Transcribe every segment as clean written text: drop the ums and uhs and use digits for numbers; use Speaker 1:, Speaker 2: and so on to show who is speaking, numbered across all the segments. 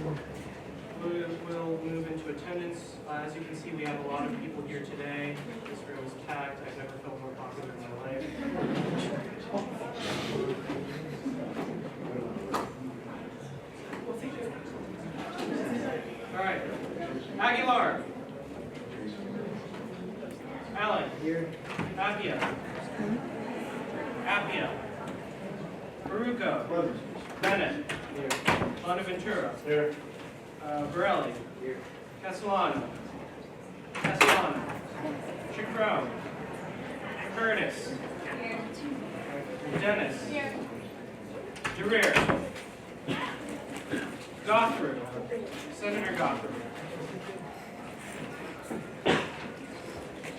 Speaker 1: We'll move into attendance. As you can see, we have a lot of people here today. This room is packed. I've never felt more popular in my life. All right. Aguilar. Allen. Here. Appia. Baruco. Bennett. Here. Bonaventura. Here. Borelli. Here. Castellano. Chicro. Curtis. Here. Dennis. Here. DeReer. Gothard. Senator Gothard.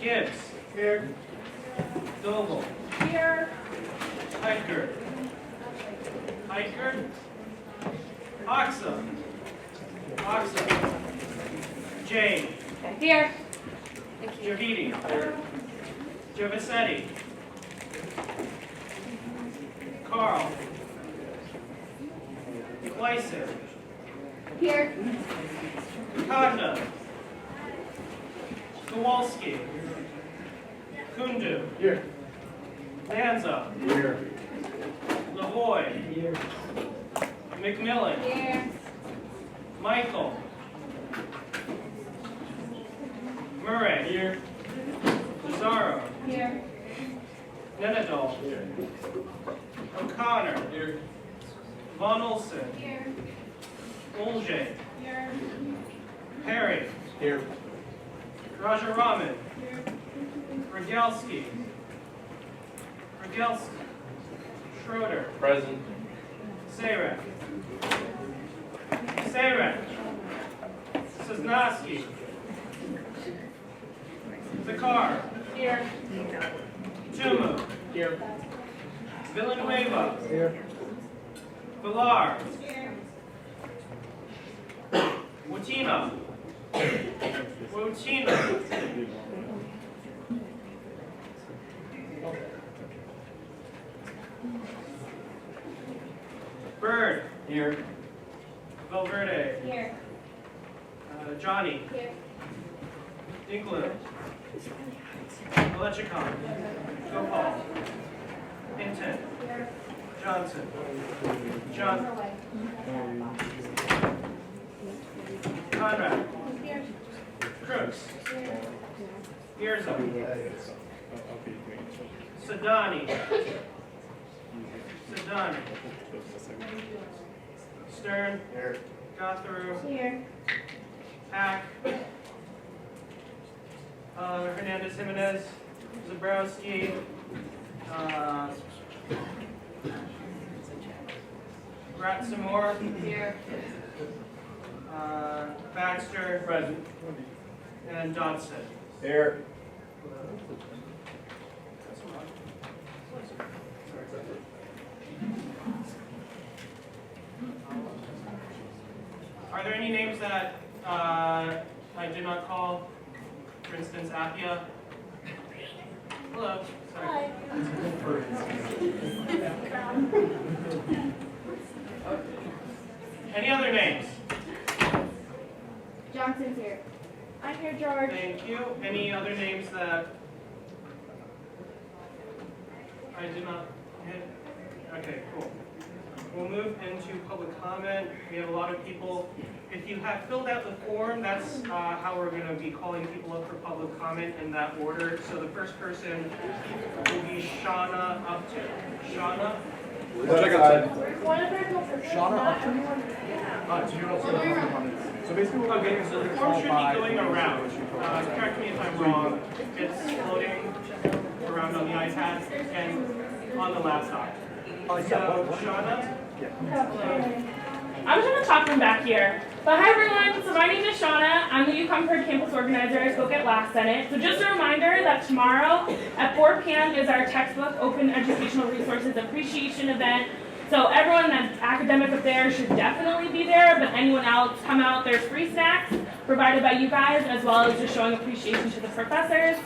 Speaker 1: Gibbs. Here. Doble.
Speaker 2: Here.
Speaker 1: Heitkert. Oxa. Jane.
Speaker 2: Here.
Speaker 1: Javidi. Jovicetti. Carl. Gleisen.
Speaker 2: Here.
Speaker 1: Kanda. Kowalski. Kundu.
Speaker 3: Here.
Speaker 1: Lanza.
Speaker 3: Here.
Speaker 1: Lavoy.
Speaker 3: Here.
Speaker 1: McMillan.
Speaker 2: Here.
Speaker 1: Michael. Murray.
Speaker 3: Here.
Speaker 1: Lazaro.
Speaker 2: Here.
Speaker 1: Nenadol.
Speaker 3: Here.
Speaker 1: O'Connor.
Speaker 3: Here.
Speaker 1: Von Olson.
Speaker 2: Here.
Speaker 1: Olje.
Speaker 2: Here.
Speaker 1: Perry.
Speaker 3: Here.
Speaker 1: Rajaraman.
Speaker 2: Here.
Speaker 1: Rogelski. Schroeder.
Speaker 3: Present.
Speaker 1: Sarek. Sosnowski. Zakar.
Speaker 2: Here.
Speaker 1: Tumu.
Speaker 3: Here.
Speaker 1: Villanueva.
Speaker 3: Here.
Speaker 1: Villar.
Speaker 2: Here.
Speaker 1: Watina. Bird.
Speaker 3: Here.
Speaker 1: Valverde.
Speaker 2: Here.
Speaker 1: Johnny.
Speaker 2: Here.
Speaker 1: Inklu. Alechikon. Gopal. Hinton.
Speaker 2: Here.
Speaker 1: Johnson. Conrad.
Speaker 2: Here.
Speaker 1: Crooks.
Speaker 2: Here.
Speaker 1: Mirza. Sadani. Stern.
Speaker 3: Here.
Speaker 1: Gothru.
Speaker 2: Here.
Speaker 1: Hack. Hernandez Jimenez. Zabrowski. Ratsamore.
Speaker 2: Here.
Speaker 1: Baxter.
Speaker 3: Present.
Speaker 1: And Dodson.
Speaker 3: Here.
Speaker 1: Are there any names that I did not call? For instance, Appia. Hello. Sorry. Any other names?
Speaker 2: Johnson's here. I'm here, George.
Speaker 1: Thank you. Any other names that I did not hit? Okay, cool. We'll move into public comment. We have a lot of people. If you have filled out the form, that's how we're going to be calling people up for public comment in that order. So the first person will be Shauna Upton. Shauna?
Speaker 2: One of our goals is
Speaker 3: So you're also so basically what
Speaker 1: Okay, so the form should be going around. Correct me if I'm wrong. It's floating around on the iPad and on the laptop. So, Shauna?
Speaker 4: I'm just going to talk from back here. But hi everyone, so my name is Shauna. I'm the UComfort campus organizer. I spoke at last Senate. So just a reminder that tomorrow at 4 p.m. is our textbook Open Educational Resources Appreciation event. So everyone that's academic up there should definitely be there, but anyone else, come out. There's free snacks provided by you guys, as well as just showing appreciation to the professors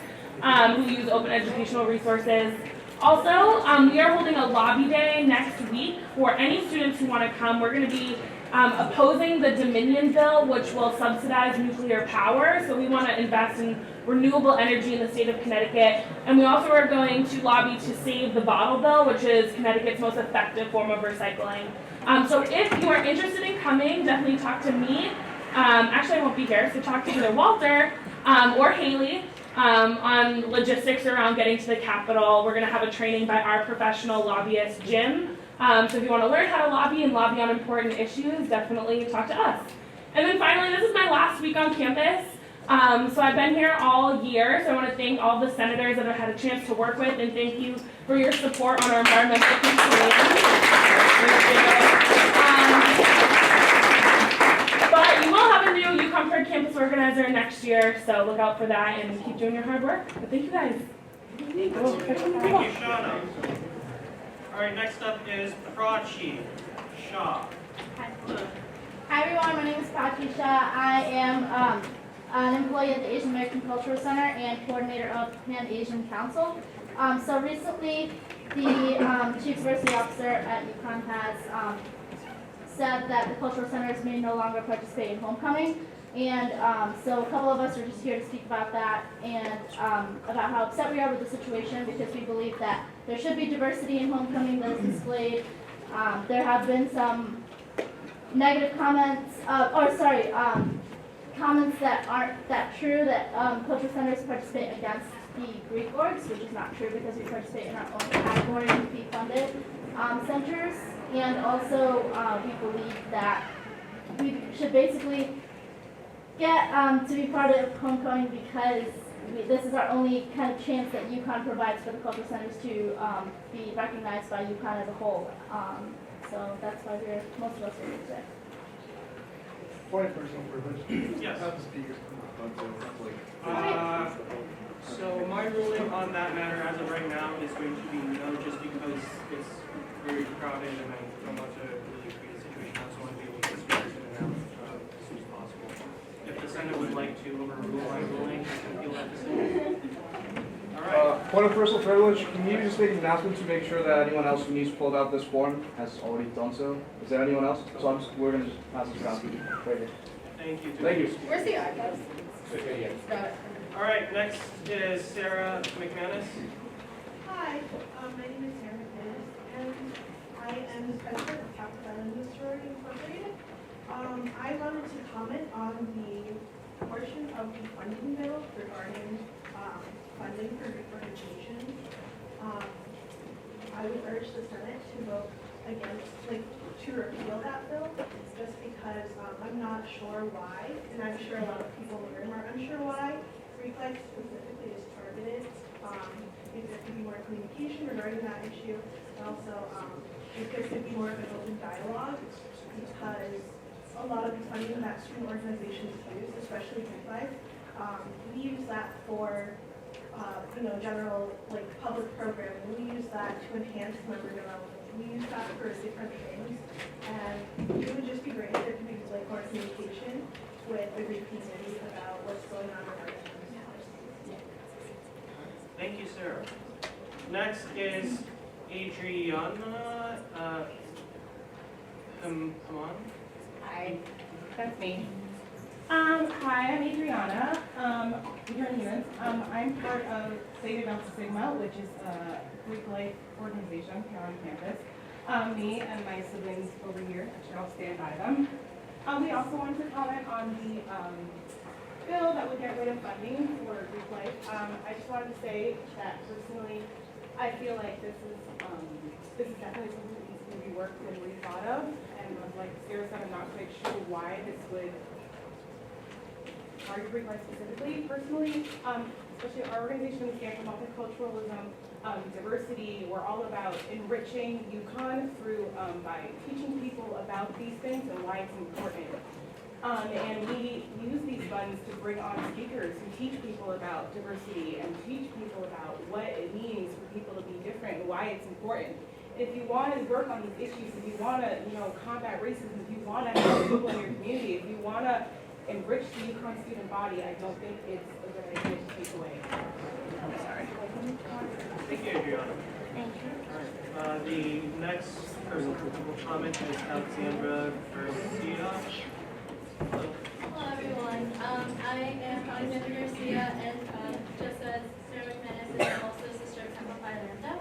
Speaker 4: who use open educational resources. Also, we are holding a lobby day next week for any students who want to come. We're going to be opposing the Dominion bill, which will subsidize nuclear power. So we want to invest in renewable energy in the state of Connecticut. And we also are going to lobby to save the bottle bill, which is Connecticut's most effective form of recycling. So if you are interested in coming, definitely talk to me. Actually, I won't be here, so talk to either Walter or Haley on logistics around getting to the Capitol. We're going to have a training by our professional lobbyist, Jim. So if you want to learn how to lobby and lobby on important issues, definitely talk to us. And then finally, this is my last week on campus. So I've been here all year, so I want to thank all the senators that I've had a chance to work with, and thank you for your support on our environmental plan. But you will have a new UComfort campus organizer next year, so look out for that and keep doing your hard work. But thank you guys.
Speaker 1: Thank you, Shauna. All right, next up is Prachi Shah.
Speaker 2: Hi everyone, my name is Prachi Shah. I am an employee at the Asian American Cultural Center and coordinator of Pan-Asian Council. So recently, the Chief Diversity Officer at UConn has said that the Cultural Centers may no longer participate in homecoming. And so a couple of us are just here to speak about that and about how upset we are with the situation, because we believe that there should be diversity in homecoming that is displayed. There have been some negative comments, comments that aren't that true, that Cultural Centers participate against the Greek orgs, which is not true because we participate in our own category of fee-funded centers. And also we believe that we should basically get to be part of homecoming because this is our only kind of chance that UConn provides for the cultural centers to be recognized by UConn as a whole. So that's why most of us are here today.
Speaker 3: Point of personal privilege.
Speaker 1: Yes.
Speaker 3: Have the speakers come up.
Speaker 1: So my ruling on that matter as of right now is going to be no, just because it's very crowded and I don't want to really create a situation. I also want to be able to get speakers in and out as soon as possible. If the Senate would like to overrule my ruling, I can feel that decision. All right.
Speaker 5: Point of personal privilege, can you just make an announcement to make sure that anyone else who needs to fill out this form has already done so? Is there anyone else? So we're going to just pass this around. Right here.
Speaker 1: Thank you.
Speaker 5: Thank you.
Speaker 6: Where's the iPad? Got it.
Speaker 1: All right, next is Sarah McManus.
Speaker 7: Hi, my name is Sarah McManus, and I am the president of Capital Island Sorority Incorporated. I wanted to comment on the portion of the funding bill regarding funding for organizations. I would urge the Senate to vote against, to repeal that bill, just because I'm not sure why, and I'm sure a lot of people in the room are unsure why. Greek life specifically is targeted. If there could be more communication regarding that issue, and also if there could be more of an open dialogue, because a lot of the funding that student organizations use, especially Greek life, we use that for general public programming. We use that to enhance member development. We use that for different things, and it would just be great if there could be more communication with the Greek community about what's going on in our country.
Speaker 1: Thank you, Sarah. Next is Adriana. Come on.
Speaker 6: Hi, that's me. Hi, I'm Adriana. I'm part of Theta Delta Sigma, which is a Greek life organization here on campus. Me and my siblings over here, actually I'll stand by them. We also wanted to comment on the bill that would get rid of funding for Greek life. I just wanted to say that personally, I feel like this is definitely something that needs to be worked and rethought of. And like Sarah said, I'm not quite sure why this would target Greek life specifically. Personally, especially our organization, we stand for multiculturalism, diversity. We're all about enriching UConn through by teaching people about these things and why it's important. And we use these funds to bring on speakers who teach people about diversity and teach people about what it means for people to be different and why it's important. If you want to work on these issues, if you want to, combat racism, if you want to help people in your community, if you want to enrich the UConn student body, I don't think it's a good idea to take away. I'm sorry.
Speaker 1: Thank you, Adriana.
Speaker 2: Thank you.
Speaker 1: All right. The next person for public comment is Alexandra Garcia. Hello.
Speaker 2: Hello everyone, I am Alexandra Garcia, and just as Sarah McManus is, I'm also a sister of Temple Phi Lambda,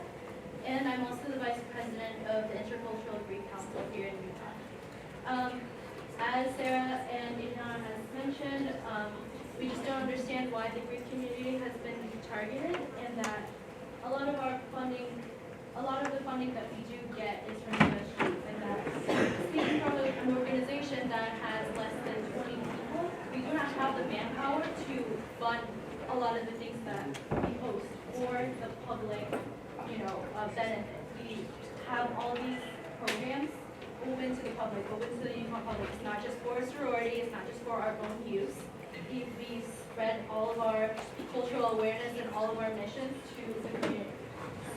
Speaker 2: and I'm also the vice president of the Intercultural Greek Council here in Utah. As Sarah and Adriana has mentioned, we just don't understand why the Greek community has been targeted, and that a lot of the funding that we do get is from USG, and that speaking from an organization that has less than 20 people, we do not have the manpower to fund a lot of the things that we host or the public, benefit. We have all these programs open to the public, open to the Utah public. It's not just for a sorority, it's not just for our own use. We spread all of our cultural awareness and all of our missions to the community.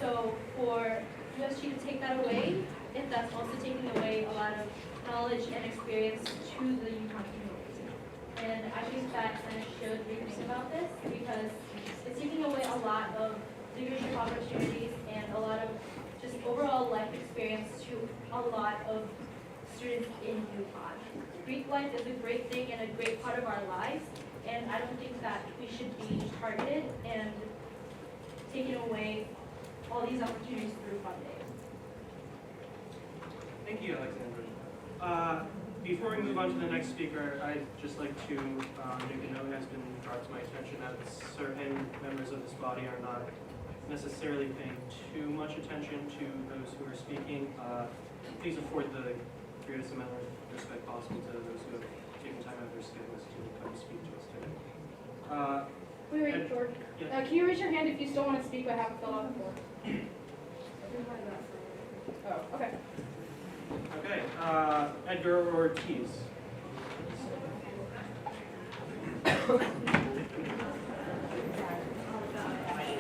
Speaker 2: So for USG to take that away, if that's also taking away a lot of knowledge and experience to the Utah community. And I think that Senate should rethink about this, because it's taking away a lot of leadership opportunities and a lot of just overall life experience to a lot of students in Utah. Greek life is a great thing and a great part of our lives, and I don't think that we should be targeted and taking away all these opportunities through funding.
Speaker 1: Thank you, Alexandra. Before we move on to the next speaker, I'd just like to make a note has been brought to my attention that certain members of this body are not necessarily paying too much attention to those who are speaking. Please afford the greatest amount of respect possible to those who have taken time out of their schedules to come speak to us today.
Speaker 6: Wait, George.
Speaker 1: Yeah.
Speaker 6: Can you raise your hand if you still want to speak but haven't filled out the form? Oh, okay.
Speaker 1: Okay, Edgar Ortiz.
Speaker 8: Good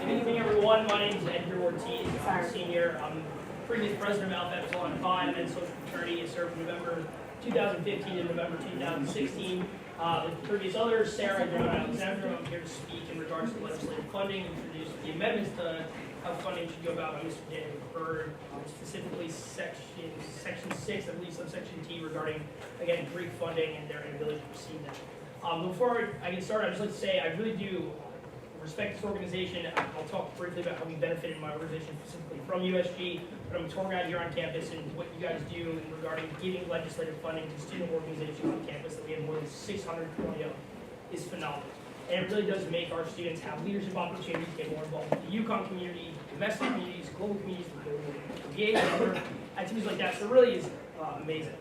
Speaker 8: evening, everyone. My name is Edgar Ortiz. I'm a senior. I'm previous president of Alpha Epsilon Phi. I'm in social fraternity. I served from November 2015 to November 2016. Like the previous others, Sarah and Alexandra, I'm here to speak in regards to legislative funding, introduce the amendments to how funding should go about by Mr. Daniel Bird, specifically section 6, I believe subsection T, regarding, again, Greek funding and their inability to receive that. Before I get started, I'd just like to say I really do respect this organization. I'll talk briefly about how we benefited in my organization specifically from USG, but I'm a tour guide here on campus, and what you guys do in regarding giving legislative funding to student organizations on campus that we have more than 620 of is phenomenal. And it really does make our students have leadership opportunities, get more involved with the UConn community, domestic communities, global communities, VA, and other activities like that. So it really is amazing.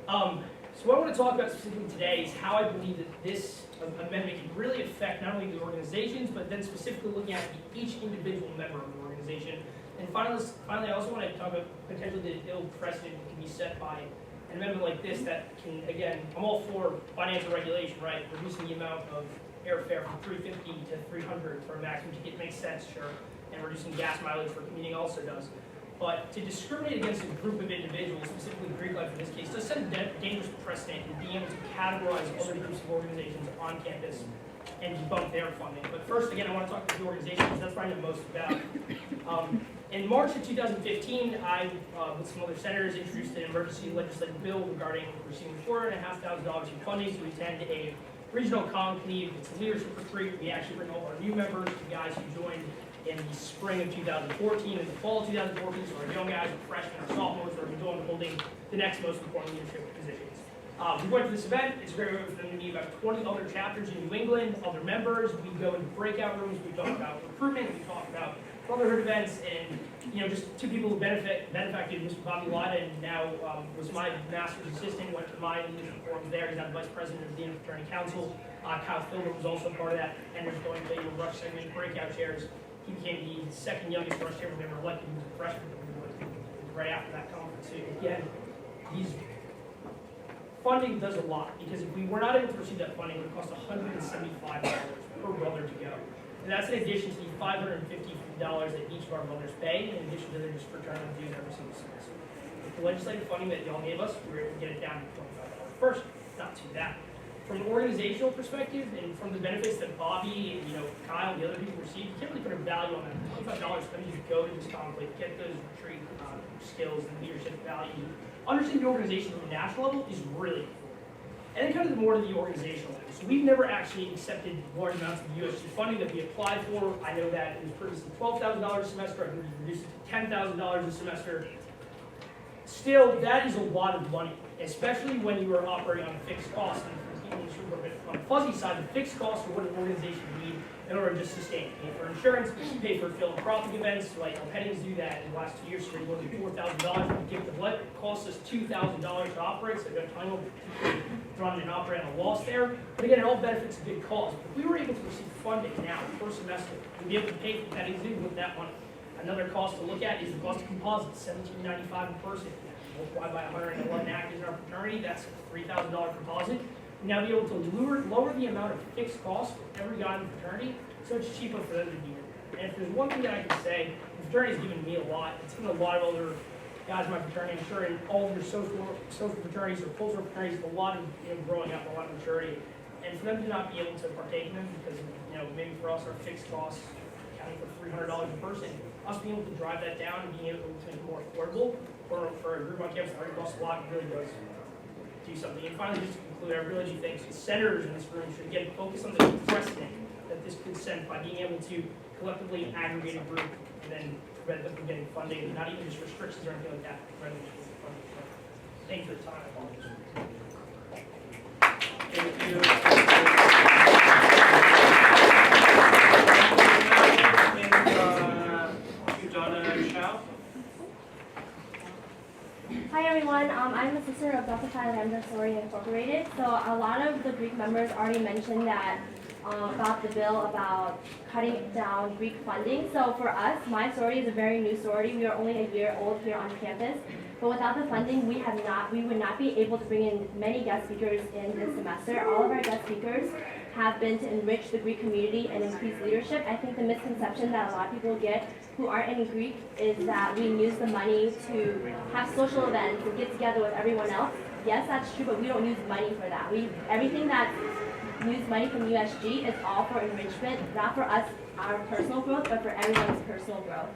Speaker 8: So what I want to talk about specifically today is how I believe that this amendment can really affect not only the organizations, but then specifically looking at each individual member of the organization. And finally, I also want to talk about potentially the ill precedent that can be set by an amendment like this that can, again, I'm all for financial regulation, right? Reducing the amount of airfare from $350 to $300 for a maximum ticket makes sense, sure. And reducing gas mileage for commuting also does. But to discriminate against a group of individuals, specifically Greek life in this case, does set a dangerous precedent in being able to categorize other groups of organizations on campus and debunk their funding. But first, again, I want to talk about the organizations, because that's what I know most about. In March of 2015, I, with some other senators, introduced an emergency legislative bill regarding receiving $4,500 in funding to attend a regional conclave. It's a leadership retreat. We actually bring all our new members, the guys who joined in the spring of 2014 and the fall of 2014, so our young guys, our freshmen, our sophomores, are holding the next most important leadership positions. We went to this event. It's a great way for them to meet about 20 other chapters in New England, other members. We go into breakout rooms. We talk about recruitment. We talk about brotherhood events, and just two people who benefited, Mr. Bobby Lada, and now was my master's assistant, went to my leadership forums there. He's now the vice president of the Fraternity Council. Kyle Filber was also part of that, and there's going to be rush segment breakout chairs. He became the second youngest rush chairman ever elected. He was a freshman right after that conference. So again, funding does a lot, because if we were not able to receive that funding, it would cost $175 per brother to go. And that's in addition to the $550 that each of our brothers pay, in addition to their just fraternal dues every single semester. With the legislative funding that y'all gave us, we were able to get it down to $25 first, not too bad. from an organizational perspective and from the benefits that Bobby and Kyle and the other people receive, you can't really put a value on that. $25 for them to go to this conflict, get those retreat skills and leadership values. Understanding the organization at the national level is really important. And then kind of more to the organizational level. So we've never actually accepted large amounts of USG funding that we applied for. I know that it was previously $12,000 a semester. I think we reduced it to $10,000 a semester. Still, that is a lot of money, especially when you are operating on a fixed cost. And on the fuzzy side, the fixed costs are what an organization needs in order to sustain. Pay for insurance, pay for philanthropic events, like Pennies do that in the last 2 years, so we're going to do $4,000 to give the blood. It costs us $2,000 to operate, so they're trying to run and operate on a loss there. But again, it all benefits a big cause. If we were able to receive funding now, first semester, we'd be able to pay for Pennies do with that money. Another cost to look at is the cost of composites, $17.95 a person. Multiplied by 111 actors in our fraternity, that's a $3,000 composite. We now be able to lower the amount of fixed costs for every guy in the fraternity, so it's cheaper for them to be here. And if there's one thing that I can say, the fraternity has given me a lot. It's given a lot of other guys in my fraternity. I'm sure in all of your social fraternities or cultural fraternities, a lot of growing up, a lot of maturity. And for them to not be able to partake in them because maybe for us our fixed costs accounting for $300 a person, us being able to drive that down and being able to make it more affordable for a group on campus that already costs a lot, really does do something. And finally, just to conclude, I really do think senators in this room should again focus on the precedent that this could set by being able to collectively aggregate a group and then prevent them from getting funding, and not even just restrictions or anything like that, prevent them from getting funding. So, thank you for the time.
Speaker 9: Hi everyone, I'm a sister of Delta Phi Lambda Sorority Incorporated. So a lot of the Greek members already mentioned that about the bill about cutting down Greek funding. So for us, my sorority is a very new sorority. We are only a year old here on campus. But without the funding, we would not be able to bring in many guest speakers in this semester. All of our guest speakers have been to enrich the Greek community and increase leadership. I think the misconception that a lot of people get who aren't any Greek is that we use the money to have social events and get together with everyone else. Yes, that's true, but we don't use money for that. Everything that use money from USG is all for enrichment, not for us, our personal growth, but for everyone's personal growth.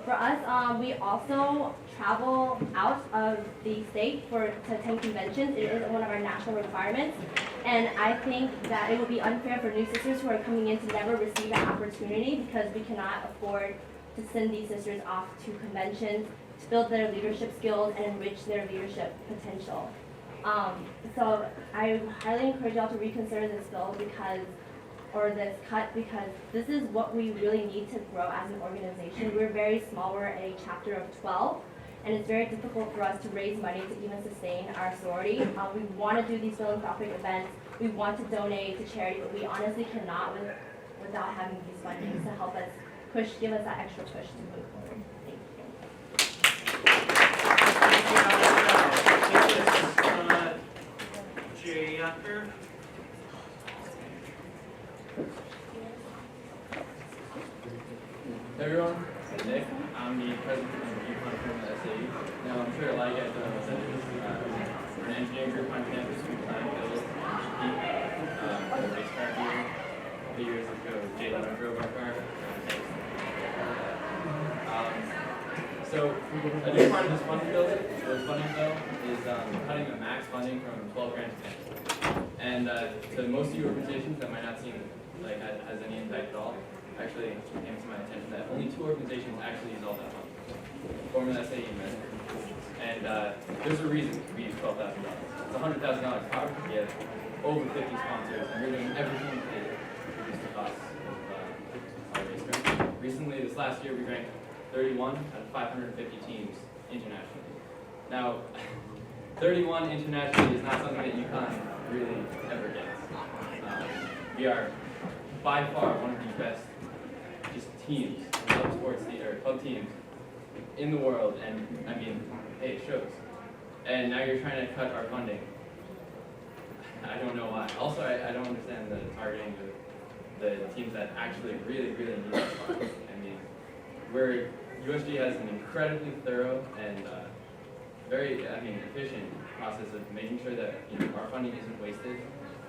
Speaker 9: For us, we also travel out of the state to attend conventions. It is one of our national requirements. And I think that it would be unfair for new sisters who are coming in to never receive that opportunity because we cannot afford to send these sisters off to conventions to build their leadership skills and enrich their leadership potential. So I highly encourage y'all to reconsider this bill or this cut because this is what we really need to grow as an organization. We're very small, we're a chapter of 12, and it's very difficult for us to raise money to even sustain our sorority. We want to do these philanthropic events, we want to donate to charity, but we honestly cannot without having these fundings to help us give us that extra push to move forward. Thank you.
Speaker 1: Jay after.
Speaker 10: Hey everyone, I'm Nick. I'm the president of the UConn firm at SAE. Now I'm sure a lot of you guys don't know what that is. We're an engineering group on campus. We plan to build a race car here. A couple years ago, Jalen drove our car. So a big part of this funding bill is cutting the max funding from 12 grand to 10. And to most of you organizations that might not seem like that has any impact at all, actually came to my attention that only 2 organizations actually use all that money. Formula SAE and Med. And there's a reason we use $12,000. It's $100,000 product. We have over 50 sponsors, and we're doing everything we can to reduce the costs of our race car. Recently, this last year, we ranked 31 out of 550 teams internationally. Now, 31 internationally is not something that UConn really ever gets. We are by far one of the best teams, club teams in the world, and I mean, hey, it shows. And now you're trying to cut our funding. I don't know why. Also, I don't understand the targeting of the teams that actually really need this funding. I mean, USG has an incredibly thorough and very, efficient process of making sure that our funding isn't wasted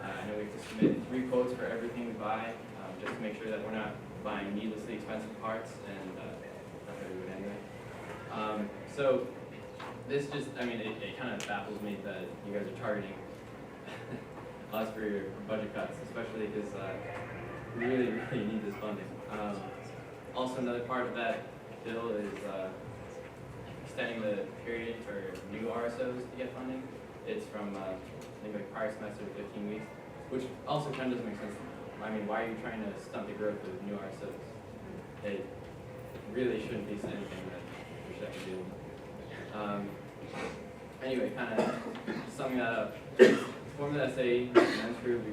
Speaker 10: I know we have to submit 3 quotes for everything we buy, just to make sure that we're not buying needlessly expensive parts, and not that we would anyway. So this just, I mean, it kind of baffles me that you guys are targeting us for your budget cuts, especially because we really, really need this funding. Also, another part of that bill is extending the period for new RSOs to get funding. It's from, I think, like prior semester to 15 weeks, which also kind of doesn't make sense to me. I mean, why are you trying to stunt the growth of new RSOs? It really shouldn't be anything that we should have to do. Anyway, kind of summing that up, form the SAE, men's group,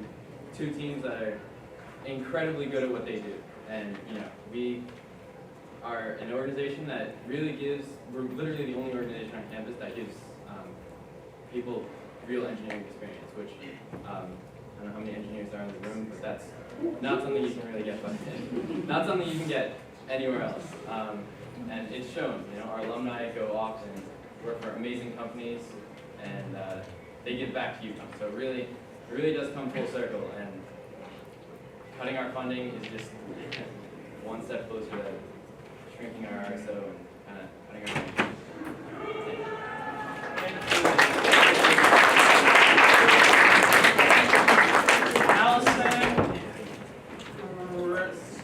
Speaker 10: 2 teams that are incredibly good at what they do. And, you know, we are an organization that really gives, we're literally the only organization on campus that gives people real engineering experience, which I don't know how many engineers are in the room, but that's not something you can really get not something you can get anywhere else. And it's shown, you know, our alumni go off and work for amazing companies, and they give back to UConn. So it really does come full circle, and cutting our funding is just one step closer to shrinking our RSO and kind of cutting our funding.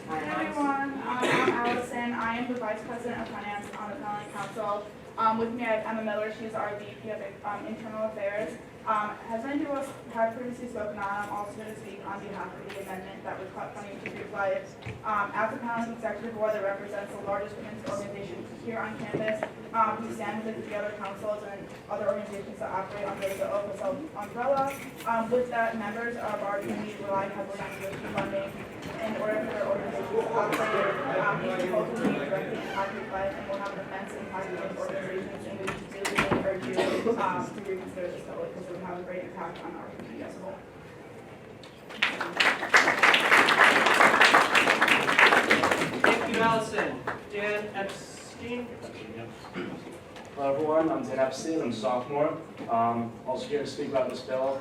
Speaker 11: Hi everyone, I'm Allison. I am the Vice President of Finance on the County Council. With me I have Emma Miller. She's our VP of Internal Affairs. As many people have previously spoken on, I'm also going to speak on behalf of the amendment that would cut funding to Group Life. As the County's Executive Board that represents the largest women's organization here on campus, we stand with the other councils and other organizations that operate under the OFSL umbrella. With that, members of our community rely heavily on USG funding in order for their organizations to operate. These proposals will directly impact Group Life and will have an immense impact on those organizations, and we really urge you to reconsider this bill because it would have a great impact on our community as a whole.
Speaker 1: Thank you, Allison. Dan Epstein.
Speaker 3: Hello everyone, I'm Dan Epstein, I'm a sophomore. Also here to speak about this bill.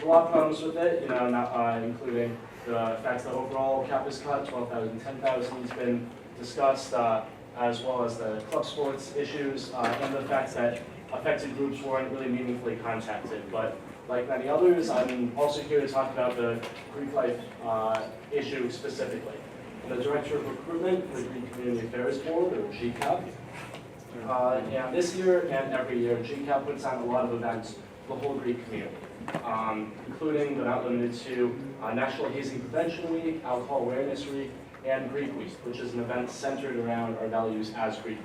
Speaker 3: A lot of problems with it, you know, not including the fact that overall cap is cut, 12,000, 10,000 has been discussed, as well as the club sports issues, and the fact that affected groups weren't really meaningfully contacted. But like many others, I'm also here to talk about the Greek Life issue specifically. I'm the Director of Recruitment for the Greek Community Affairs Board, or GCAP. And this year and every year, GCAP puts on a lot of events for the whole Greek community, including but not limited to National Hazing Prevention Week, Alcohol Awareness Week, and Greek Week, which is an event centered around our values as Greek.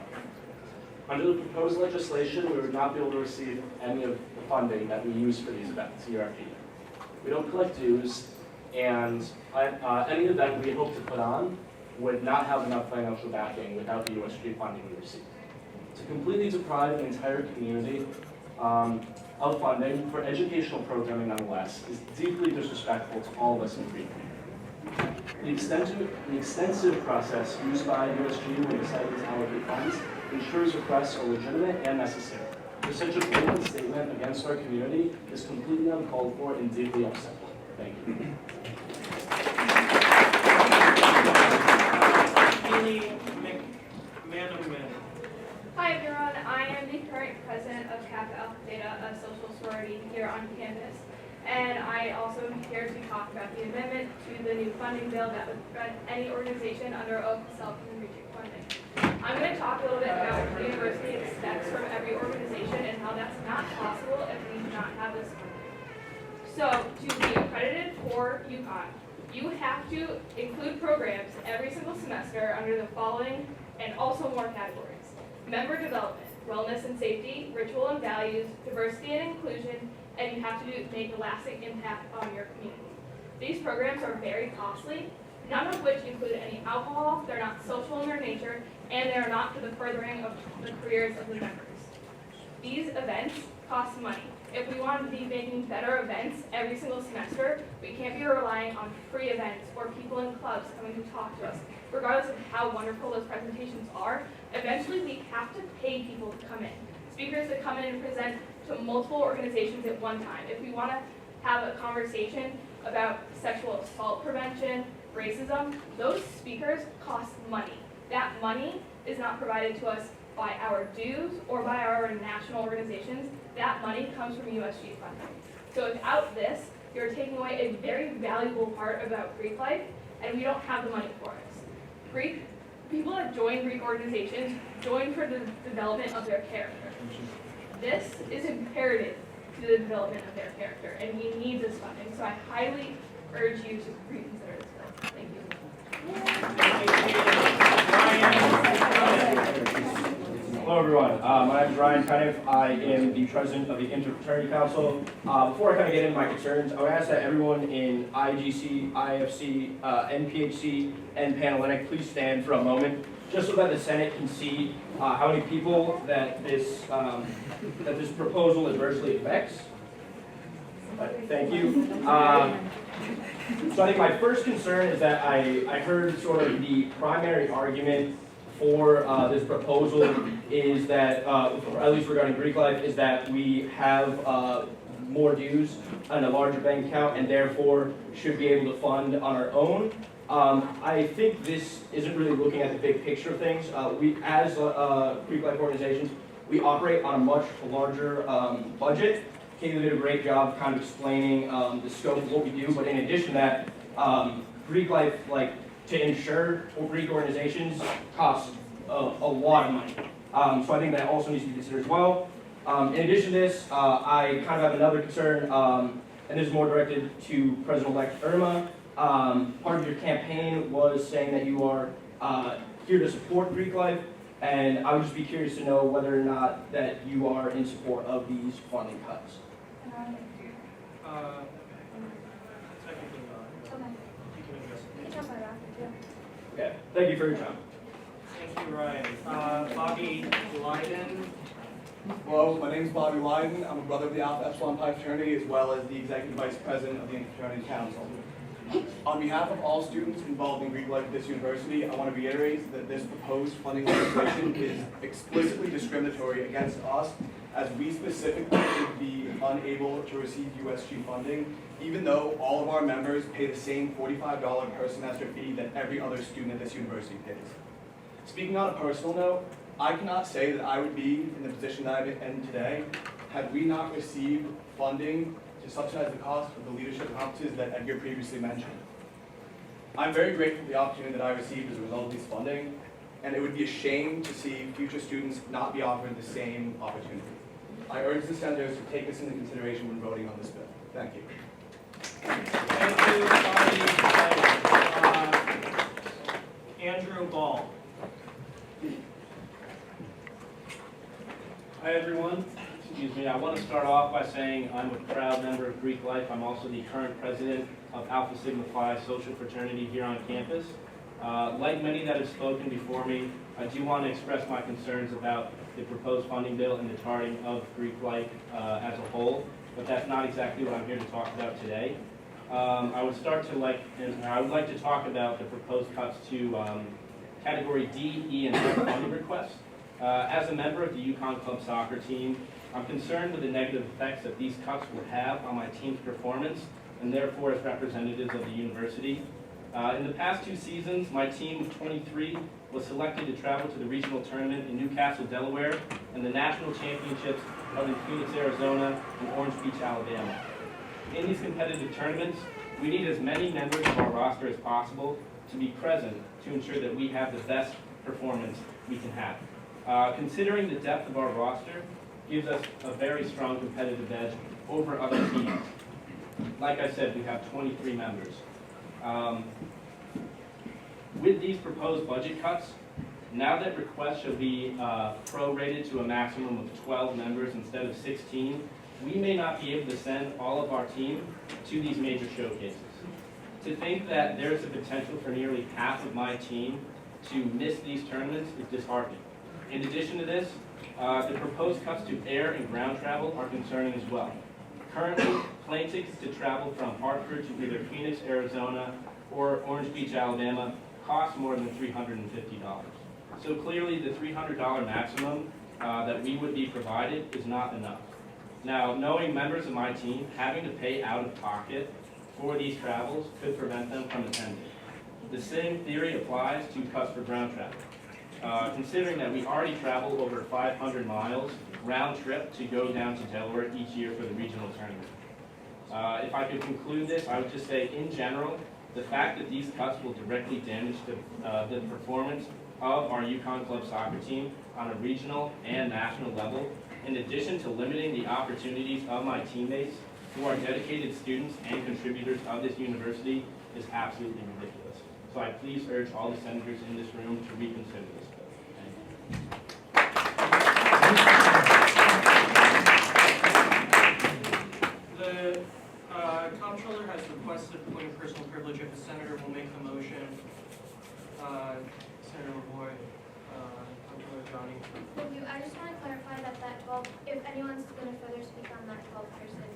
Speaker 3: Under the proposed legislation, we would not be able to receive any of the funding that we use for these events year after year. We don't collect dues, and any event we hope to put on would not have enough financial backing without the USG funding we receive. To completely deprive an entire community of funding for educational programming nonetheless is deeply disrespectful to all of us in the Greek community. The extensive process used by USG when deciding to allocate funds ensures requests are legitimate and necessary. For such a blatant statement against our community is completely uncalled for and deeply upsetting. Thank you.
Speaker 12: Hi everyone, I am the current president of Kappa Alpha Theta, a social sorority here on campus. And I also am here to talk about the amendment to the new funding bill that would prevent any organization under OFSL from reaching funding. I'm going to talk a little bit about what the university expects from every organization and how that's not possible if we do not have this funding. So, to be accredited for UConn, you have to include programs every single semester under the following and also more categories: member development, wellness and safety, ritual and values, diversity and inclusion, and you have to make a lasting impact on your community. These programs are very costly, none of which include any alcohol, they're not social in their nature, and they are not for the furthering of the careers of the members. These events cost money. If we want to be making better events every single semester, we can't be relying on free events or people in clubs coming to talk to us. Regardless of how wonderful those presentations are, eventually we have to pay people to come in. Speakers that come in and present to multiple organizations at one time. If we want to have a conversation about sexual assault prevention, racism, those speakers cost money. That money is not provided to us by our dues or by our national organizations. That money comes from USG funding. So without this, you're taking away a very valuable part about Greek life, and we don't have the money for it. People that join Greek organizations join for the development of their character. This is imperative to the development of their character, and he needs this funding. So I highly urge you to reconsider this bill. Thank you.
Speaker 13: Hello everyone, my name is Ryan Cunniff. I am the president of the Interfraternity Council. Before I kind of get into my concerns, I would ask that everyone in IGC, IFC, NPHC, and Panhellenic please stand for a moment, just so that the Senate can see how many people that this proposal adversely affects. Thank you. So I think my first concern is that I heard sort of the primary argument for this proposal is that, at least regarding Greek life, is that we have more dues and a larger bank account and therefore should be able to fund on our own. I think this isn't really looking at the big picture of things. We, as Greek life organizations, we operate on a much larger budget. Kayla did a great job kind of explaining the scope of what we do, but in addition to that, Greek life, like, to insure Greek organizations costs a lot of money. So I think that also needs to be considered as well. In addition to this, I kind of have another concern, and this is more directed to President-elect Irma. Part of your campaign was saying that you are here to support Greek life, and I would just be curious to know whether or not that you are in support of these funding cuts. Okay, thank you for your time.
Speaker 1: Thank you, Ryan. Bobby Leiden.
Speaker 5: Hello, my name is Bobby Leiden. I'm a brother of the Alpha Epsilon Pi fraternity as well as the executive vice president of the Interfraternity Council. On behalf of all students involved in Greek life at this university, I want to reiterate that this proposed funding legislation is explicitly discriminatory against us, as we specifically would be unable to receive USG funding, even though all of our members pay the same $45 per semester fee that every other student at this university pays. Speaking on a personal note, I cannot say that I would be in the position that I'm in today had we not received funding to subsidize the cost of the leadership conferences that Edgar previously mentioned. I'm very grateful for the opportunity that I received as a result of these funding, and it would be a shame to see future students not be offered the same opportunity. I urge the senators to take this into consideration when voting on this bill. Thank you.
Speaker 1: Thank you, Andrew Ball.
Speaker 14: Hi everyone, excuse me. I want to start off by saying I'm a proud member of Greek life. I'm also the current president of Alpha Sigma Phi social fraternity here on campus. Like many that have spoken before me, I do want to express my concerns about the proposed funding bill and the charting of Greek life as a whole, but that's not exactly what I'm here to talk about today. I would like to talk about the proposed cuts to category D, E, and F funding requests. As a member of the Yukon Club soccer team, I'm concerned with the negative effects that these cuts will have on my team's performance, and therefore as representatives of the university. In the past 2 seasons, my team of 23 was selected to travel to the regional tournament in Newcastle, Delaware, and the national championships held in Phoenix, Arizona, and Orange Beach, Alabama. In these competitive tournaments, we need as many members of our roster as possible to be present to ensure that we have the best performance we can have. Considering the depth of our roster gives us a very strong competitive edge over other teams. Like I said, we have 23 members. With these proposed budget cuts, now that requests shall be prorated to a maximum of 12 members instead of 16, we may not be able to send all of our team to these major showcases. To think that there is a potential for nearly half of my team to miss these tournaments is disheartening. In addition to this, the proposed cuts to air and ground travel are concerning as well. Currently, plane tickets to travel from Hartford to either Phoenix, Arizona, or Orange Beach, Alabama cost more than $350. So clearly, the $300 maximum that we would be provided is not enough. Now, knowing members of my team having to pay out of pocket for these travels could prevent them from attending. The same theory applies to cuts for ground travel. Considering that we already travel over 500 miles round trip to go down to Delaware each year for the regional tournament. If I could conclude this, I would just say, in general, the fact that these cuts will directly damage the performance of our Yukon Club soccer team on a regional and national level, in addition to limiting the opportunities of my teammates who are dedicated students and contributors of this university, is absolutely ridiculous. So I please urge all the senators in this room to reconsider this bill. Thank you.
Speaker 1: The comptroller has requested a point of personal privilege. If the senator will make the motion, Senator LaVoy, Comptroller Johnny.
Speaker 15: Thank you. I just want to clarify that 12, if anyone's going to further speak on that 12-person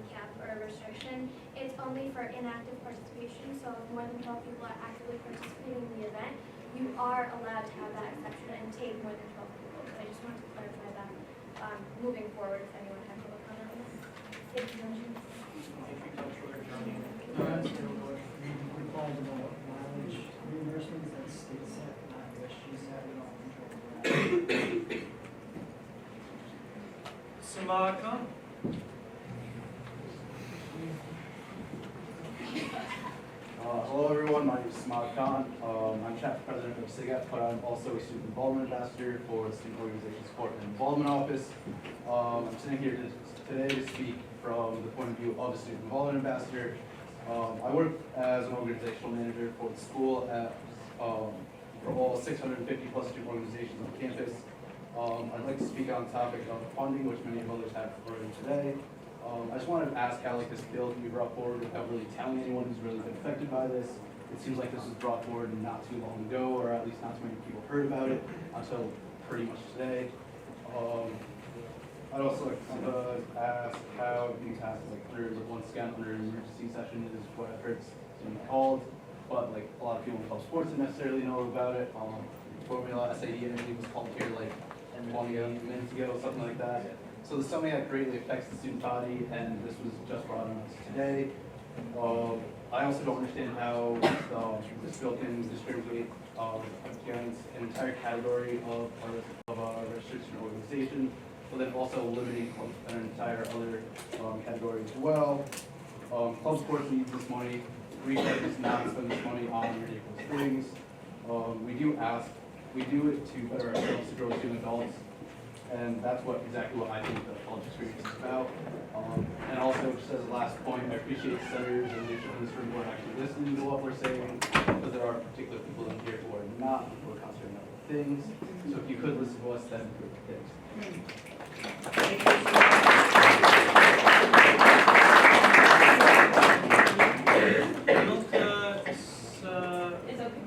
Speaker 15: cap or restriction, it's only for inactive participation. So if more than 12 people are actively participating in the event, you are allowed to have that exception and take more than 12 people. So I just wanted to clarify that moving forward, if anyone has a comment on that. Thank you, Johnny.
Speaker 1: Thank you, Comptroller Johnny. Senator LaVoy.
Speaker 16: Requires about mileage reimbursements that state set, not USG set, we don't control that.
Speaker 1: Samad Khan.
Speaker 17: Hello everyone, my name is Samad Khan. I'm chapter president of SIGEP, but I'm also a student involvement ambassador for the Student Organization Support and Involvement Office. I'm sitting here today to speak from the point of view of a student involvement ambassador. I work as an organizational manager for the school for all 650 plus student organizations on campus. I'd like to speak on the topic of funding, which many of others have already today. I just wanted to ask how this bill can be brought forward without really telling anyone who's really been affected by this. It seems like this was brought forward not too long ago, or at least not too many people heard about it until pretty much today. I'd also like to ask how these passes, once again, under an emergency session is what I've heard being called, but like a lot of people in club sports didn't necessarily know about it. Formula, SAD, anything was called here like 20 minutes ago, something like that. So this is something that greatly affects the student body, and this was just brought on us today. I also don't understand how this bill can discriminate against an entire category of registered student organization, but then also limiting an entire other category as well. Club sports needs this money. Greek life does not spend this money on ridiculous things. We do it to better ourselves, to grow as young adults. And that's exactly what I think the college experience is about. And also, just as a last point, I appreciate the senators and leadership in this room who are actually listening to what we're saying, because there are particular people in here who are not, who are concentrating on other things. So if you could listen to us, that'd be great. Thanks.
Speaker 4: It's okay.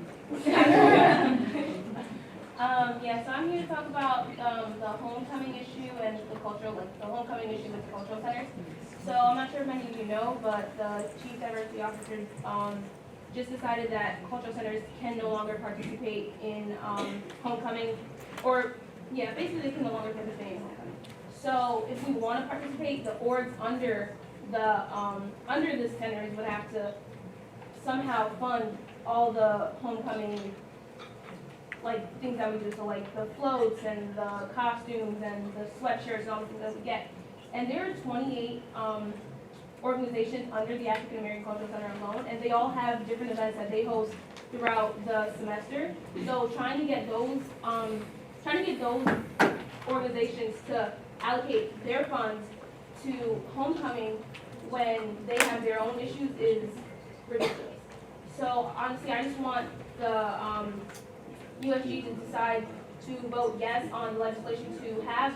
Speaker 4: Yeah, so I'm here to talk about the homecoming issue and the homecoming issue with the cultural centers. So I'm not sure if many of you know, but the chief diversity officer just decided that cultural centers can no longer participate in homecoming, or yeah, basically they can no longer participate in homecoming. So if we want to participate, the orgs under the centers would have to somehow fund all the homecoming things that we do, so like the floats and the costumes and the sweatshirts and all the things that we get. And there are 28 organizations under the African American Cultural Center alone, and they all have different events that they host throughout the semester. So trying to get those organizations to allocate their funds to homecoming when they have their own issues is ridiculous. So honestly, I just want the USG to decide to vote yes on legislation to have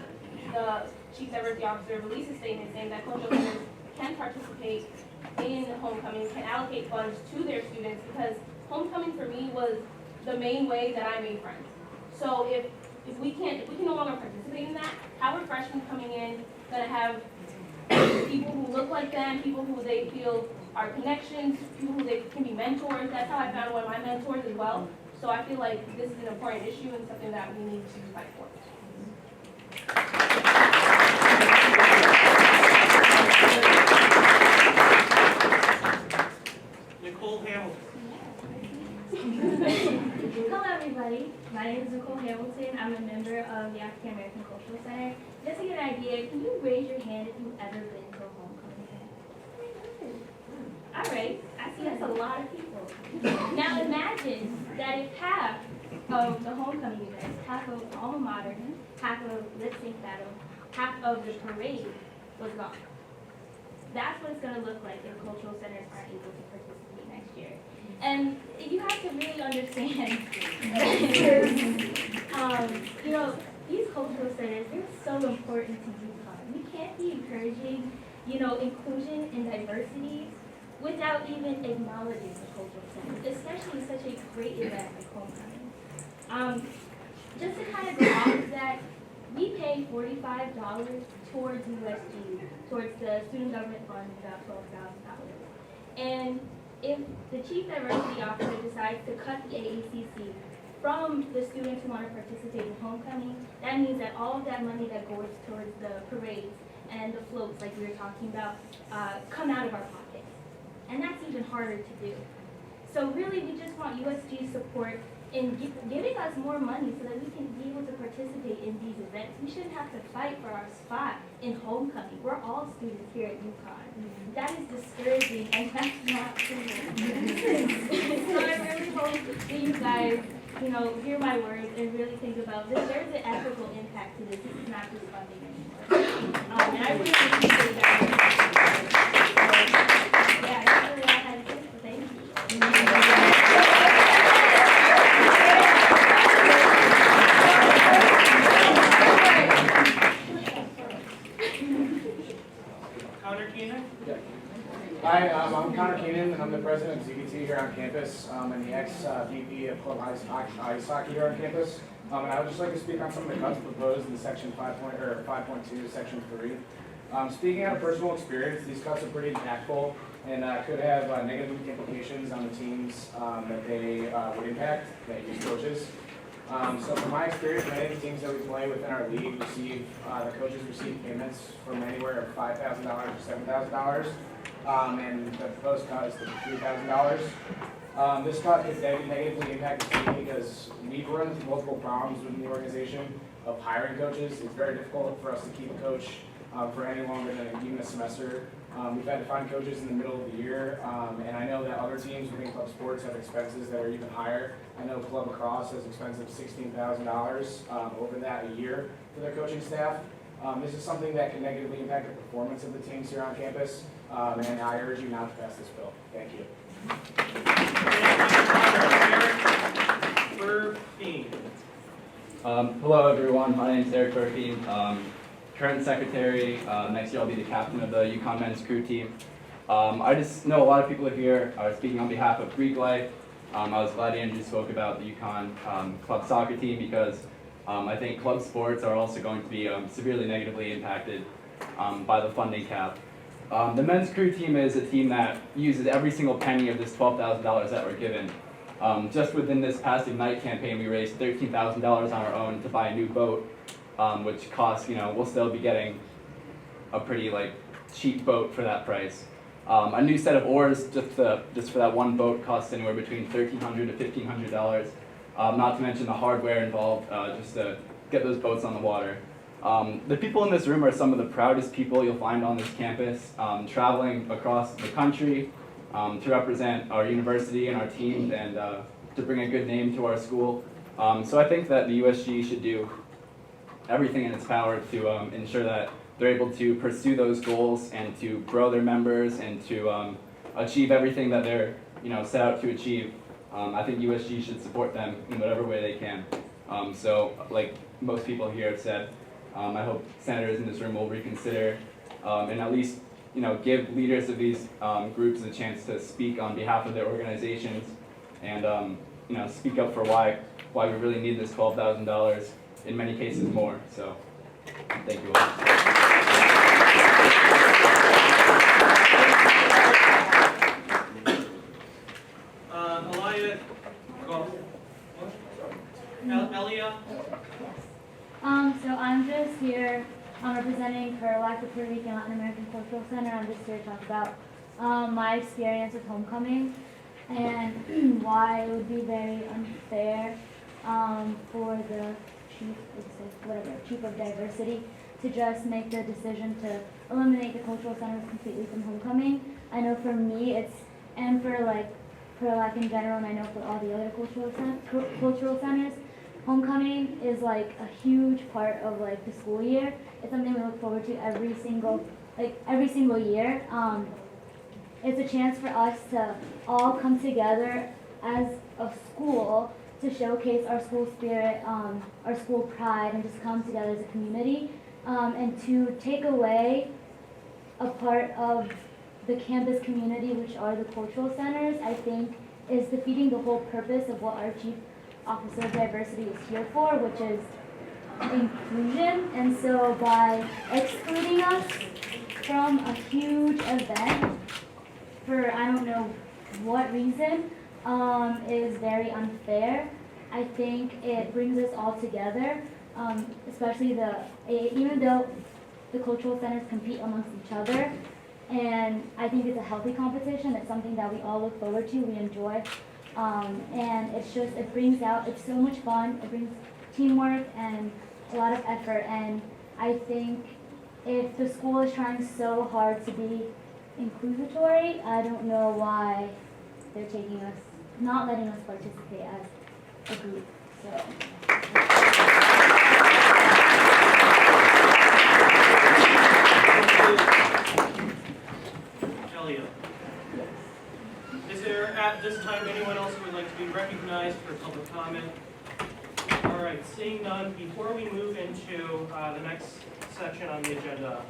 Speaker 4: the chief diversity officer release a statement saying that cultural centers can participate in homecoming, can allocate funds to their students, because homecoming for me was the main way that I made friends. So if we can no longer participate in that, how are freshmen coming in gonna have people who look like them, people who they feel are connections, people who they can be mentors? That's how I found one of my mentors as well. So I feel like this is an important issue and something that we need to fight for.
Speaker 9: Hamilton. I'm a member of the African American Cultural Center. Just to get an idea, can you raise your hand if you've ever been to a homecoming? All right, I see that's a lot of people. Now imagine that if half of the homecoming events, half of alma mater, half of lip sync battle, half of the parade was gone. That's what it's going to look like if cultural centers aren't able to participate next year. And you have to really understand, you know, these cultural centers, they're so important to UConn. We can't be encouraging, you know, inclusion and diversity without even acknowledging the cultural centers, especially such a great event like homecoming. Just to kind of go off of that, we pay $45 towards USG, towards the student government fund, about $12,000. And if the chief diversity officer decides to cut the AACC from the students who want to participate in homecoming, that means that all of that money that goes towards the parades and the floats, like we were talking about, come out of our pockets. And that's even harder to do. So really, we just want USG support in giving us more money so that we can be able to participate in these events. We shouldn't have to fight for our spot in homecoming. We're all students here at UConn. That is discouraging, and that's not true. So I really hope that you guys, you know, hear my words and really think about this. There's an ethical impact to this. This is not just funding anymore. And I really appreciate that. So, yeah, that's really all I had to say. So thank you.
Speaker 3: Hi, I'm Connor Keenan, and I'm the president of UCTV here on campus, and the ex-VP of Club Ice Hockey here on campus. And I would just like to speak on some of the cuts proposed in Section 5.2, Section 3. Speaking out of personal experience, these cuts are pretty impactful and could have negative implications on the teams that they would impact, that use coaches. So from my experience, many of the teams that we play within our league receive, the coaches receive payments from anywhere of $5,000 to $7,000. And the proposed cut is $3,000. This cut could negatively impact the team because we've run into multiple problems within the organization of hiring coaches. It's very difficult for us to keep a coach for any longer than even a semester. We've had to find coaches in the middle of the year, and I know that other teams within club sports have expenses that are even higher. I know Club Lacrosse has expenses of $16,000 over that a year for their coaching staff. This is something that can negatively impact the performance of the teams here on campus, and I urge you not to pass this bill. Thank you.
Speaker 18: Hello everyone, my name is Eric Burkeen, current secretary. Next year I'll be the captain of the UConn men's crew team. I just know a lot of people are here speaking on behalf of Greek Life. I was glad Andrew spoke about the UConn club soccer team because I think club sports are also going to be severely negatively impacted by the funding cap. The men's crew team is a team that uses every single penny of this $12,000 that we're given. Just within this past Ignite campaign, we raised $13,000 on our own to buy a new boat, which costs, we'll still be getting a pretty cheap boat for that price. A new set of oars just for that one boat costs anywhere between $1,300 to $1,500. Not to mention the hardware involved just to get those boats on the water. The people in this room are some of the proudest people you'll find on this campus, traveling across the country to represent our university and our teams and to bring a good name to our school. So I think that the USG should do everything in its power to ensure that they're able to pursue those goals and to grow their members and to achieve everything that they're set out to achieve. I think USG should support them in whatever way they can. So like most people here have said, I hope senators in this room will reconsider and at least give leaders of these groups a chance to speak on behalf of their organizations and speak up for why we really need this $12,000, in many cases more. So thank you all.
Speaker 1: Elia?
Speaker 2: So I'm just here, I'm representing CURLAC, the Puerto Rican Latin American Cultural Center. I'm just here to talk about my experience with homecoming and why it would be very unfair for the chief of diversity to just make the decision to eliminate the cultural centers completely from homecoming. I know for me and for LAC in general, and I know for all the other cultural centers, homecoming is a huge part of the school year. It's something we look forward to every single year. It's a chance for us to all come together as a school to showcase our school spirit, our school pride, and just come together as a community. And to take away a part of the campus community, which are the cultural centers, I think is defeating the whole purpose of what our Chief Officer of Diversity is here for, which is inclusion. And so by excluding us from a huge event for I don't know what reason is very unfair. I think it brings us all together, especially even though the cultural centers compete amongst each other, and I think it's a healthy competition. It's something that we all look forward to, we enjoy, and it's so much fun. It brings teamwork and a lot of effort, and I think if the school is trying so hard to be inclusatory, I don't know why they're not letting us participate as a group. So.
Speaker 1: Elliot. Is there at this time anyone else who would like to be recognized for public comment? All right, seeing none, before we move into the next section on the agenda,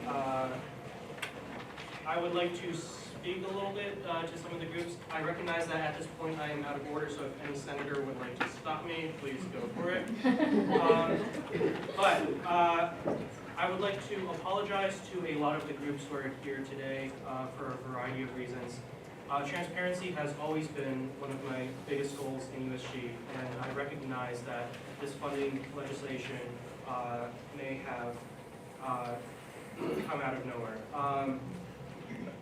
Speaker 1: I would like to speak a little bit to some of the groups. I recognize that at this point I am out of order, so if any senator would like to stop me, please go for it. But I would like to apologize to a lot of the groups who are here today for a variety of reasons. Transparency has always been one of my biggest goals in USG, and I recognize that this funding legislation may have come out of nowhere.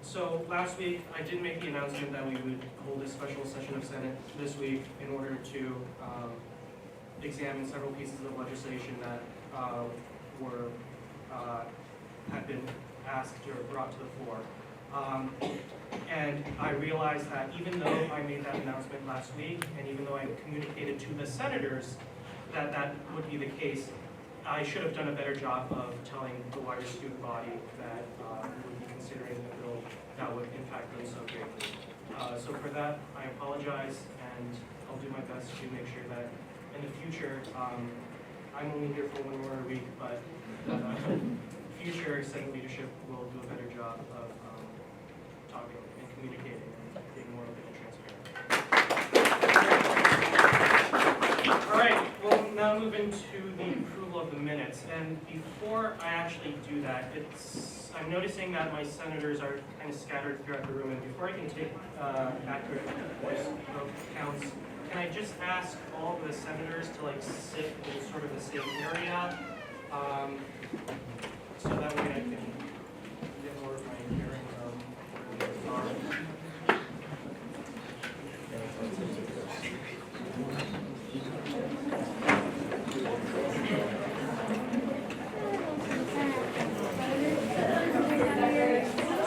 Speaker 1: So last week, I did make the announcement that we would hold a special session of Senate this week in order to examine several pieces of legislation that had been asked or brought to the floor. And I realized that even though I made that announcement last week, and even though I communicated to the senators that that would be the case, I should have done a better job of telling the wider student body that we would be considering a bill that would impact them so greatly. So for that, I apologize, and I'll do my best to make sure that in the future, I'm only here for 1 more a week, but future Senate leadership will do a better job of talking and communicating and being more open and transparent. All right, we'll now move into the approval of the minutes. And before I actually do that, I'm noticing that my senators are kind of scattered throughout the room. And before I can take accurate voice vote counts, can I just ask all of the senators to sit in sort of the same area, so that way I can get more of my hearing where they are.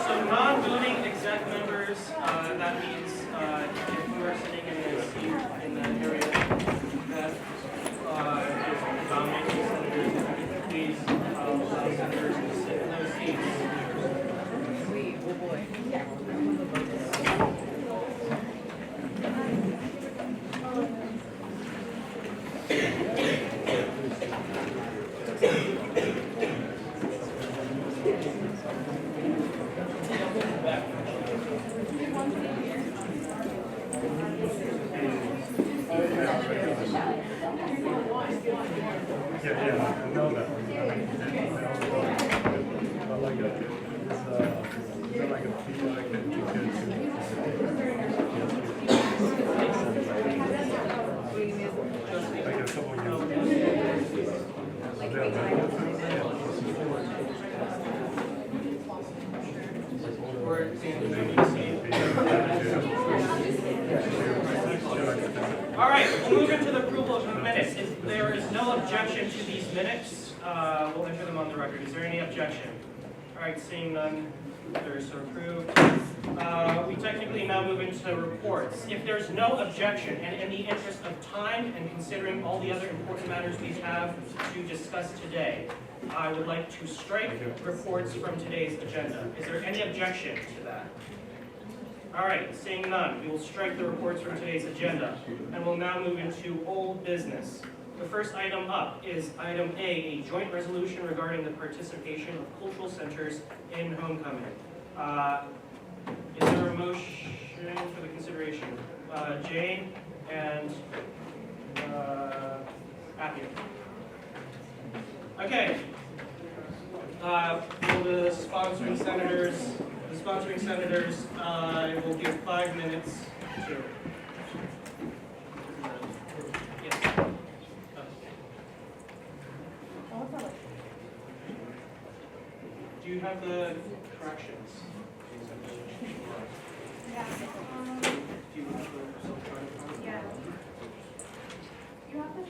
Speaker 1: So non-voting exec members, that means if we are sitting in a seat in the area that is dominating senators, please allow senators to sit in those seats. Oh boy. All right, we'll move into the approval of the minutes. to these minutes. We'll enter them on the record. Is there any objection? All right, seeing none, they're so approved. We technically now move into reports. If there's no objection, and in the interest of time and considering all the other important matters we have to discuss today, I would like to strike reports from today's agenda. Is there any objection to that? All right, seeing none, we will strike the reports from today's agenda, and we'll now move into old business. The first item up is item A, a joint resolution regarding the participation of cultural centers in homecoming. Is there a motion for the consideration? Jane and Appian. Okay. Will the sponsoring senators, I will give 5 minutes to. Yes. Do you have the corrections?
Speaker 11: Yeah.
Speaker 1: Do you have the self-driving?
Speaker 11: Yeah. You have the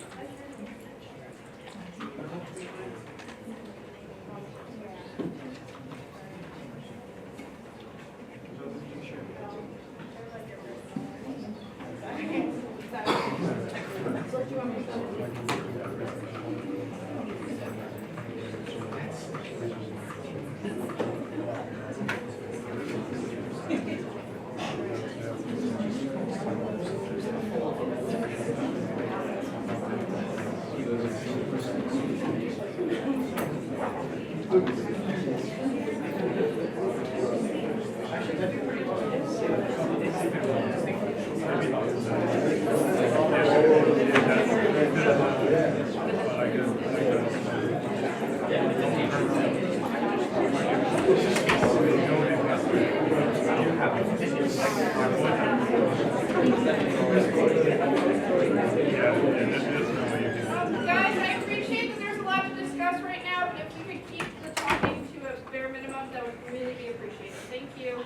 Speaker 11: Guys, I appreciate that there's a lot to discuss right now, but if we could keep the talking to a bare minimum, that would really be appreciated. Thank you.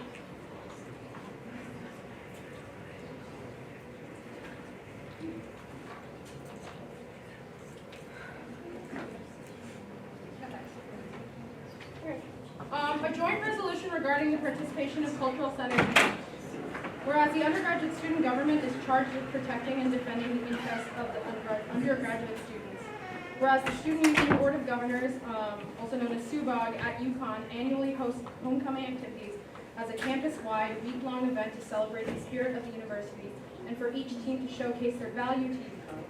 Speaker 11: A joint resolution regarding the participation of cultural centers. Whereas the undergraduate student government is charged with protecting and defending the interests of the undergraduate students. Whereas the Student Union Board of Governors, also known as SUBOG, at UConn annually hosts homecoming activities as a campus-wide, week-long event to celebrate the spirit of the university and for each team to showcase their value to UConn.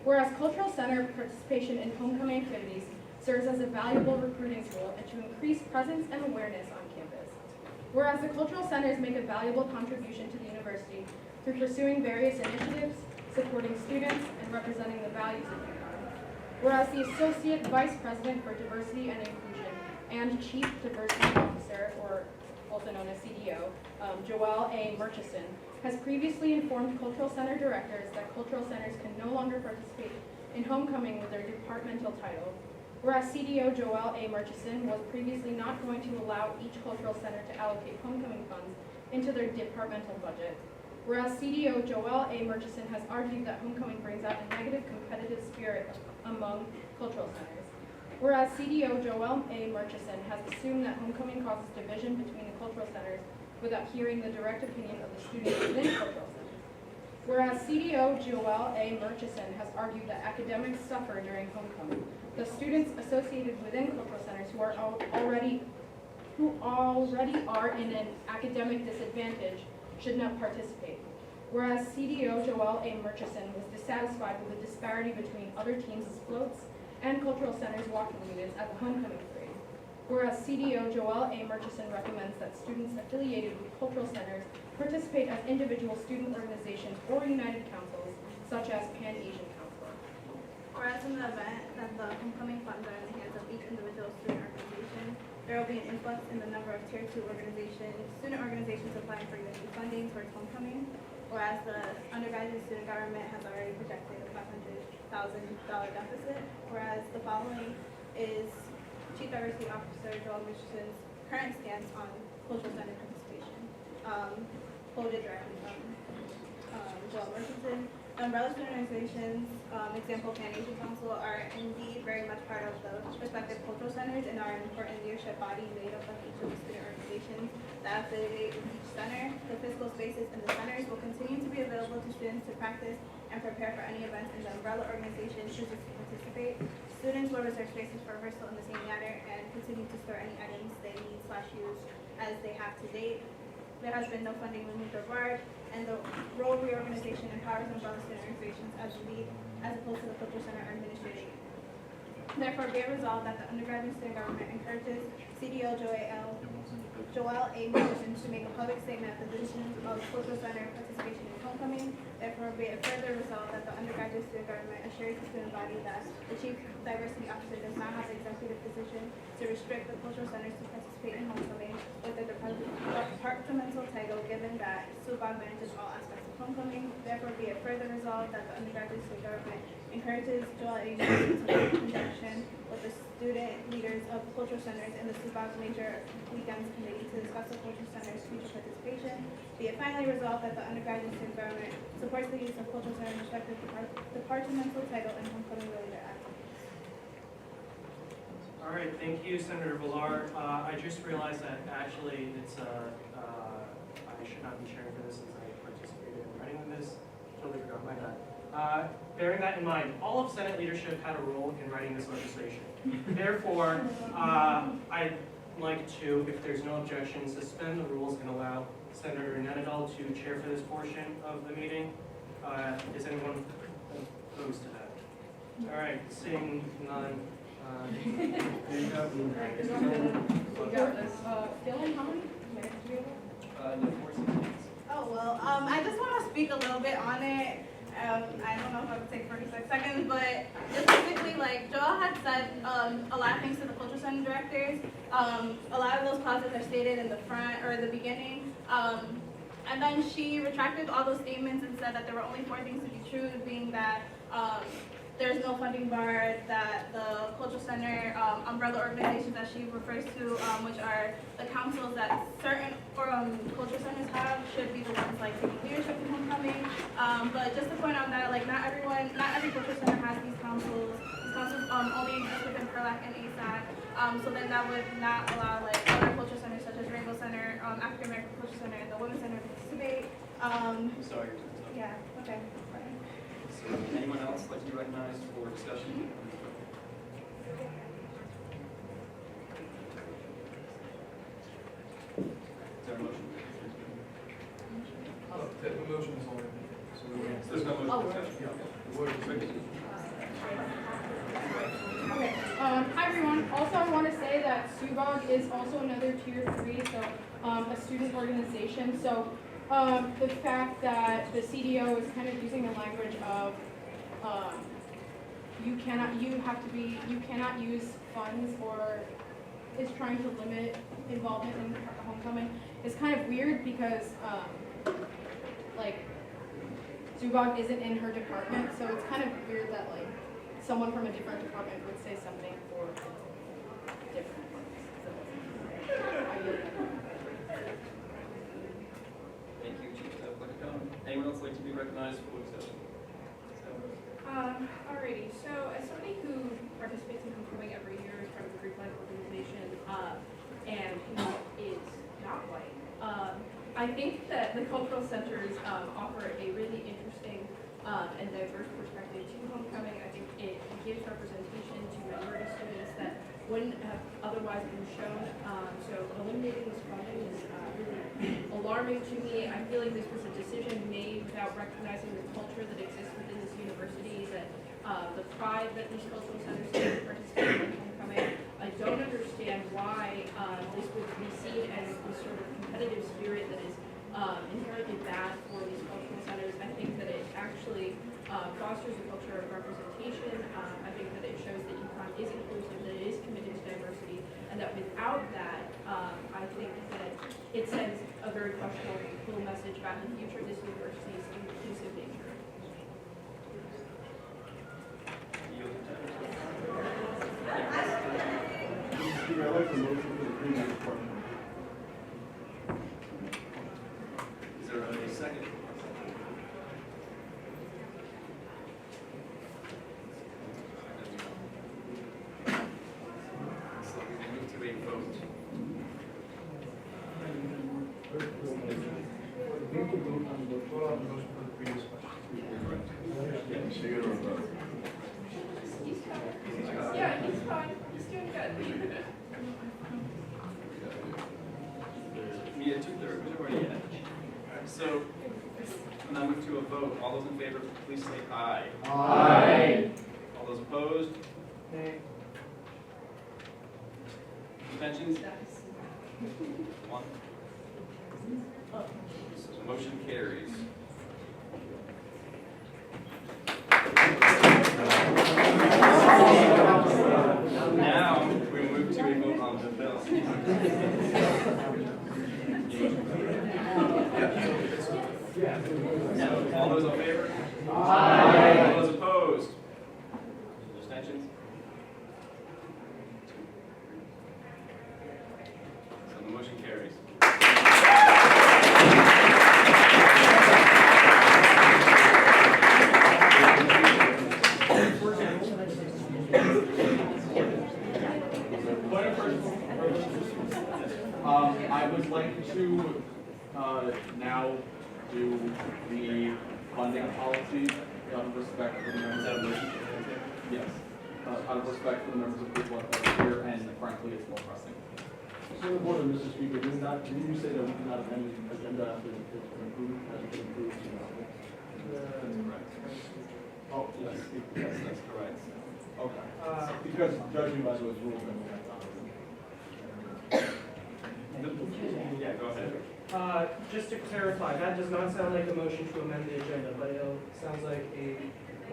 Speaker 11: Whereas Cultural Center participation in homecoming activities serves as a valuable recruiting tool and to increase presence and awareness on campus. Whereas the cultural centers make a valuable contribution to the university through pursuing various initiatives, supporting students, and representing the values of UConn. Whereas the Associate Vice President for Diversity and Inclusion and Chief Diversity Officer, or also known as CDO, Joelle A. Murchison, has previously informed cultural center directors that cultural centers can no longer participate in homecoming with their departmental title. Whereas CDO Joelle A. Murchison was previously not going to allow each cultural center to allocate homecoming funds into their departmental budget. Whereas CDO Joelle A. Murchison has argued that homecoming brings out a negative competitive spirit among cultural centers. Whereas CDO Joelle A. Murchison has assumed that homecoming causes division between the cultural centers without hearing the direct opinion of the students within cultural centers. Whereas CDO Joelle A. Murchison has argued that academics suffer during homecoming. The students associated within cultural centers who already are in an academic disadvantage should not participate. Whereas CDO Joelle A. Murchison was dissatisfied with the disparity between other teams' floats and cultural centers' walking units at the homecoming parade. Whereas CDO Joelle A. Murchison recommends that students affiliated with cultural centers participate as individual student organizations or united councils, such as Pan-Asian Council.
Speaker 7: Whereas in the event that the homecoming funds are in the hands of each individual student organization, there will be an influx in the number of Tier 2 student organizations applying for new funding towards homecoming. Whereas the undergraduate student government has already projected a $500,000 deficit. Whereas the following is Chief Diversity Officer Joel Murchison's current stance on cultural center participation. Quoted directly from Joel Murchison. umbrella student organizations, example Pan Asian Council, are indeed very much part of the respective cultural centers and are an important leadership body made up of each of the student organizations that affiliate with each center. The physical spaces in the centers will continue to be available to students to practice and prepare for any events in the umbrella organization chooses to participate. Students will reserve spaces for rehearsal in the same manner and continue to store any items they need/use as they have to date. There has been no funding removed or barred, and the role reorganization empowers umbrella student organizations as a lead, as opposed to the cultural center or administrative. Therefore, be it resolved that the undergraduate student government encourages CDO Joelle A. Morrison to make a public statement of the decisions of cultural center participation in homecoming. Therefore, be it further resolved that the undergraduate student government assures the student body that the chief diversity officer does not have the executive position to restrict the cultural centers to participate in homecoming with the departmental title, given that SUBOG manages all aspects of homecoming. Therefore, be it further resolved that the undergraduate student government encourages Joelle A. Morrison to work in conjunction with the student leaders of the cultural centers and the SUBOG major weekends committee to discuss the cultural center's future participation. Be it finally resolved that the undergraduate student government supports the use of cultural centers respective departmental title and homecoming related activities.
Speaker 1: All right, thank you, Senator Villar. I just realized that actually it's, I should not be sharing for this since I participated in writing this. Totally forgot my bad. Bearing that in mind, all of Senate leadership had a role in writing this legislation. Therefore, I'd like to, if there's no objection, suspend the rules and allow Senator Nenadal to chair for this portion of the meeting. Is anyone opposed to that? All right, seeing none. There you go.
Speaker 6: Dylan, how many minutes do we have?
Speaker 10: No, 4 seconds.
Speaker 7: Oh, well, I just want to speak a little bit on it. I don't know if I would take 46 seconds, but just basically, like Joelle had said, a lot of things to the cultural center directors. A lot of those clauses are stated in the front or the beginning. And then she retracted all those statements and said that there were only 4 things to be true, being that there's no funding bar, that the cultural center umbrella organizations that she refers to, which are the councils that certain cultural centers have, should be the ones like taking leadership in homecoming. But just to point out that like not every cultural center has these councils. These councils only exist within PERLAC and ASAC. So then that would not allow like other cultural centers such as Rainbow Center, African American Cultural Center, and the Women's Center to participate.
Speaker 10: I'm sorry, your time's up.
Speaker 7: Yeah. Okay.
Speaker 10: So, anyone else like to be recognized for discussion? Is there a motion?
Speaker 17: The motion is already.
Speaker 10: There's no motion for discussion.
Speaker 11: Okay, hi everyone. Also, I want to say that SUBOG is also another tier 3, so a student organization. So the fact that the CDO is kind of using the language of you cannot use funds, or is trying to limit involvement in homecoming is kind of weird because like SUBOG isn't in her department, so it's kind of weird that like someone from a different department would say something for different
Speaker 10: Thank you, Chief Flickercom. Anyone else like to be recognized for discussion?
Speaker 6: Alrighty, so as somebody who participates in homecoming every year as part of the Greek Life organization, and who is not white, I think that the cultural centers offer a really interesting and diverse perspective to homecoming. I think it gives representation to minority students that wouldn't have otherwise been shown. So eliminating this funding is really alarming to me. I feel like this was a decision made without recognizing the culture that exists within this university, that the pride that these cultural centers take to participate in homecoming. I don't understand why this would be seen as this sort of competitive spirit that is inherently bad for these cultural centers. I think that it actually fosters a culture of representation. I think that it shows that UConn is inclusive, that it is committed to diversity, and that without that, I think that it sends a very questionable message about the future of this university's inclusive nature.
Speaker 17: I'd like to motion for the previous portion.
Speaker 10: Is there a second?
Speaker 17: can vote on the motion for the previous question.
Speaker 12: Yeah, he's fine. He's doing good.
Speaker 10: Me at 2/3, we've already had. So, we'll now move to a vote. All those in favor, please say aye.
Speaker 13: Aye.
Speaker 10: All those opposed?
Speaker 1: Nay.
Speaker 10: Abstentions? One. So the motion carries. Now, we move to a vote on the bill. All those in favor?
Speaker 13: Aye.
Speaker 10: All those opposed? Abstentions? So the motion carries.
Speaker 5: I would like to now do the funding policy out of respect for the members.
Speaker 10: Is that a motion?
Speaker 5: Yes, out of respect for the members of Group 1 that are here, and frankly, it's more pressing.
Speaker 17: So the board, Mr. Speaker, did you say that we did not amend the agenda after it's been approved, has it been approved?
Speaker 10: That's correct.
Speaker 17: Oh, yes.
Speaker 10: Yes, that's correct.
Speaker 17: Okay. Because judging by those rules, then we have to.
Speaker 10: Yeah, go ahead.
Speaker 1: Just to clarify, that does not sound like a motion to amend the agenda, but it sounds like a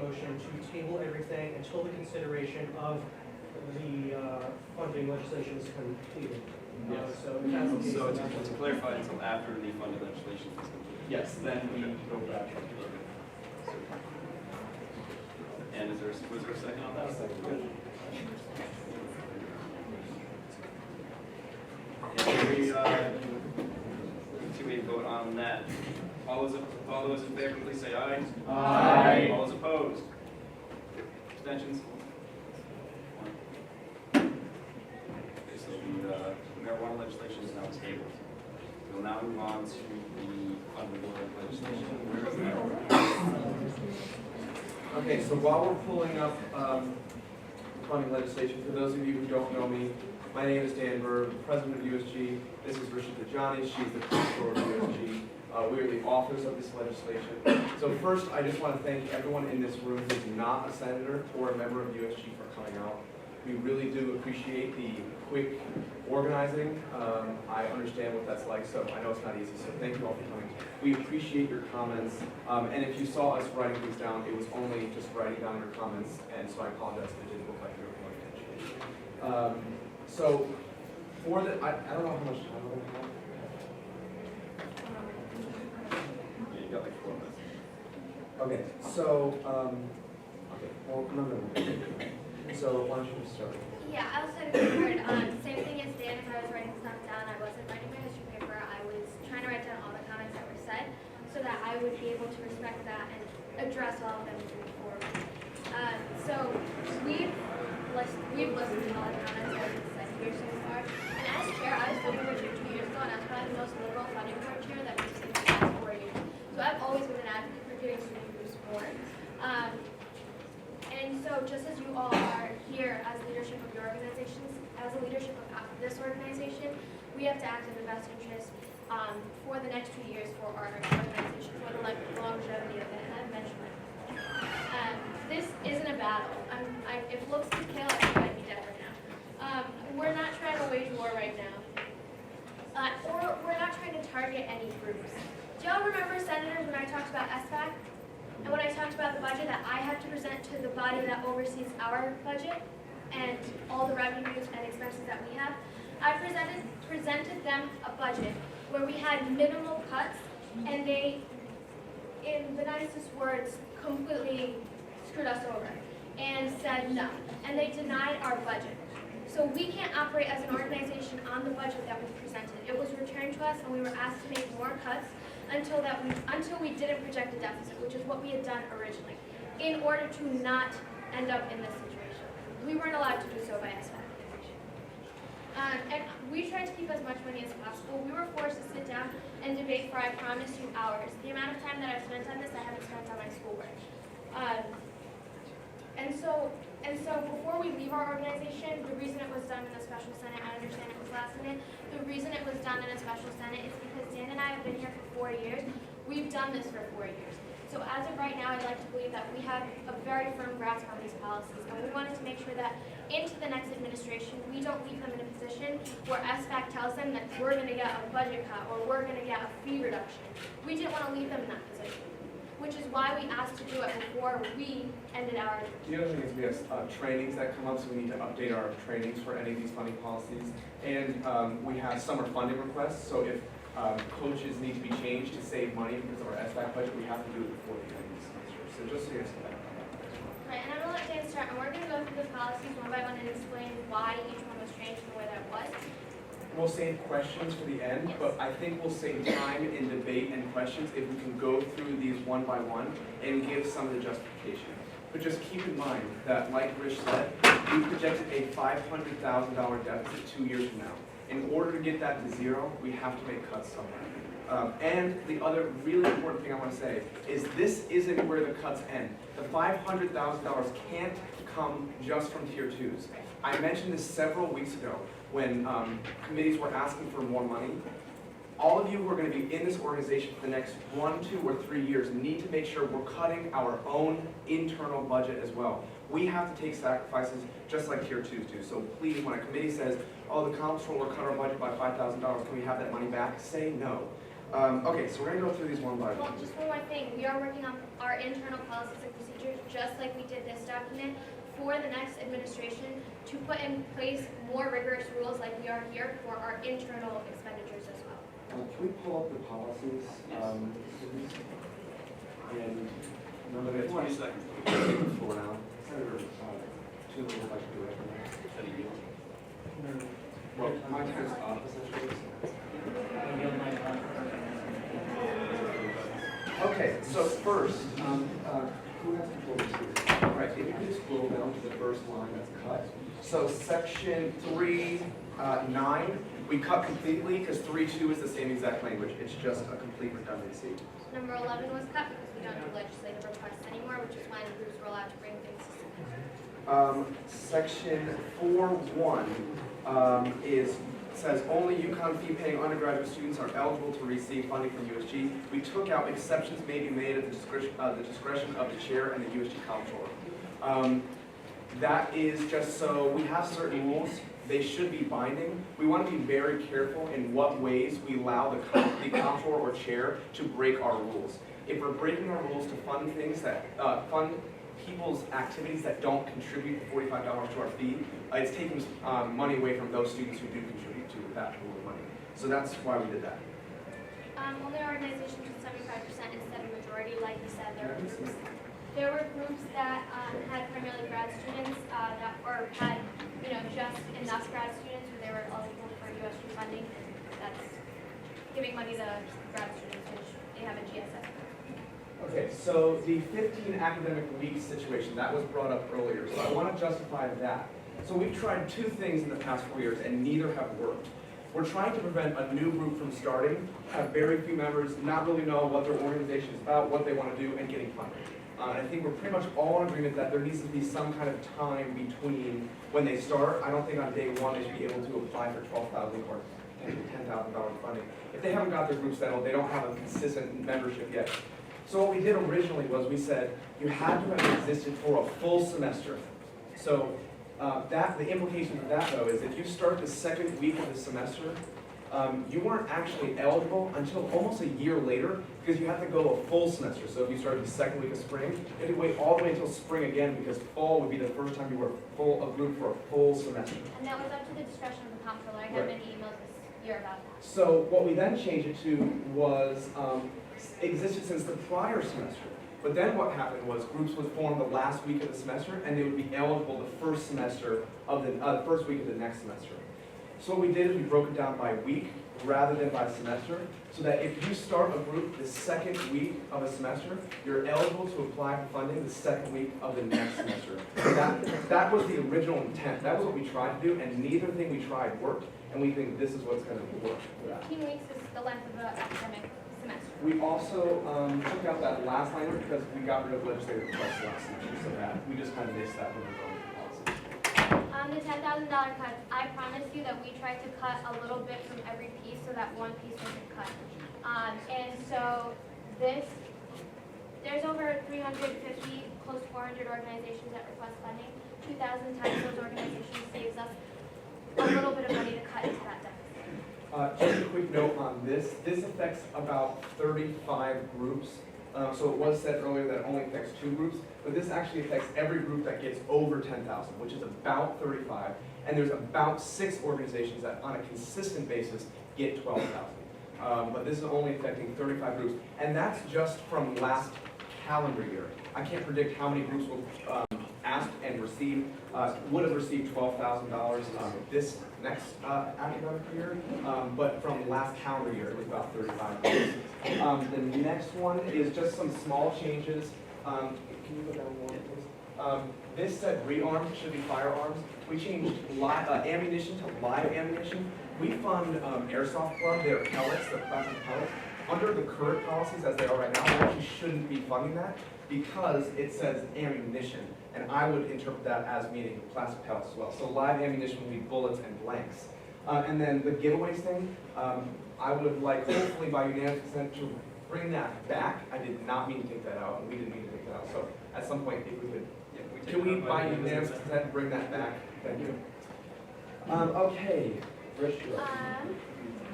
Speaker 1: motion to table everything until the consideration of the funding legislation is completed.
Speaker 5: Yes.
Speaker 1: So if that's the case,
Speaker 10: So
Speaker 1: then
Speaker 10: to clarify, until after the funding legislation is completed.
Speaker 5: Yes, then we go back.
Speaker 10: And was there a second on that? And we, do we vote on that? All those in favor, please say aye.
Speaker 13: Aye.
Speaker 10: All those opposed? Abstentions? Okay, so the marijuana legislation is now tabled. We'll now move on to the funding board legislation.
Speaker 19: Okay, so while we're pulling up funding legislation, for those of you who don't know me, my name is Dan Burr, president of USG. This is Rishita Jani, she's the controller of USG. We are the authors of this legislation. So first, I just want to thank everyone in this room who's not a senator or a member of USG for coming out. We really do appreciate the quick organizing. I understand what that's like, so I know it's not easy, so thank you all for coming. We appreciate your comments, and if you saw us writing things down, it was only just writing down your comments, and so I apologize if it didn't look like you were paying attention. So, for the, I don't know how much time we're going to have.
Speaker 10: Yeah, you got like 4 minutes.
Speaker 19: Okay, so, okay, well, no. So, why don't you start?
Speaker 15: Yeah, I also had a good word. Same thing as Dan, if I was writing stuff down, I wasn't writing my history paper. I was trying to write down all the comments that were said so that I would be able to respect that and address all of them moving forward. So we've listened to all the comments that have been said here so far. And as chair, I was voting for 2 years ago, and I was probably the most liberal funding board chair that we've seen in the last 4 years. So I've always been an advocate for giving student groups more. And so just as you all are here as leadership of your organizations, as a leadership of this organization, we have to act in the best interest for the next 2 years for our organization, for the longevity of it, and I've mentioned that. This isn't a battle. If looks could kill, I think I'd be dead right now. We're not trying to wage war right now. Or we're not trying to target any groups. Do y'all remember, senators, when I talked about SBAC? And when I talked about the budget that I have to present to the body that oversees our budget and all the revenues and expenses that we have, I presented them a budget where we had minimal cuts, and they, in the nicest words, completely screwed us over and said no. And they denied our budget. So we can't operate as an organization on the budget that we presented. It was returned to us, and we were asked to make more cuts until we didn't project a deficit, which is what we had done originally, in order to not end up in this situation. We weren't allowed to do so by SBAC. And we tried to keep keep as much money as possible, we were forced to sit down and debate for, I promise you, hours. The amount of time that I've spent on this, I haven't spent on my schoolwork. And so before we leave our organization, the reason it was done in a special Senate, I understand it was last minute, the reason it was done in a special Senate is because Dan and I have been here for 4 years. We've done this for 4 years. So as of right now, I'd like to believe that we have a very firm grasp on these policies, and we wanted to make sure that into the next administration, we don't leave them in a position where SBAC tells them that we're going to get a budget cut or we're going to get a fee reduction. We didn't want to leave them in that position, which is why we asked to do it before we ended our.
Speaker 19: The other thing is we have trainings that come up, so we need to update our trainings for any of these funding policies. And we have summer funding requests, so if coaches need to be changed to save money because of our SBAC budget, we have to do it before the end of the semester. So just so you guys know that.
Speaker 15: Right, and I'm going to let Dan start, and we're going to go through the policies one by one and explain why each one was changed and where that was.
Speaker 19: We'll save questions for the end, but I think we'll save time in debate and questions if we can go through these one by one and give some of the justification. But just keep in mind that, like Rich said, we projected a $500,000 deficit 2 years from now. In order to get that to zero, we have to make cuts somewhere. And the other really important thing I want to say is this isn't where the cuts end. The $500,000 can't come just from tier 2s. I mentioned this several weeks ago when committees were asking for more money. All of you who are going to be in this organization for the next 1, 2, or 3 years need to make sure we're cutting our own internal budget as well. We have to take sacrifices just like tier 2s do. So please, when a committee says, oh, the comptroller cut our budget by $5,000, can we have that money back? Say no. Okay, so we're going to go through these one by one.
Speaker 15: Well, just one more thing. We are working on our internal policies and procedures, just like we did this document, for the next administration to put in place more rigorous rules like we are here for our internal expenditures as well.
Speaker 19: Can we pull up the policies? And remember, we have 20 seconds. For now. Senator, two of them, if I should do it. Well, my time's up, essentially. Okay, so first, who has control of this? All right, if you could scroll down to the first line that's cut. So section 3.9, we cut completely because 3.2 is the same exact language. It's just a complete redundancy.
Speaker 15: Number 11 was cut because we don't do legislative requests anymore, which is when groups were allowed to bring things to
Speaker 19: Section 4.1 says only UConn fee-paying undergraduate students are eligible to receive funding from USG. We took out exceptions may be made at the discretion of the chair and the USG comptroller. That is just so we have certain rules. They should be binding. We want to be very careful in what ways we allow the comptroller or chair to break our rules. If we're breaking our rules to fund things that fund people's activities that don't contribute the $45 to our fee, it's taking money away from those students who do contribute to that pool of money. So that's why we did that.
Speaker 15: only organizations with 75% instead of majority, like you said. There were groups that had primarily grad students that had just enough grad students where they were eligible for USG funding. That's giving money to grad students, which they have a GSS.
Speaker 19: Okay, so the 15 academic week situation, that was brought up earlier, so I want to justify that. So we've tried two things in the past 4 years, and neither have worked. We're trying to prevent a new group from starting, have very few members, not really know what their organization is about, what they want to do, and getting funded. And I think we're pretty much all in agreement that there needs to be some kind of time between when they start. I don't think on day one they should be able to apply for $12,000 or $10,000 funding. If they haven't got their group settled, they don't have a consistent membership yet. So what we did originally was we said you had to have existed for a full semester. So the implication of that, though, is if you start the second week of the semester, you weren't actually eligible until almost a year later because you have to go a full semester. So if you started the second week of spring, you had to wait all the way until spring again because fall would be the first time you were a group for a full semester.
Speaker 15: And that was up to the discretion of the comptroller. I got many emails this year about that.
Speaker 19: So what we then changed it to was existed since the prior semester. But then what happened was groups would form the last week of the semester and they would be eligible the first semester of the first week of the next semester. So what we did is we broke it down by week rather than by semester, so that if you start a group the second week of a semester, you're eligible to apply for funding the second week of the next semester. That was the original intent. That was what we tried to do, and neither thing we tried worked, and we think this is what's going to work for that.
Speaker 15: 15 weeks is the length of the academic semester.
Speaker 19: We also took out that last language because we got rid of legislative requests last semester, so that we just kind of missed that with our own policy.
Speaker 15: The $10,000 cuts, I promise you that we tried to cut a little bit from every piece so that one piece wasn't cut. And so there's over 350, close to 400 organizations that request funding. 2,000 times those organizations saves us a little bit of money to cut into that deficit.
Speaker 19: Just a quick note on this. This affects about 35 groups. So it was said earlier that it only affects 2 groups, but this actually affects every group that gets over 10,000, which is about 35. And there's about 6 organizations that on a consistent basis get 12,000. But this is only affecting 35 groups. And that's just from last calendar year. I can't predict how many groups will ask and receive, would have received $12,000 this next academic year, but from last calendar year, it was about 35 groups. The next one is just some small changes. Can you go down one, please? This said rearm should be firearms. We changed ammunition to live ammunition. We fund Airsoft Club, their pellets, the plastic pellets. Under the current policies as they are right now, we actually shouldn't be funding that because it says ammunition. And I would interpret that as meaning plastic pellets as well. So live ammunition would be bullets and blanks. And then the giveaways thing, I would like, hopefully by unanimous consent, to bring that back. I did not mean to take that out, and we didn't mean to take that out. So at some point, if we could, can we by unanimous consent bring that back? Thank you. Okay, Rich.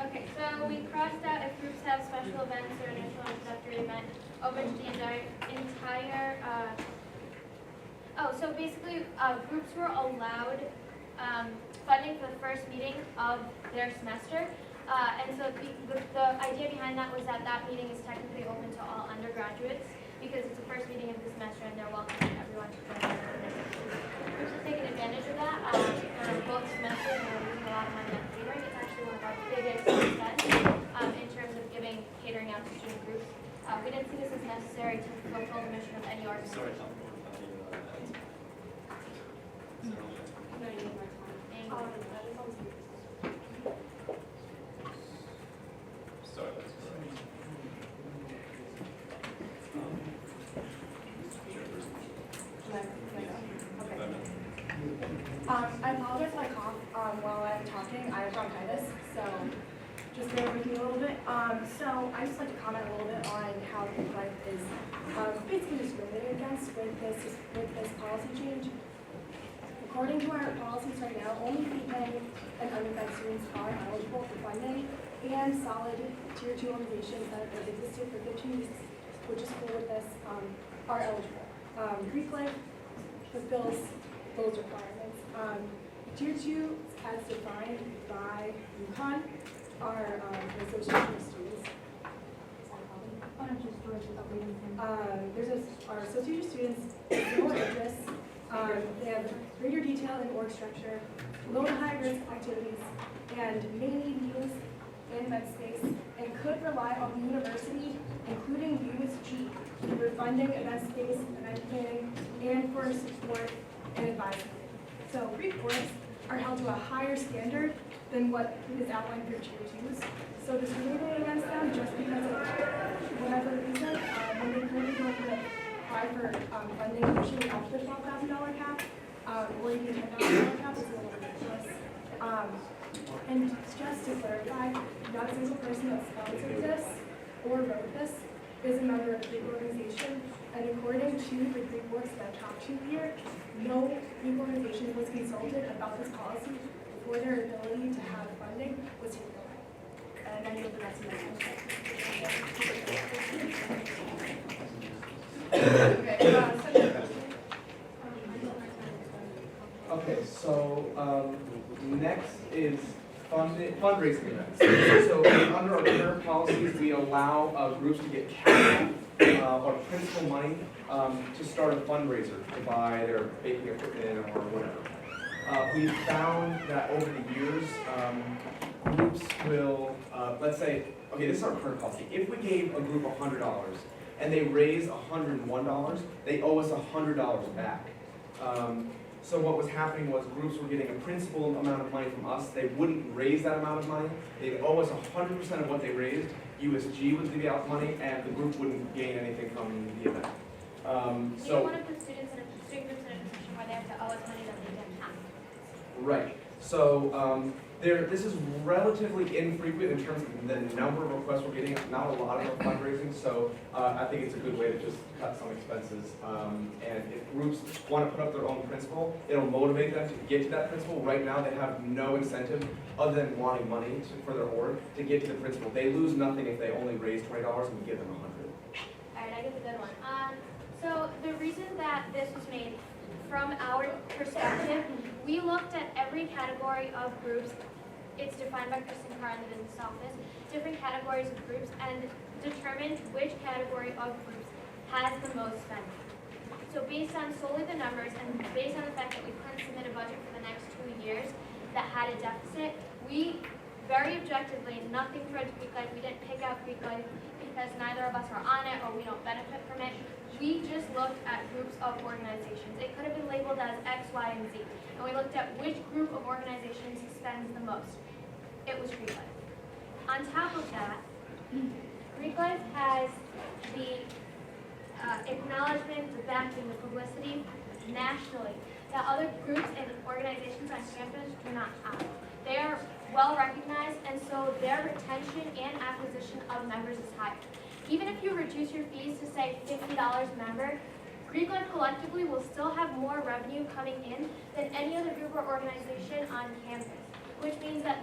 Speaker 15: Okay, so we crossed out if groups have special events or initial introductory event over to the entire so basically groups were allowed funding for the first meeting of their semester. And so the idea behind that was that that meeting is technically open to all undergraduates because it's the first meeting of the semester and they're welcoming everyone to join their groups have taken advantage of that for both semesters and we're losing a lot of money on catering. It's actually one of our biggest expenses in terms of giving catering out to student groups. We didn't see this as necessary to fulfill the mission of any organization.
Speaker 20: I apologize if I cough while I'm talking. I have bronchitis, so just bear with me a little bit. So I just like to comment a little bit on how Greek life is basically discriminated against with this policy change. According to our policies right now, only FEPA and undergrad students are eligible for funding, and solid Tier 2 organizations that have existed for 15 years, which is cool with this, are eligible. Greek life fulfills those requirements. Tier 2, as defined by UConn, are an association of students. Our association of students with lower interests. They have greater detail in org structure, low to high risk activities, and may need meetings in event space, and could rely on the university, including USG, for funding, event space, event planning, and for support and advisement. So Greek boards are held to a higher standard than what is outlined for Tier 2s. So discriminating against them just because of whatever reason, when they currently don't apply for funding, usually up to the $12,000 cap, or even $10,000 cap is a little ridiculous. And just to clarify, not a single person that sponsored this or wrote this is a member of the Greek organization, and according to the Greek works that I talked to here, no Greek organization was consulted about this policy before their ability to have funding was taken away. And I know the rest of my
Speaker 19: Okay, so next is fundraising events. So under our current policies, we allow groups to get capital or principal money to start a fundraiser to buy their baking equipment or whatever.
Speaker 5: we've found that over the years, groups will, let's say, okay, this is our current policy. If we gave a group $100 and they raise $101, they owe us $100 back. So what was happening was groups were getting a principal amount of money from us. They wouldn't raise that amount of money. They owe us 100% of what they raised. USG would give out money, and the group wouldn't gain anything from the event.
Speaker 15: We don't want to put student groups in a position where they have to owe us money that they didn't have.
Speaker 5: Right. So this is relatively infrequent in terms of the number of requests we're getting. Not a lot of fundraising, so I think it's a good way to just cut some expenses. And if groups want to put up their own principal, it'll motivate them to get to that principal. Right now, they have no incentive other than wanting money for their org to get to the principal. They lose nothing if they only raise $20 and we give them $100.
Speaker 15: All right, I get the good one. So the reason that this was made, from our perspective, we looked at every category of groups. It's defined by Kristen Carr in the business office, different categories of groups, and determined which category of groups has the most spending. So based on solely the numbers and based on the fact that we couldn't submit a budget for the next 2 years that had a deficit, we very objectively, nothing towards Greek Life, we didn't pick out Greek Life because neither of us are on it or we don't benefit from it. We just looked at groups of organizations. It could have been labeled as X, Y, and Z. And we looked at which group of organizations spends the most. It was Greek Life. On top of that, Greek Life has the acknowledgement, the backing, the publicity nationally that other groups and organizations on campus do not have. They are well recognized, and so their retention and acquisition of members is higher. Even if you reduce your fees to say $50 a member, Greek Life collectively will still have more revenue coming in than any other group or organization on campus, which means that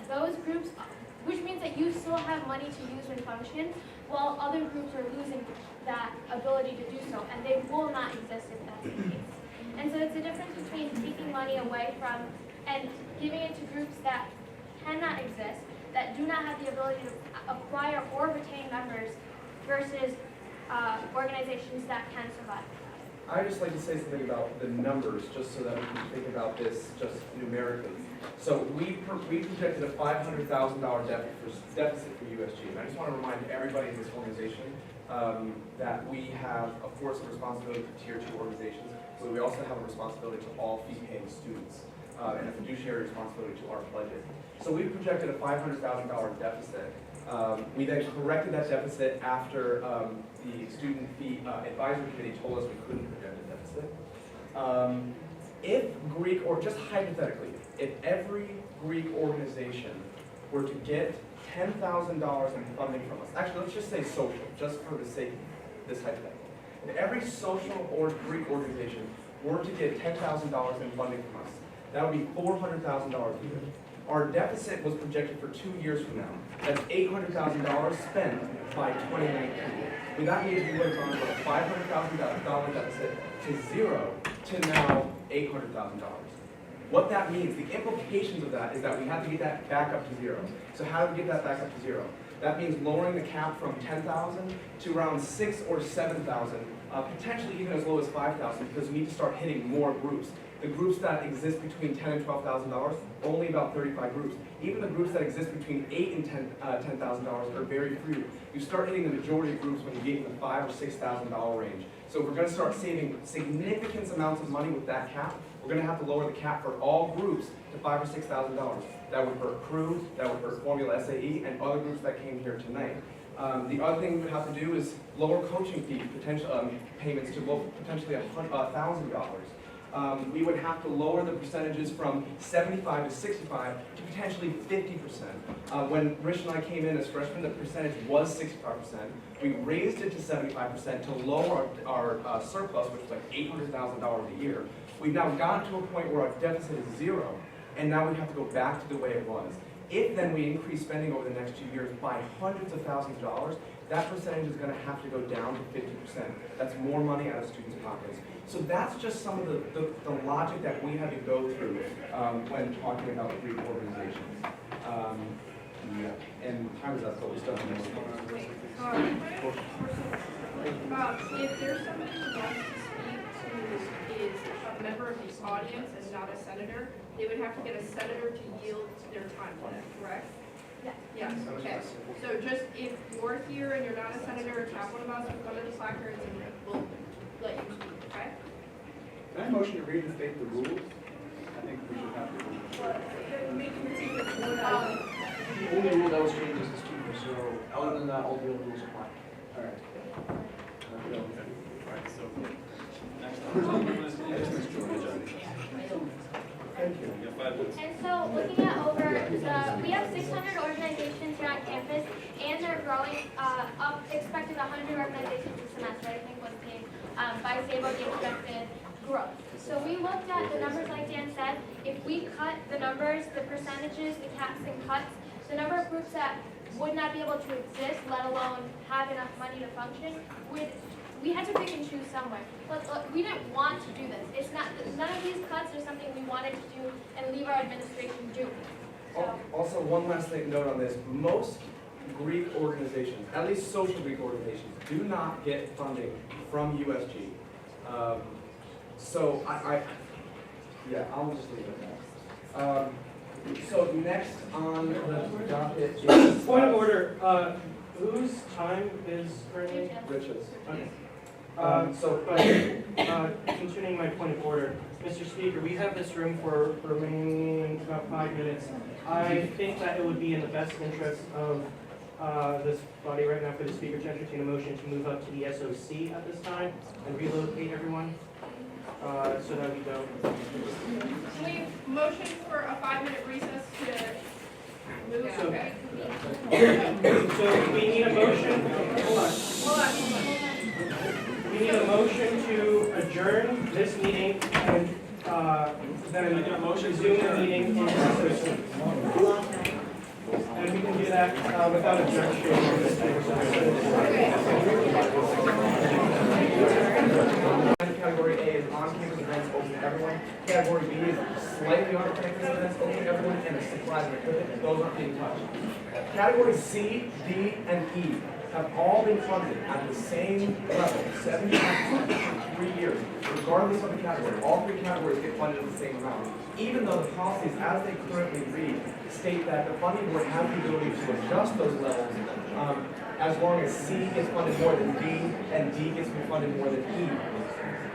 Speaker 15: you still have money to use when function, while other groups are losing that ability to do so, and they will not exist if that's the case. And so it's the difference between taking money away from and giving it to groups that cannot exist, that do not have the ability to acquire or retain members, versus organizations that can survive.
Speaker 5: I'd just like to say something about the numbers, just so that we can think about this just numerically. So we projected a $500,000 deficit for USG, and I just want to remind everybody in this organization that we have, of course, a responsibility to Tier 2 organizations, but we also have a responsibility to all fee-paying students and a fiduciary responsibility to our budget. So we projected a $500,000 deficit. We then corrected that deficit after the student fee advisory committee told us we couldn't project a deficit. If Greek, or just hypothetically, if every Greek organization were to get $10,000 in funding from us, actually let's just say social, just for the sake of this hypothetical. If every social or Greek organization were to get $10,000 in funding from us, that would be $400,000 a year. Our deficit was projected for 2 years from now. That's $800,000 spent by 2019. Well, that means we would have gone from a $500,000 deficit to zero to now $800,000. What that means, the implications of that is that we have to get that back up to zero. So how do we get that back up to zero? That means lowering the cap from 10,000 to around 6,000 or 7,000, potentially even as low as 5,000, because we need to start hitting more groups. The groups that exist between $10,000 and $12,000, only about 35 groups. Even the groups that exist between $8,000 and $10,000 are very few. You start hitting the majority of groups when you get in the $5,000 or $6,000 range. So if we're going to start saving significant amounts of money with that cap, we're going to have to lower the cap for all groups to $5,000 or $6,000. That would hurt Crew, that would hurt Formula SAE, and other groups that came here tonight. The other thing we would have to do is lower coaching fee payments to potentially $1,000. We would have to lower the percentages from 75 to 65 to potentially 50%. When Rich and I came in as freshmen, the percentage was 65%. We raised it to 75% to lower our surplus, which is like $800,000 a year. We've now gotten to a point where our deficit is zero, and now we have to go back to the way it was. If then we increase spending over the next 2 years by hundreds of thousands of dollars, that percentage is going to have to go down to 50%. That's more money out of students' pockets. So that's just some of the logic that we had to go through when talking about Greek organizations. And time is up, but we still have more.
Speaker 11: If there's somebody who wants to speak who is a member of the audience and not a senator,
Speaker 21: they would have to get a senator to yield their time to them, correct?
Speaker 9: Yeah.
Speaker 21: Yes, okay. So just if you're here and you're not a senator, tap one of us with one of the placards and we'll let you speak, okay?
Speaker 17: Can I motion to reinstate the rules? I think we should have to.
Speaker 3: The only rule that was changed is the speaker, so other than that, all the other rules apply.
Speaker 17: All right.
Speaker 3: Thank you.
Speaker 15: And so looking at we have 600 organizations here on campus, and they're growing up, expected 100 organizations this semester, I think was the by Sable, the expected growth. So we looked at the numbers like Dan said. If we cut the numbers, the percentages, the caps and cuts, the number of groups that would not be able to exist, let alone have enough money to function, we had to pick and choose somewhere. But look, we didn't want to do this. It's not, none of these cuts are something we wanted to do and leave our administration doing. So,
Speaker 19: Also, one last thing note on this. Most Greek organizations, at least social Greek organizations, do not get funding from USG. So yeah, I'll just leave it at that. So next on the docket is...
Speaker 1: Point of order, whose time is currently?
Speaker 19: Rich's.
Speaker 1: Okay. Continuing my point of order, Mr. Speaker, we have this room for remaining about 5 minutes. I think that it would be in the best interest of this body right now for the Speaker to entertain a motion to move up to the SOC at this time and relocate everyone so that we don't.
Speaker 21: We motion for a 5-minute recess to move,
Speaker 1: So-
Speaker 21: okay?
Speaker 1: So we need a motion, hold on. We need a motion to adjourn this meeting and then resume the meeting in SOC. And we can do that without objection.
Speaker 19: Category A is on-campus events open to everyone. Category B is slightly on-campus events open to everyone, and the supplies and equipment, those aren't being touched. Category C, D, and E have all been funded at the same level, 75% for 3 years, regardless of the category. All 3 categories get funded at the same amount, even though the policies, as they currently read, state that the funding board has the ability to adjust those levels as long as C gets funded more than D and D gets funded more than E.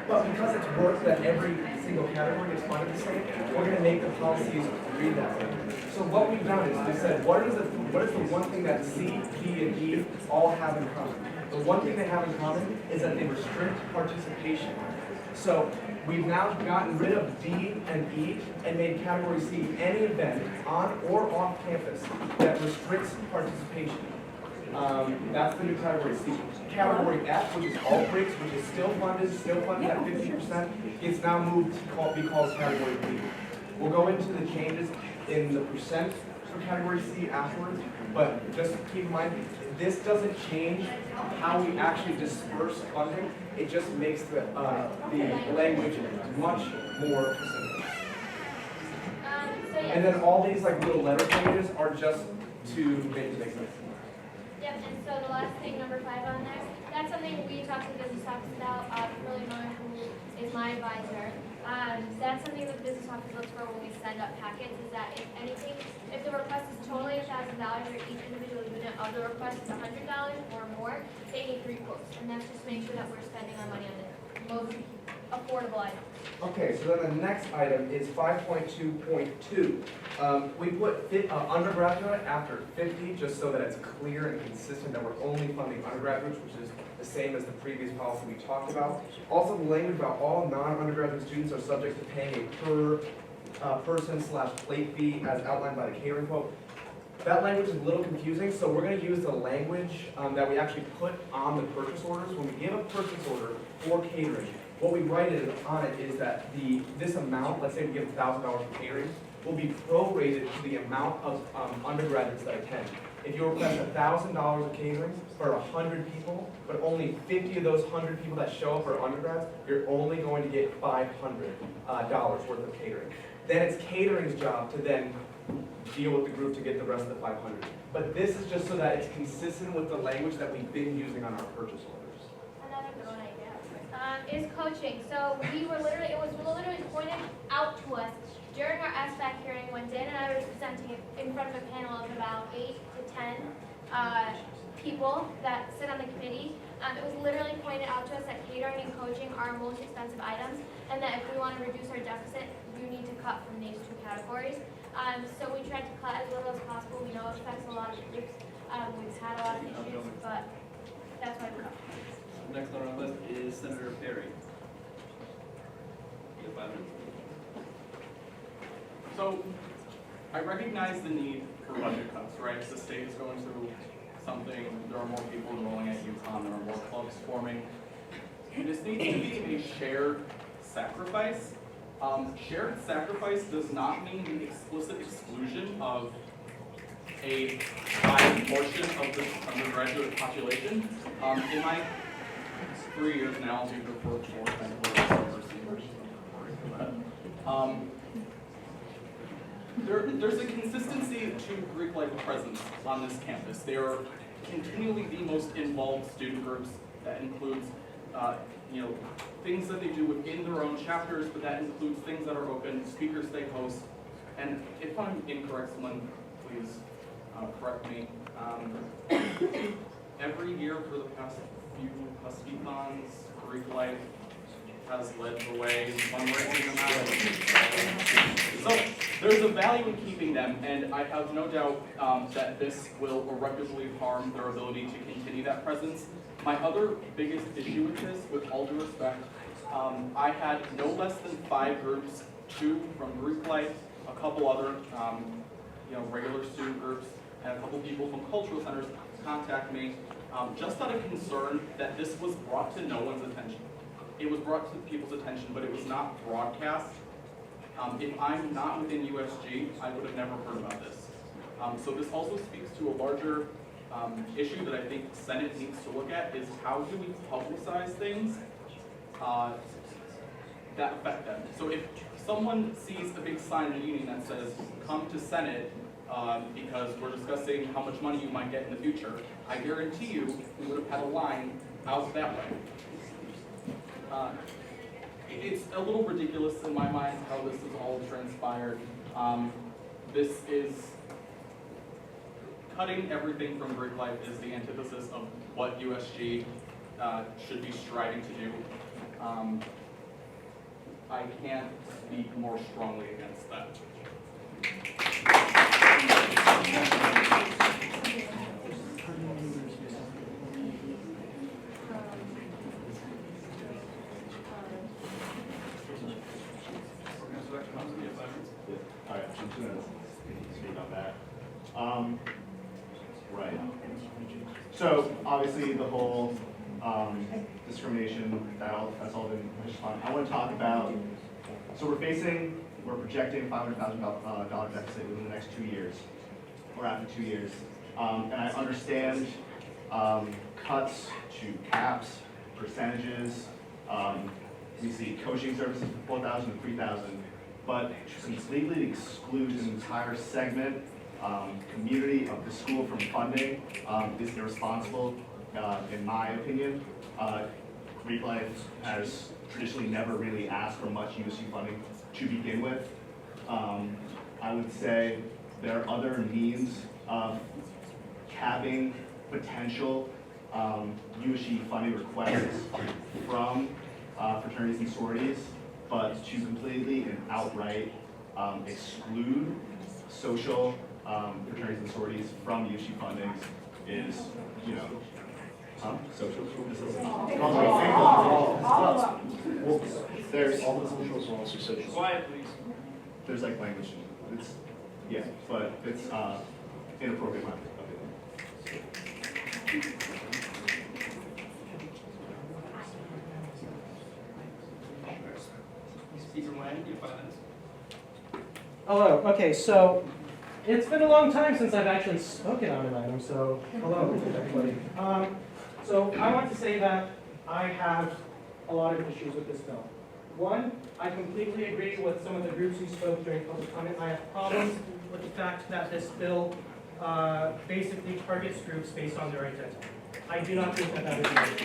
Speaker 19: But because it's work that every single category gets funded the same, we're going to make the policies read that way. So what we've done is we said, what is the one thing that C, D, and E all have in common? The one thing they have in common is that they restrict participation. So we've now gotten rid of D and E and made category C any event on or off campus that restricts participation. That's the new category C. Category F, which is all breaks, which is still funded at 50%, it's now moved to be called category B. We'll go into the changes in the percent for category C afterwards, but just keep in mind, this doesn't change how we actually disperse funding. It just makes the language much more specific. And then all these like little letter changes are just to make it make sense.
Speaker 15: Yep, and so the last thing, number 5 on there, that's something we talked to the business office about, Kimberly Miller, who is my advisor. That's something that the business office looks for when we send up packets, is that if anything, if the request is totally $1,000 or each individual unit of the request is $100 or more, they need 3 quotes. And that's just to make sure that we're spending our money on the most affordable items.
Speaker 19: Okay, so then the next item is 5.2.2. We put undergraduate after 50, just so that it's clear and consistent that we're only funding undergraduates, which is the same as the previous policy we talked about. Also, the language about all non-undergraduate students are subject to paying a per person/plate fee as outlined by the catering quote. That language is a little confusing, so we're going to use the language that we actually put on the purchase orders. When we give a purchase order for catering, what we write on it is that this amount, let's say we give $1,000 for catering, will be prorated to the amount of undergraduates that attend. If you request $1,000 of catering for 100 people, but only 50 of those 100 people that show up are undergrads, you're only going to get $500 worth of catering. Then it's catering's job to then deal with the group to get the rest of the 500. But this is just so that it's consistent with the language that we've been using on our purchase orders.
Speaker 15: Another good one idea is coaching. So it was literally pointed out to us During our SBAC hearing, when Dan and I were presenting in front of a panel of about 8 to 10 people that sit on the committee, it was literally pointed out to us that catering and coaching are our most expensive items, and that if we want to reduce our deficit, you need to cut from these two categories. So we tried to cut as little as possible. We know it affects a lot of groups. We've had a lot of issues, but that's why we cut.
Speaker 10: Next on our list is Senator Perry. You have 5 minutes.
Speaker 8: So, I recognize the need for budget cuts, right? The state is going through something, there are more people enrolling at UConn, there are more clubs forming. This needs to be a shared sacrifice. Shared sacrifice does not mean the explicit exclusion of a high portion of the undergraduate population. In my 3 years now, I've worked there's a consistency to Greek life presence on this campus. They are continually the most involved student groups. That includes, things that they do within their own chapters, but that includes things that are open, speakers they host. And if I'm incorrect, someone please correct me. Every year for the past few Husky-thons, Greek life has led the way in fundraising amounts. So there's a value in keeping them, and I have no doubt that this will irreparably harm their ability to continue that presence. My other biggest issue with this, with all due respect, I had no less than 5 groups, 2 from Greek life, a couple other regular student groups, and a couple people from cultural centers contact me just out of concern that this was brought to no one's attention. It was brought to people's attention, but it was not broadcast. If I'm not within USG, I would have never heard about this. So this also speaks to a larger issue that I think the Senate needs to look at, is how do we publicize things that affect them. So if someone sees a big sign in the union that says, come to Senate because we're discussing how much money you might get in the future, I guarantee you we would have had a line out that way. It's a little ridiculous in my mind how this is all transpired. This is cutting everything from Greek life is the antithesis of what USG should be striving to do. I can't speak more strongly against that.
Speaker 22: All right, I'm just going to speak on that. Right. So obviously the whole discrimination, that's all been pushed upon. I want to talk about, so we're projecting $500,000 deficit within the next 2 years, or after 2 years. And I understand cuts to caps, percentages. We see coaching services from 4,000 to 3,000. But to completely exclude an entire segment, community of the school from funding is irresponsible, in my opinion. Greek life has traditionally never really asked for much USG funding to begin with. I would say there are other means of capping potential USG funding requests from fraternities and sororities. But to completely and outright exclude social fraternities and sororities from USG funding is, social. This is there's all the socials are also social. Quiet, please. There's like language. It's but it's inappropriate language. Okay.
Speaker 23: Hello. Okay, so it's been a long time since I've actually spoken on an item, so hello everybody. So I want to say that I have a lot of issues with this bill. One, I completely agree with some of the groups who spoke during public comment. I have problems with the fact that this bill basically targets groups based on their identity. I do not think that that is right.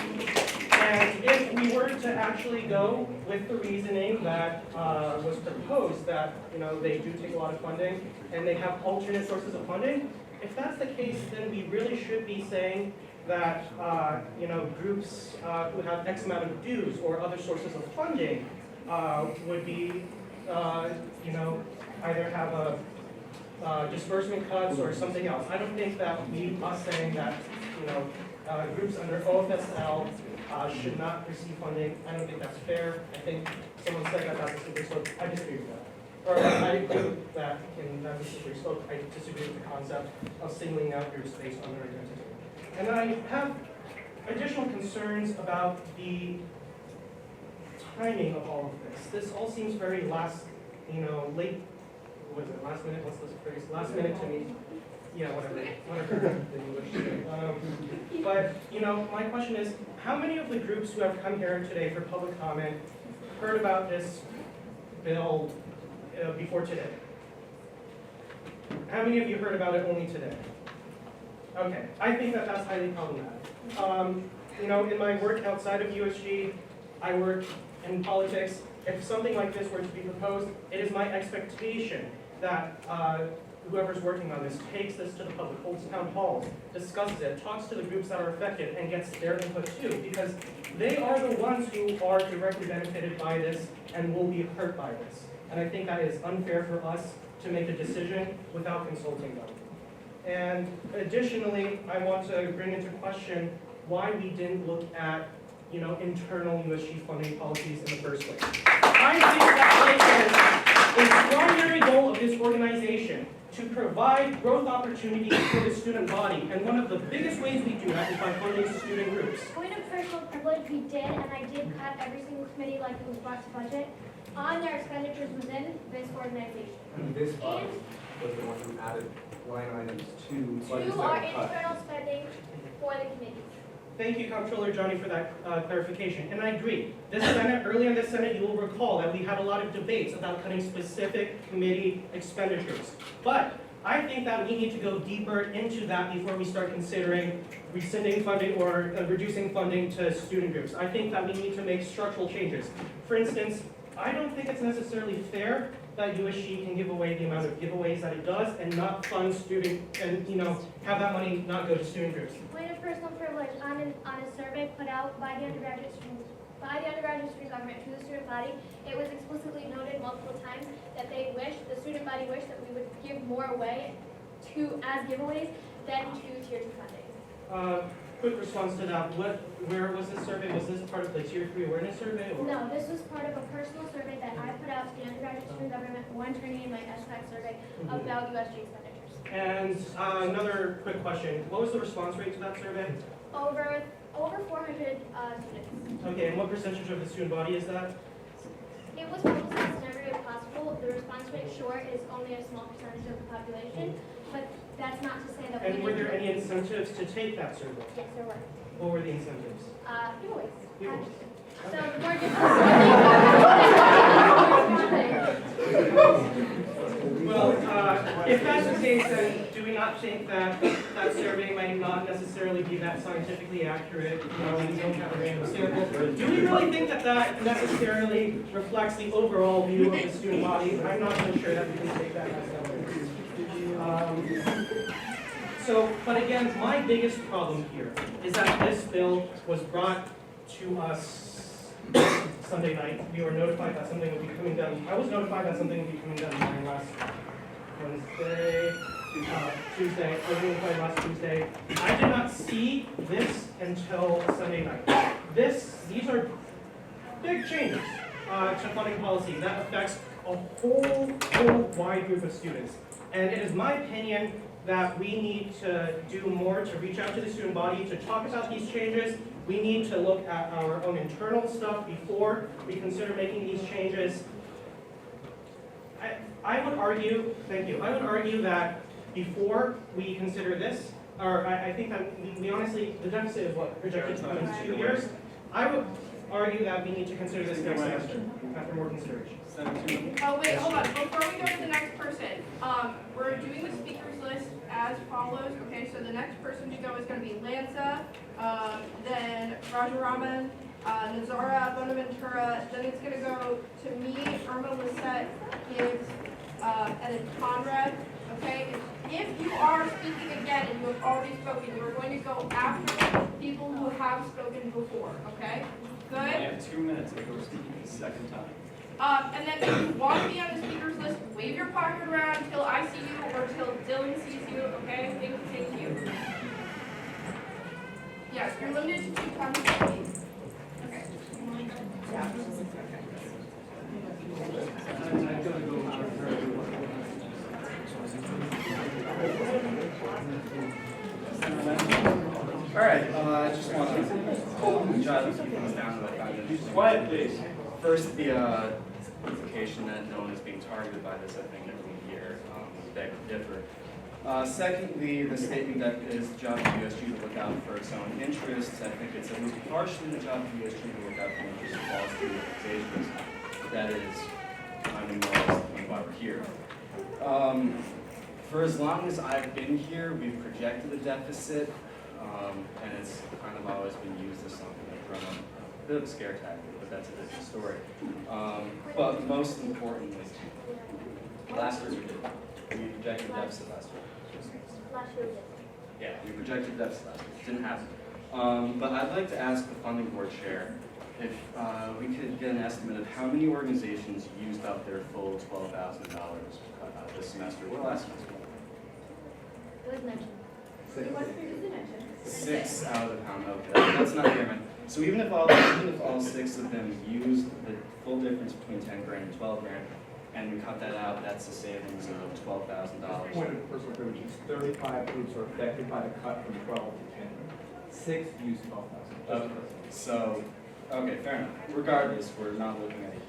Speaker 23: And if we were to actually go with the reasoning that was proposed, that they do take a lot of funding and they have alternate sources of funding, if that's the case, then we really should be saying that groups who have X amount of dues or other sources of funding would be either have a disbursement cuts or something else. I don't think that us saying that groups under OFSL should not receive funding, I don't think that's fair. I think someone said that that's a slippery slope. I disagree with that. Or I agree that that's a slippery slope. I disagree with the concept of singling out groups based on their identity. And then I have additional concerns about the timing of all of this. This all seems very late, what is it, last minute, what's this phrase? Last minute to me. Yeah, whatever the English. But, my question is, how many of the groups who have come here today for public comment heard about this bill before today? How many of you heard about it only today? Okay, I think that that's highly problematic. In my work outside of USG, I work in politics. If something like this were to be proposed, it is my expectation that whoever's working on this takes this to the public, holds town halls, discusses it, talks to the groups that are affected, and gets their input too, because they are the ones who are directly benefited by this and will be hurt by this. And I think that is unfair for us to make a decision without consulting them. And additionally, I want to bring into question why we didn't look at internal USG funding policies in the first place. I think that a primary goal of this organization to provide growth opportunities for the student body, and one of the biggest ways we do that is by funding student groups.
Speaker 15: Point of personal privilege, we did, and I did cut every single committee like it was brought to budget on their expenditures within this organization.
Speaker 19: And this fund was the one who added line items to budgets
Speaker 15: To
Speaker 19: that
Speaker 15: our
Speaker 19: were cut.
Speaker 15: internal spending for the committees.
Speaker 23: Thank you, Comptroller Johnny, for that clarification. And I agree. Earlier in this Senate, you will recall that we had a lot of debates about cutting specific committee expenditures. But I think that we need to go deeper into that before we start considering rescinding funding or reducing funding to student groups. I think that we need to make structural changes. For instance, I don't think it's necessarily fair that USG can give away the amount of giveaways that it does and not fund student and have that money not go to student groups.
Speaker 15: Point of personal privilege, on a survey put out by the undergraduate student government to the student body, it was explicitly noted multiple times that the student body wished that we would give more away as giveaways than to tier 2 funding.
Speaker 23: Quick response to that. Where was this survey? Was this part of the Tier 3 awareness survey? Or?
Speaker 15: No, this was part of a personal survey that I put out to the undergraduate student government, one turning in my SPAC survey about USG expenditures.
Speaker 23: And another quick question. What was the response rate to that survey?
Speaker 15: Over 400 students.
Speaker 23: Okay, and what percentage of the student body is that?
Speaker 15: It was publicized in every way possible. The response rate, sure, is only a small percentage of the population, but that's not to say that we
Speaker 23: And were there
Speaker 15: didn't.
Speaker 23: any incentives to take that survey?
Speaker 15: Yes, there were.
Speaker 23: What were the incentives?
Speaker 15: Giveaways.
Speaker 23: Giveaways.
Speaker 15: So the more
Speaker 23: Well, if that's the case, then do we not think that that survey might not necessarily be that scientifically accurate? We don't have a random sample. Do we really think that that necessarily reflects the overall view of the student body? I'm not so sure that we can take that as evidence. But again, my biggest problem here is that this bill was brought to us Sunday night. We were notified that something would be coming down. I was notified that something would be coming down the line last Tuesday. I was notified last Tuesday. I did not see this until Sunday night. These are big changes to funding policy that affects a whole wide group of students. And it is my opinion that we need to do more to reach out to the student body, to talk about these changes. We need to look at our own internal stuff before we consider making these changes. I would argue, thank you, I would argue that before we consider this, or I think that we honestly, the deficit is what, projected to come in 2 years? I would argue that we need to consider this next semester after more consideration.
Speaker 21: Oh wait, hold on. Before we go to the next person, we're doing the speakers list as as follows. Okay, so the next person to go is going to be Lanza, then Rajaraman, Nazara, Bonaventura. Then it's going to go to me, Irma Lisette, Gibbs, and then Conrad. Okay, if you are speaking again and you have already spoken, you are going to go after people who have spoken before. Okay, good.
Speaker 8: I have 2 minutes to go speaking the second time.
Speaker 21: And then if you want to be on the speakers list, wave your placard around till I see you or till Dylan sees you, okay? Thank you. Yes, you're limited to 2 times a speak. Okay.
Speaker 18: All right, I just want to jot a few things down that I find interesting. Quiet, please. First, the implication that no one is being targeted by this, I think everyone here beg to differ. Secondly, the statement that it is the job of the USG to look out for its own interests. I think it's at least partially the job of the USG to look out for the interests of all student organizations. That is kind of more why we're here. For as long as I've been here, we've projected a deficit, and it's kind of always been used as something to run a bit of a scare tactic, but that's a different story. But most importantly, last year we projected a deficit last year.
Speaker 15: Last year we did.
Speaker 18: Yeah, we projected a deficit last year. It didn't happen. But I'd like to ask the funding board chair if we could get an estimate of how many organizations used up their full $12,000 this semester or last semester.
Speaker 15: It was mentioned. It was previously mentioned.
Speaker 18: 6 out of the pound. Okay, that's not very many. So even if all 6 of them used the full difference between 10 grand and 12 grand, and we cut that out, that's a savings of $12,000.
Speaker 4: Point of personal privilege is 35 groups are affected by the cut from 12 to 10. 6 use 12,000.
Speaker 18: Okay. So, okay, fair enough. Regardless, we're not looking at a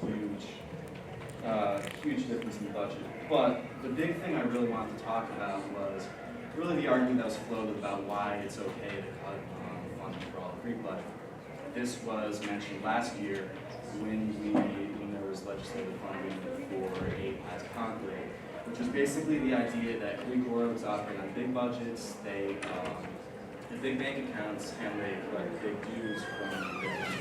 Speaker 18: huge difference in the budget. But the big thing I really wanted to talk about was really the argument that was floated about why it's okay to cut funding for all Greek life. This was mentioned last year when there was legislative funding for a class conclave, which was basically the idea that Greek Org was operating on big budgets, they had big bank accounts, and they collect big dues from the big bank.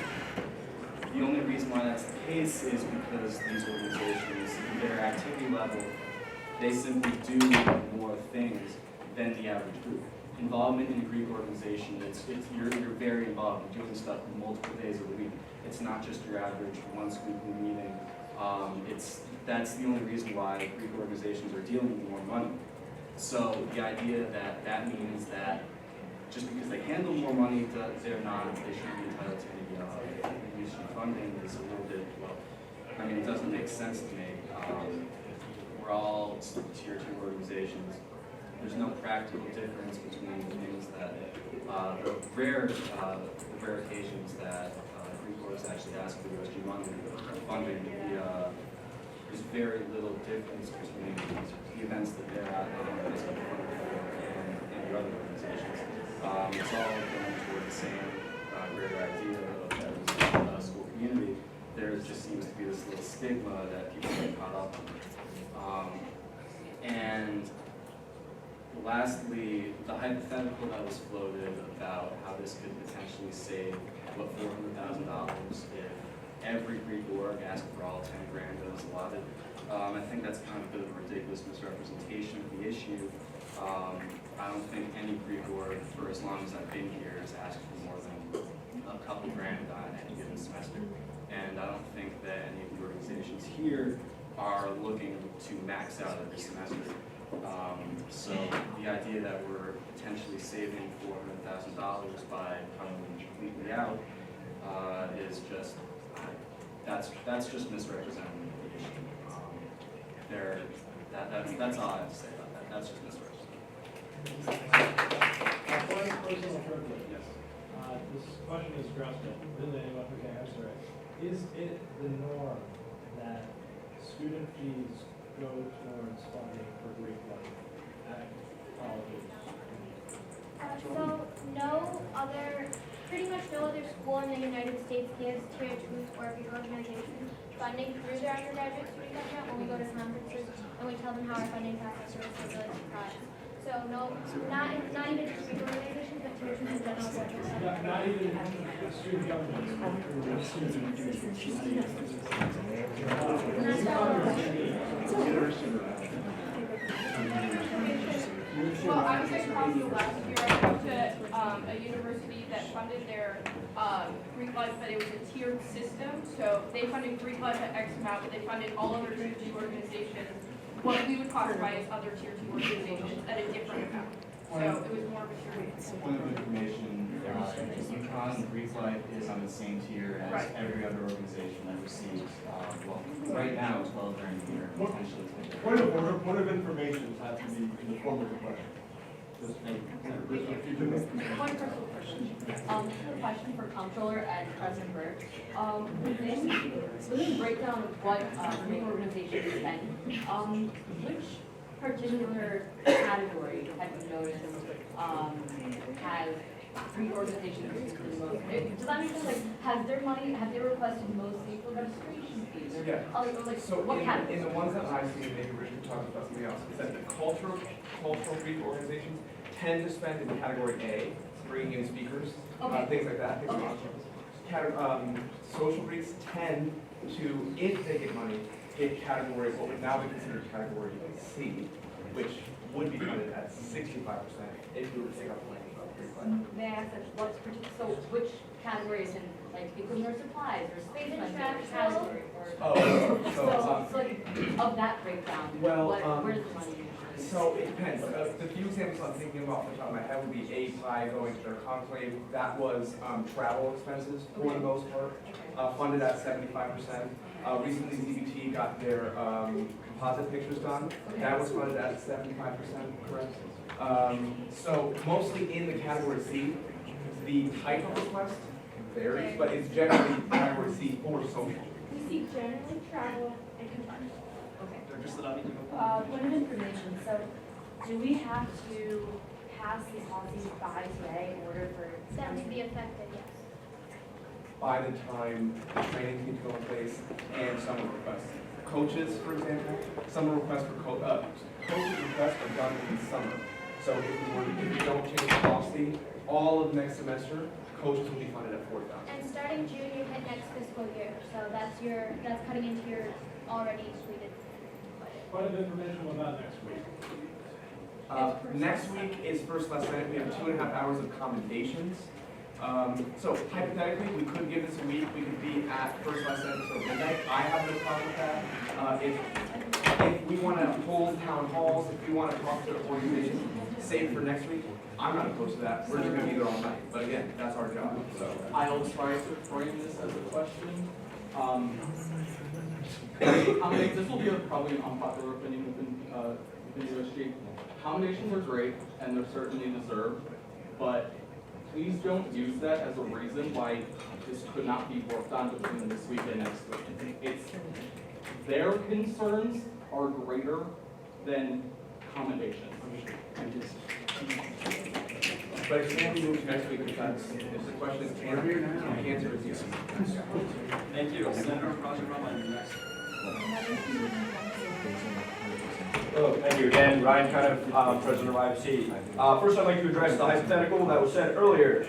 Speaker 18: The only reason why that's the case is because these organizations, their activity level, they simply do more things than the average group. Involvement in a Greek organization, you're very involved in doing stuff multiple days of the week. It's not just your average once weekly meeting. That's the only reason why Greek organizations are dealing with more money. So the idea that means that just because they handle more money, they shouldn't be entitled to any USG funding is a little bit, well, I mean, it doesn't make sense to me. We're all tier 2 organizations. There's no practical difference between things that, the rare occasions that Greek Orgs actually ask for USG funding, there's very little difference between the events that they're at and the other organizations. It's all going toward the same greater idea of that school community. There just seems to be this little stigma that people get caught up on. And lastly, the hypothetical that was floated about how this could potentially save, $400,000 if every Greek org asked for all 10 grand that was allotted. I think that's kind of a bit of a ridiculous misrepresentation of the issue. I don't think any Greek org, for as long as I've been here, has asked for more than a couple grand on any given semester. And I don't think that any of the organizations here are looking to max out every semester. So the idea that we're potentially saving $400,000 by cutting them completely out is just, that's just misrepresenting the issue. That's all I have to say about that. That's just misrepresenting.
Speaker 14: Yes. This question is addressed to really anyone who can answer it. Is it the norm that student fees go towards funding for Greek life at colleges?
Speaker 15: Pretty much no other school in the United States gives tier 2 or Greek organization funding through their undergraduate student account when we go to conferences and we tell them how our funding process works. They're really surprised. So no, not even just Greek organizations, but churches in general.
Speaker 14: Not even student governments.
Speaker 21: Well, I was at Crosby last year. I went to a university that funded their Greek life, but it was a tiered system. So they funded Greek life at X amount, but they funded all other tier 2 organizations, what we would classify as other tier 2 organizations, at a different amount. So it was more of a tiered.
Speaker 3: Point of information, UConn Greek Life is on the same tier as every other organization that receives, well, right now, 12 grand a year, potentially.
Speaker 2: Point of information has to be in the form of a question.
Speaker 7: One personal question. A question for Comptroller and President Burke. Within the breakdown of what Greek organizations spend, which particular category have you noticed has Greek organizations used the most? Does that make sense? Like, have they requested mostly for registration fees? Or, like,
Speaker 4: So
Speaker 7: what categories?
Speaker 4: in the ones that I've seen, maybe Richard talked about something else, is that the cultural Greek organizations tend to spend in category A, bringing in speakers, things like that. Social Greeks tend to, if they get money, get category, what would now be considered category C, which would be funded at 65% if you were to take up land.
Speaker 7: May I ask so which categories in like equipment or supplies or space category or so like, of that breakdown?
Speaker 4: Well,
Speaker 7: where does the money usually?
Speaker 4: So it depends. The few examples I'm thinking of off the top of my head would be API going to their conclave. That was travel expenses for the most part, funded at 75%. Recently, ZBT got their composite pictures done. That was funded at 75%, correct? So mostly in the category C, the type of request varies, but it's generally category C for social.
Speaker 9: We see generally travel and construction.
Speaker 7: Okay.
Speaker 9: Point of information, so do we have to pass these policies by today in order for
Speaker 15: That would be effective, yes.
Speaker 4: By the time the training can go in place and summer requests. Coaches, for example, summer requests for coaches requests are done in the summer. So if we don't change the policy, all of next semester, coaches will be funded at $40,000.
Speaker 15: And starting June, you hit next fiscal year, so that's cutting into your already completed budget.
Speaker 14: Point of information about next week.
Speaker 4: Next week is first lesson. We have 2.5 hours of commendations. So hypothetically, we could give this a week. We could be at first lesson until midnight. I have no problem with that. If we want to hold town halls, if we want to talk to the organizations, save for next week, I'm not opposed to that. We're just going to be there all night. But again, that's our job. So
Speaker 8: I'll try to frame this as a question. This will be probably an unpopular opinion within USG. Accommodations are great, and they're certainly deserved, but please don't use that as a reason why this could not be worked on between this week and next week. Their concerns are greater than accommodations.
Speaker 4: But it can be moved next week because if the question is can be or not, the answer is yes.
Speaker 10: Thank you. Senator Rajaraman, you're next.
Speaker 13: Hello, thank you again. Ryan Cunniff, President of IFC. First, I'd like to address the hypothetical that was said earlier.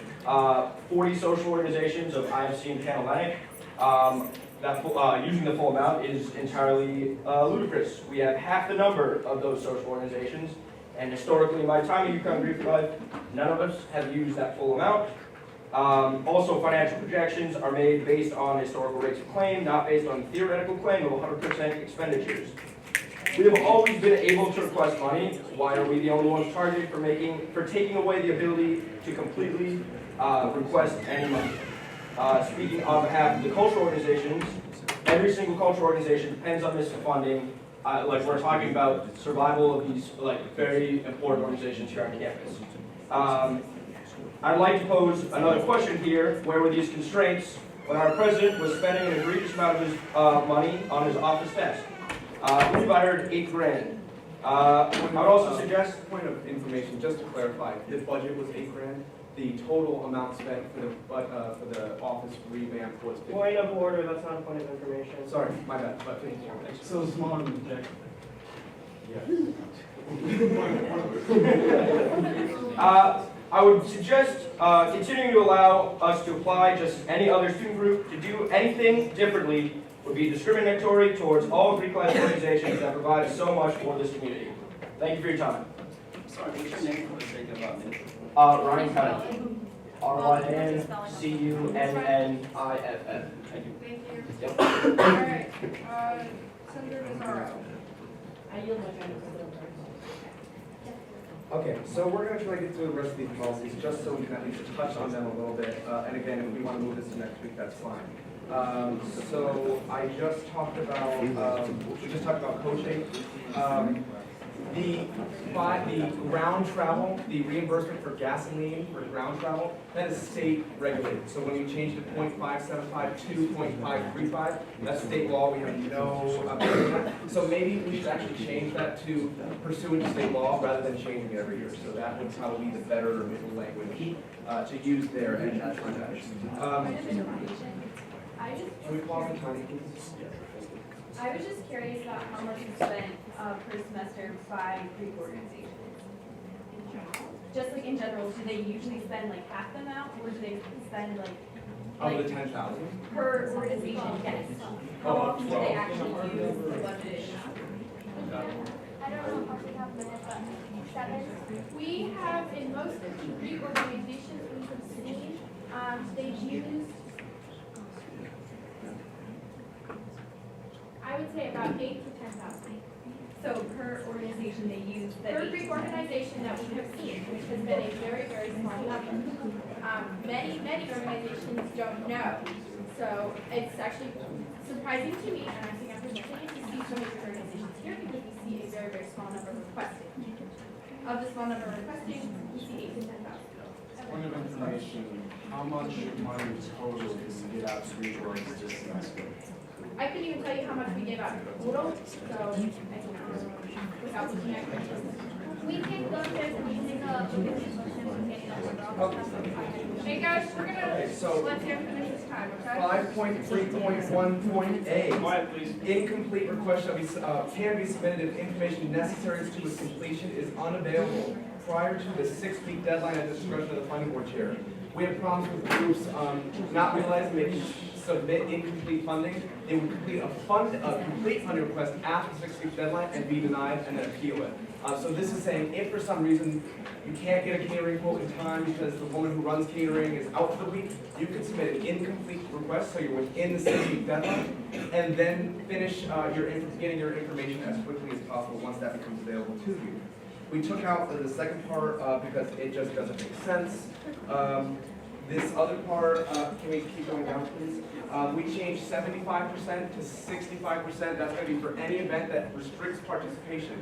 Speaker 13: 40 social organizations of IFC and Pan-Atlantic. Using the full amount is entirely ludicrous. We have half the number of those social organizations, and historically, in my time at UConn Greek Life, none of us have used that full amount. Also, financial projections are made based on historical rates of claim, not based on theoretical claim of 100% expenditures. We have always been able to request money. Why are we the only ones targeted for taking away the ability to completely request any money? Speaking on behalf of the cultural organizations, every single cultural organization depends on this funding. Like we're talking about survival of these very important organizations here on campus. I'd like to pose another question here. Where were these constraints when our president was spending an egregious amount of his money on his office desk? I believe I heard $8 grand. I would also suggest,
Speaker 4: point of information, just to clarify, the budget was $8 grand. The total amount spent for the office revamp was $50.
Speaker 23: Point of order, that's not a point of information.
Speaker 4: Sorry, my bad. But
Speaker 2: So smaller than the project.
Speaker 4: yes.
Speaker 13: I would suggest continuing to allow us to apply just any other student group. To do anything differently would be discriminatory towards all Greek life organizations that provide so much for this community. Thank you for your time.
Speaker 8: Sorry, what's your name for the sake of minutes?
Speaker 13: Ryan Cunniff. RYNCUNNIFF.
Speaker 21: Thank you.
Speaker 13: Yep.
Speaker 21: All right, Senator Nazaro.
Speaker 7: I yield my time to the
Speaker 4: Okay, so we're going to try to get through the rest of these policies just so we can at least touch on them a little bit. And again, if we want to move this to next week, that's fine. So I just talked about, we just talked about coaching. The ground travel, the reimbursement for gasoline for ground travel, that is state regulated. So when you change to 0.575 to 0.535, that's state law. We have no so maybe we should actually change that to pursuant to state law rather than changing it every year. So that would probably be the better middle language to use there, and that's my bad. Can we pause the time, please?
Speaker 6: I was just curious about how much you spent per semester by Greek organizations. Just like in general, do they usually spend like half the amount, or do they spend like
Speaker 4: Of the 10,000?
Speaker 6: per organization? Yes. How often do they actually use the budget?
Speaker 15: I don't know off the top of my head, but 7.
Speaker 21: We have in most of the Greek organizations we have seen, they've used, I would say about 8 to 10,000.
Speaker 6: So per organization they use the
Speaker 21: Per Greek organization that we have seen, which has been a very, very small number. Many organizations don't know. So it's actually surprising to me, and I think I'm presenting to see so many organizations here because we see a very, very small number requesting. Of the small number requesting, we see 8 to 10,000.
Speaker 3: Point of information, how much money total did we get out to Greek orgs this semester?
Speaker 21: I couldn't even tell you how much we gave out total, so I can, without looking at it.
Speaker 15: We can go upstairs and we can take a look at these questions and get it all.
Speaker 21: Hey guys, we're gonna,
Speaker 4: So
Speaker 21: let's hear finish this time, okay?
Speaker 4: 5.3.1.a. Incomplete request shall be, can be submitted if information necessary to its completion is unavailable prior to the 6-week deadline at the discretion of the funding board chair. We have problems with groups not realizing they can submit incomplete funding. They would complete a complete funding request after the 6-week deadline and be denied and then appeal it. So this is saying if for some reason you can't get a catering quote in time because the woman who runs catering is out for the week, you can submit an incomplete request so you're within the 6-week deadline, and then finish getting your information as quickly as possible once that becomes available to you. We took out the second part because it just doesn't make sense. This other part, can we keep going down, please? We changed 75% to 65%. That's going to be for any event that restricts participation.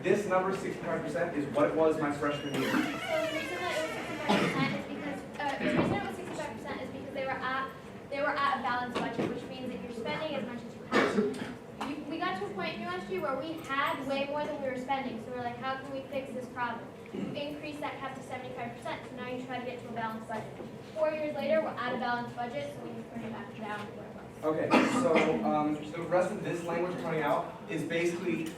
Speaker 4: This number, 65%, is what it was my freshman year.
Speaker 15: So the reason that it was 65% is because they were at a balanced budget, which means that you're spending as much as you have. We got to a point in USG where we had way more than we were spending, so we're like, how can we fix this problem? Increase that cap to 75%, so now you try to get to a balanced budget. 4 years later, we're at a balanced budget, so we can bring it back down to where it was.
Speaker 4: Okay, so the rest of this language coming out is basically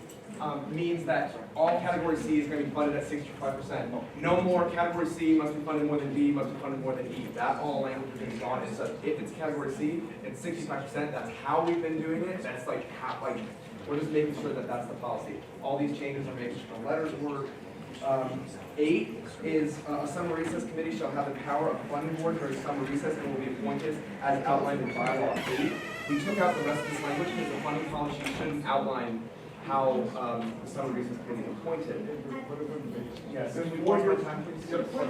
Speaker 4: means that all category C is going to be funded at 65%. No more category C must be funded more than B, must be funded more than E. That all language is being gone. So if it's category C, it's 65%. That's how we've been doing it. That's like how, we're just making sure that that's the policy. All these changes are making sure the letters work. 8 is a summer recess committee shall have the power of funding board during summer recess and will be appointed as outlined in bylaw 8. We took out the rest of this language because the funding policy shouldn't outline how the summer recess committee is appointed.
Speaker 2: Yes.
Speaker 4: Before your time, please.
Speaker 2: Before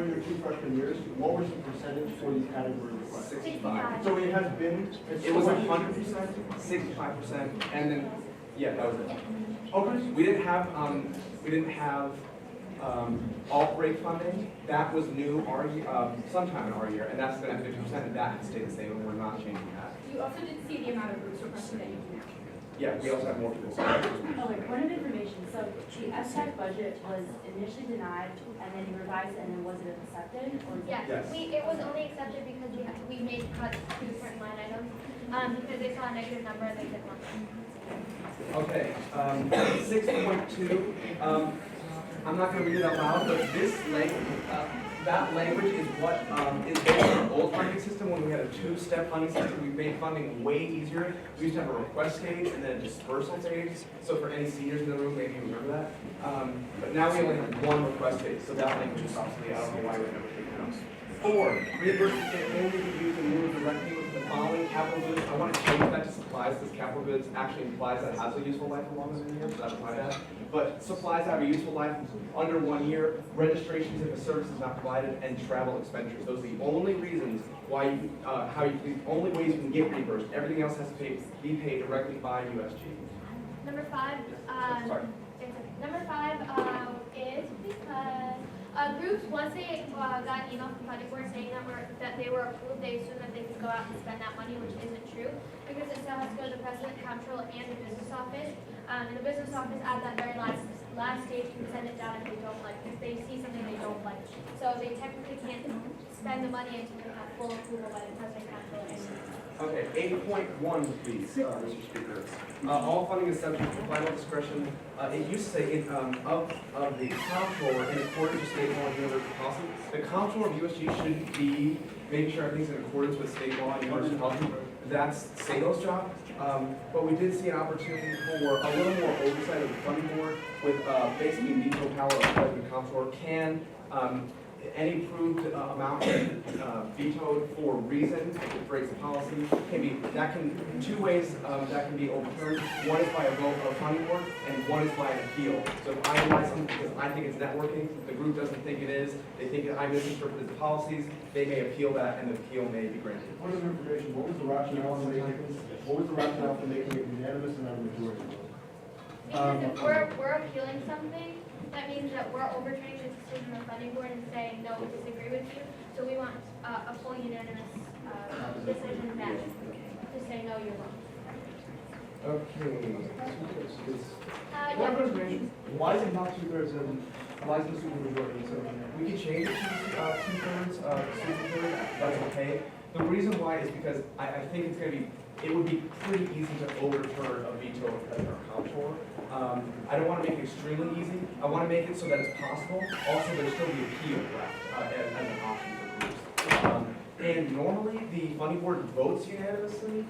Speaker 2: your 2 freshman years, what was the percentage for these category requests?
Speaker 4: 65.
Speaker 2: So it has been.
Speaker 4: It was 100%, 65%, and then yeah, that was it. Okay. We didn't have alt break funding. That was new sometime in our year, and that's been at 50%, and that has stayed the same, and we're not changing that.
Speaker 21: You also did see the amount of groups requested that you do now.
Speaker 4: Yeah, we also have more people.
Speaker 7: Oh, wait, point of information. So the FTech budget was initially denied, and then you revised it, and then was it accepted? Or
Speaker 15: Yes, it was only accepted because we made cuts to certain line items, because they saw a negative number and they didn't want them.
Speaker 4: Okay, 6.2, I'm not gonna read it out loud, but this that language is what is based on the old funding system. When we had a two-step funding system, we made funding way easier. We used to have a request stage and then a dispersal stage. So for any seniors in the room, maybe you remember that. But now we only have one request stage, so that language is obsolete. I don't know why we've never taken it out. 4, reimbursement can only be used in lieu of directly with the following capital goods. I want to change that to supplies, because capital goods actually implies that it has a useful life of longer than a year, so that's why that. But supplies that have a useful life under 1 year, registrations if a service is not provided, and travel expenditures. Those are the only reasons why you, the only ways you can get reimbursed. Everything else has to be paid directly by USG.
Speaker 15: Number 5,
Speaker 4: Sorry.
Speaker 15: number 5 is because groups, once they got an email from funding board saying that they were approved, they assumed that they could go out and spend that money, which isn't true, because it still has to go to the president, comptroller, and the business office. And the business office at that very last stage can send it down if they don't like, if they see something they don't like. So they technically can't spend the money until they have full approval by the president, comptroller, and the
Speaker 4: Okay, 8.1, please, Mr. Speaker. All funding is subject to final discretion. It used to say of the comptroller in accordance with state law and universal policy. The comptroller of USG should be making sure everything's in accordance with state law and universal policy. That's SATO's job. But we did see an opportunity for a little more oversight of the funding board with basically veto power of the president comptroller. Can any approved amount vetoed for a reason, if it breaks the policy, two ways that can be overturned. One is by a vote of funding board, and one is by an appeal. So if I analyze something because I think it's networking, the group doesn't think it is, they think I misinterpreted the policies, they may appeal that, and the appeal may be granted.
Speaker 2: Point of information, what was the rationale for making it unanimous and not a majority vote?
Speaker 15: Because if we're appealing something, that means that we're overturning the decision of the funding board and saying, no, we disagree with you. So we want a full unanimous decision then to say, no, you're wrong.
Speaker 4: Okay.
Speaker 15: Yeah.
Speaker 5: Why is it not 2/3 and why is it a super majority? So
Speaker 4: We can change it to 2/3, super that's okay. The reason why is because I think it would be pretty easy to overturn a veto of president or comptroller. I don't want to make it extremely easy. I want to make it so that it's possible. Also, there's still the appeal left as an option for groups. And normally, the funding board votes unanimously.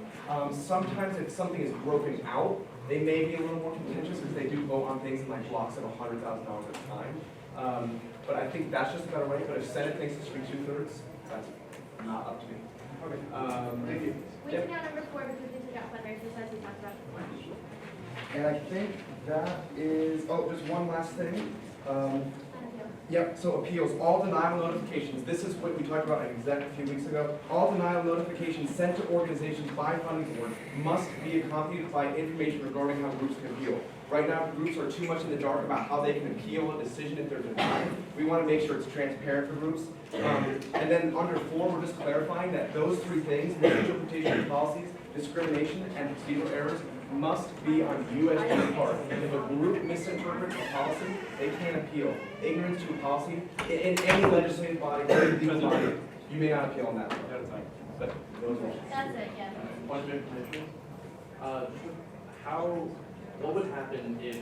Speaker 4: Sometimes if something is broken out, they may be a little more contentious because they do vote on things in like blocks of $100,000 at a time. But I think that's just a better way. But if Senate thinks it should be 2/3, that's not up to me. Okay, thank you.
Speaker 15: We took out number 4 because we took out fundraisers as we talked about before.
Speaker 4: And I think that is, there's one last thing. Yep, so appeals, all denial notifications, this is what we talked about in exec a few weeks ago. All denial notifications sent to organizations by funding board must be accompanied by information regarding how groups can appeal. Right now, groups are too much in the dark about how they can appeal a decision if they're denied. We want to make sure it's transparent for groups. And then under 4, we're just clarifying that those 3 things, misinterpretation of policies, discrimination, and procedural errors, must be on USG's part. If a group misinterprets a policy, they can't appeal. Ignorance to a policy, in any legislative body, any legal body, you may not appeal on that. But those are.
Speaker 15: That's it, yeah.
Speaker 10: Point of information. What would happen if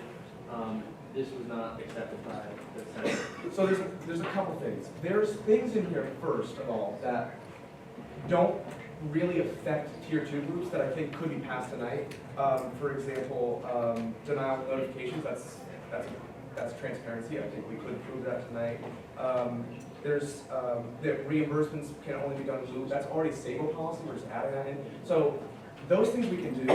Speaker 10: this was not accepted by the Senate?
Speaker 4: So there's a couple things. There's things in here, first of all, that don't really affect tier 2 groups that I think could be passed tonight. For example, denial of notifications, that's transparency. I think we could prove that tonight. There's that reimbursements can only be done in lieu. That's already stable policy. We're just adding that in. So those things we can do.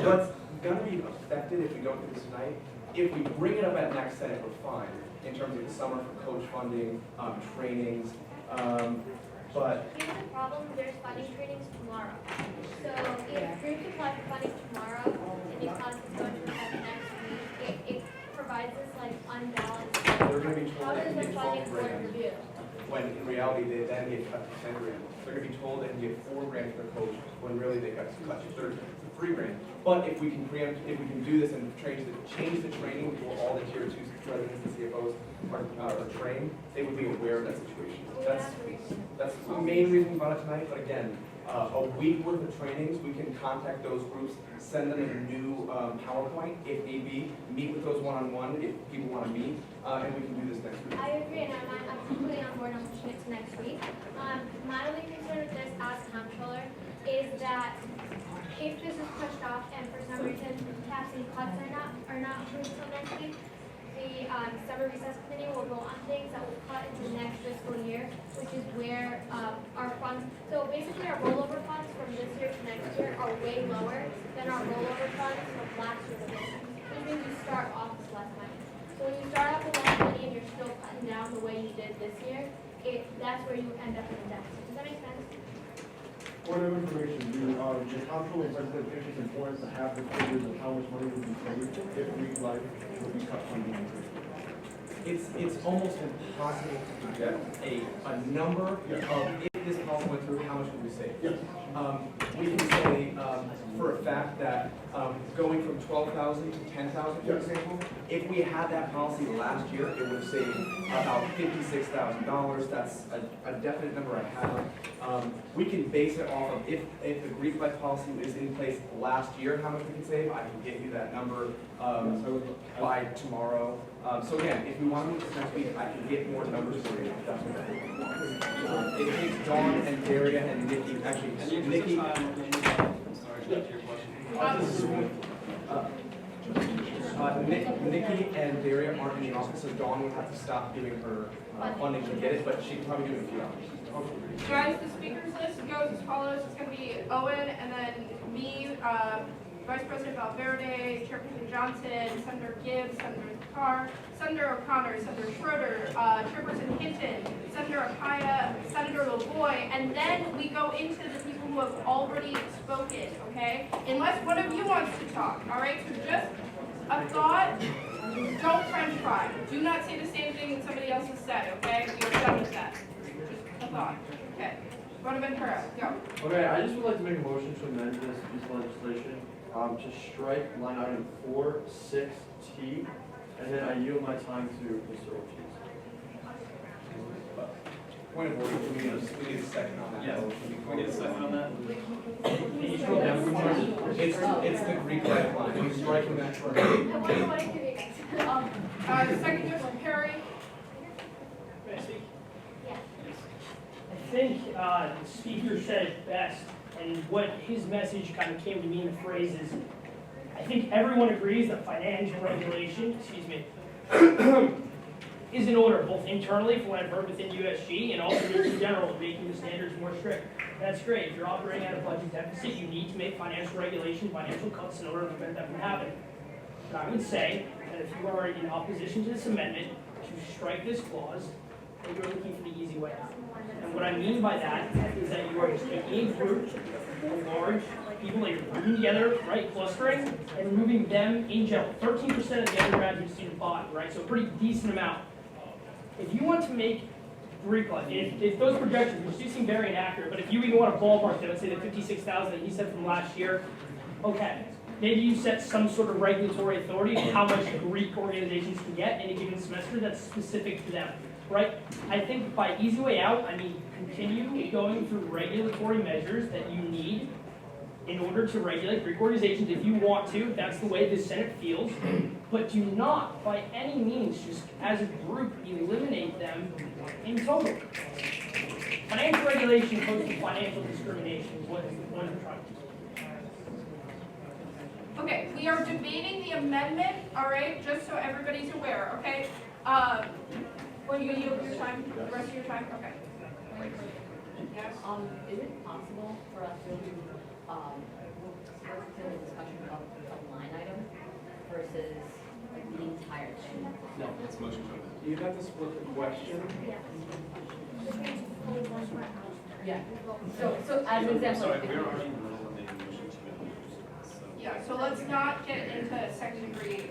Speaker 4: What's going to be affected if we don't do this tonight? If we bring it up at next Senate, we're fine in terms of the summer for coach funding, trainings. But
Speaker 15: here's the problem, there's funding trainings tomorrow. So if groups apply for funding tomorrow and these classes go into effect next week, it provides this like unbalanced.
Speaker 4: they're going to be told
Speaker 15: How
Speaker 4: they
Speaker 15: does
Speaker 4: can
Speaker 15: the
Speaker 4: get
Speaker 15: funding
Speaker 4: 12
Speaker 15: board
Speaker 4: grand.
Speaker 15: review?
Speaker 4: When in reality they then get cut to 10 grand. They're going to be told they can get 4 grand for their coach when really they got cut to 3 grand. But if we can do this and change the training before all the tier 2 presidents and CFOs are trained, they would be aware of that situation. That's the main reason we brought it tonight. But again, a week worth of trainings, we can contact those groups, send them a new PowerPoint if need be, meet with those one-on-one if people want to meet, and we can do this next week.
Speaker 15: I agree, and I'm completely on board on pushing it to next week. My only concern with this as comptroller is that if this is pushed off and for some reason caps and cuts are not approved until next week, the summer recess committee will vote on things that will cut into the next fiscal year, which is where our funds, so basically our rollover funds from this year to next year are way lower than our rollover funds from last year to this year. Which means you start off with less money. So when you start off with less money and you're still cutting down the way you did this year, that's where you end up in a deficit. Does that make sense?
Speaker 2: Point of information, the comptroller president thinks it's important to have the figures of how much money would be saved if Greek life would be cut funding.
Speaker 4: It's almost impossible to project a number of if this policy went through, how much would we save?
Speaker 2: Yes.
Speaker 4: We can say for a fact that going from 12,000 to 10,000, for example, if we had that policy last year, it would have saved about $56,000. That's a definite number I have. We can base it off of if the Greek life policy is in place last year, how much we can save. I can get you that number by tomorrow. So again, if we want to move this next week, I can get more numbers for you. That's what I think. It takes Dawn and Daria and Nikki, actually, Nikki. Nikki and Daria aren't in the office, so Dawn would have to stop giving her funding to get it, but she can probably do it in a few hours.
Speaker 21: Guys, the speakers list goes as follows. It's going to be Owen, and then me, Vice President Valverde, Chairperson Johnson, Senator Gibbs, Senator Carr, Senator O'Connor, Senator Schroeder, Chairperson Hinton, Senator Akaya, Senator LaVoy, and then we go into the people who have already spoken, okay? Unless one of you wants to talk, all right? So just a thought, don't French fry. Do not say the same thing that somebody else has said, okay? We are done with that. Just a thought, okay? Bonaventura, go.
Speaker 12: Okay, I just would like to make a motion to amend this piece of legislation to strike line item 4.6T, and then I yield my time to Mr. Ortiz.
Speaker 4: Point of order, we need a second on that.
Speaker 10: Yes.
Speaker 4: Can
Speaker 10: we get a second on that?
Speaker 4: Can you scroll down? It's the Greek life line. We're striking that short.
Speaker 21: Second goes to Perry.
Speaker 16: May I speak? I think the speaker said it best, and what his message kind of came to me in the phrase is, I think everyone agrees that financial regulation, is in order, both internally, from what I've heard within USG, and also just in general, making the standards more strict. That's great. If you're operating at a budget deficit, you need to make financial regulation, financial cuts in order to prevent that from happening. But I would say that if you are in opposition to this amendment, to strike this clause, that you're looking for the easy way out. And what I mean by that is that you are just taking a group of large people that you're grouping together, right, clustering, and removing them in general. 13% of the undergraduate student body, right, so a pretty decent amount. If you want to make Greek life, if those projections, which do seem very inaccurate, but if you even want to ballpark them, let's say the 56,000 that you said from last year, okay, maybe you set some sort of regulatory authority on how much Greek organizations can get in a given semester that's specific to them, right? I think by easy way out, I mean continue going through regulatory measures that you need in order to regulate Greek organizations if you want to, if that's the way the Senate feels, but do not by any means just as a group eliminate them in total. Financial regulation opposed to financial discrimination is what I'm trying to do.
Speaker 21: Okay, we are debating the amendment, all right, just so everybody's aware, okay? When you yield your time, the rest of your time, okay. Yes?
Speaker 7: Is it possible for us to to the discussion of a line item versus like the entire thing?
Speaker 4: No, it's motion to amend. You have to split the question.
Speaker 7: Yeah. So as an example.
Speaker 10: Sorry, we're already in the middle of making a motion to amend.
Speaker 21: Yeah, so let's not get into second degree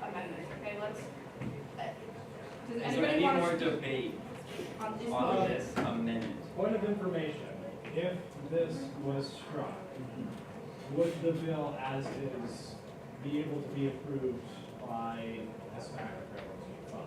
Speaker 21: amendments, okay? Let's, does
Speaker 10: Is there
Speaker 21: anybody
Speaker 10: any
Speaker 21: want
Speaker 10: more
Speaker 21: to
Speaker 10: debate
Speaker 21: on this
Speaker 10: on
Speaker 21: motion?
Speaker 10: this amendment?
Speaker 14: Point of information, if this was struck, would the bill as is be able to be approved by SBAC?
Speaker 15: So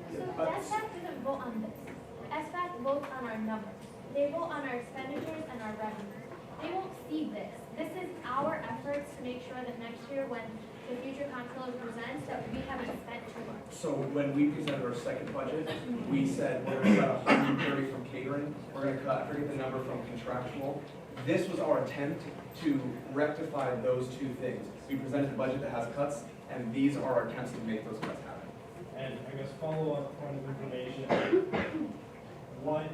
Speaker 15: the SBAC doesn't vote on this. The SBAC votes on our numbers. They vote on our expenditures and our revenues. they won't see this. This is our efforts to make sure that next year when the future comptroller presents, that we haven't spent too much.
Speaker 4: So when we presented our second budget, we said we're gonna cut 130 from catering, we're gonna cut, I forget the number, from contractual. This was our attempt to rectify those two things. We presented a budget that has cuts, and these are our attempts to make those cuts happen.
Speaker 14: And I guess follow-up point of information, what,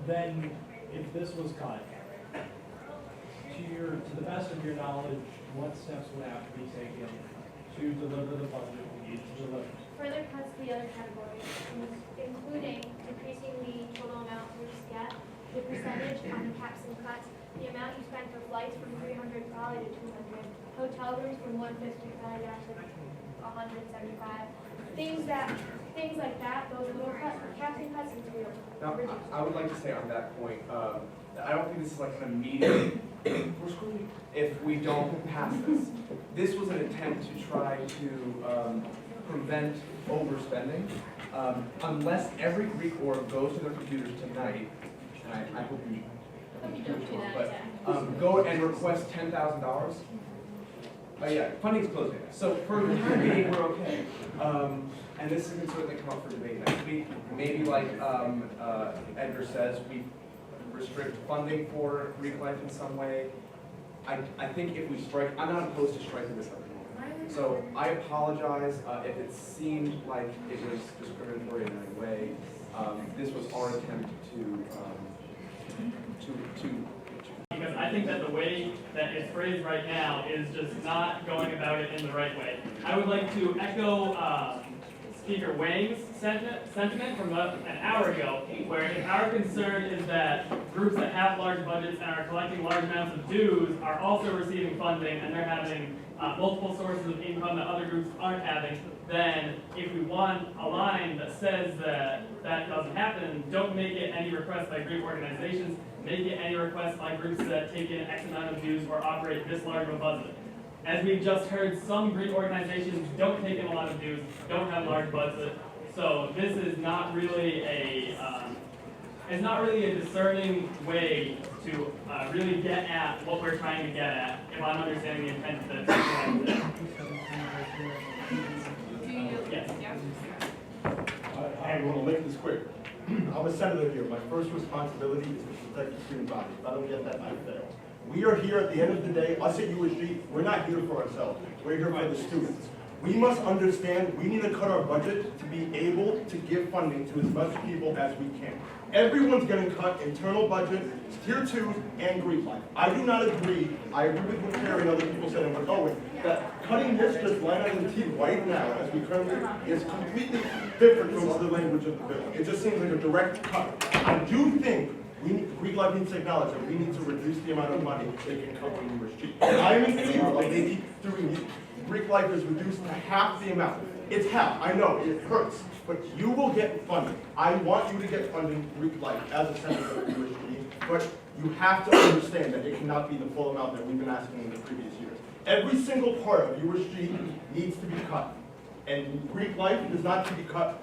Speaker 14: then, if this was cut, to the best of your knowledge, what steps would have to be taken to deliver the budget we need to deliver?
Speaker 15: Further cuts to the other categories, including decreasing the total amount groups get, the percentage on the caps and cuts, the amount you spend for flights from 300 probably to 200, hotel rooms from 150 probably down to 175. Things like that, those little cuts, caps and cuts, and real.
Speaker 4: Now, I would like to say on that point, I don't think this is like an immediate, if we don't pass this. This was an attempt to try to prevent overspending. Unless every Greek org goes to their computers tonight, and I hope you don't do that, but go and request $10,000. Yeah, funding's closing. So for the time being, we're okay. And this can certainly come up for debate next week. Maybe like Edgar says, we restrict funding for Greek life in some way. I think if we strike, I'm not opposed to striking this every. So I apologize if it seemed like it was discriminatory in any way. This was our attempt to
Speaker 11: because I think that the way that it's phrased right now is just not going about it in the right way. I would like to echo Speaker Wang's sentiment from an hour ago, where if our concern is that groups that have large budgets and are collecting large amounts of dues are also receiving funding and they're having multiple sources of income that other groups aren't having, then if we want a line that says that that doesn't happen, don't make it any request by Greek organizations, make it any request by groups that take in X amount of dues or operate this large of a budget. As we've just heard, some Greek organizations don't take in a lot of dues, don't have large budgets, so this is not really it's not really a discerning way to really get at what we're trying to get at, if I'm understanding the intent of the Yes.
Speaker 2: I want to make this quick. I'm a senator here. My first responsibility is to protect the student body. If I don't get that, I fail. We are here at the end of the day, us at USG, we're not here for ourselves. We're here for the students. We must understand we need to cut our budget to be able to give funding to as much people as we can. Everyone's getting cut, internal budget, tier 2, and Greek life. I do not agree. I agree with what Terry and other people said, and we're going, that cutting this just line item T right now, as we currently, is completely different from other language of the bill. It just seems like a direct cut. I do think Greek life needs to acknowledge that we need to reduce the amount of money they can cut from USG. I am in favor of maybe doing Greek life is reduced to half the amount. It's half, I know, it hurts, but you will get funding. I want you to get funding Greek life as a senator of USG, but you have to understand that it cannot be the full amount that we've been asking in the previous years. Every single part of USG needs to be cut, and Greek life does not need to be cut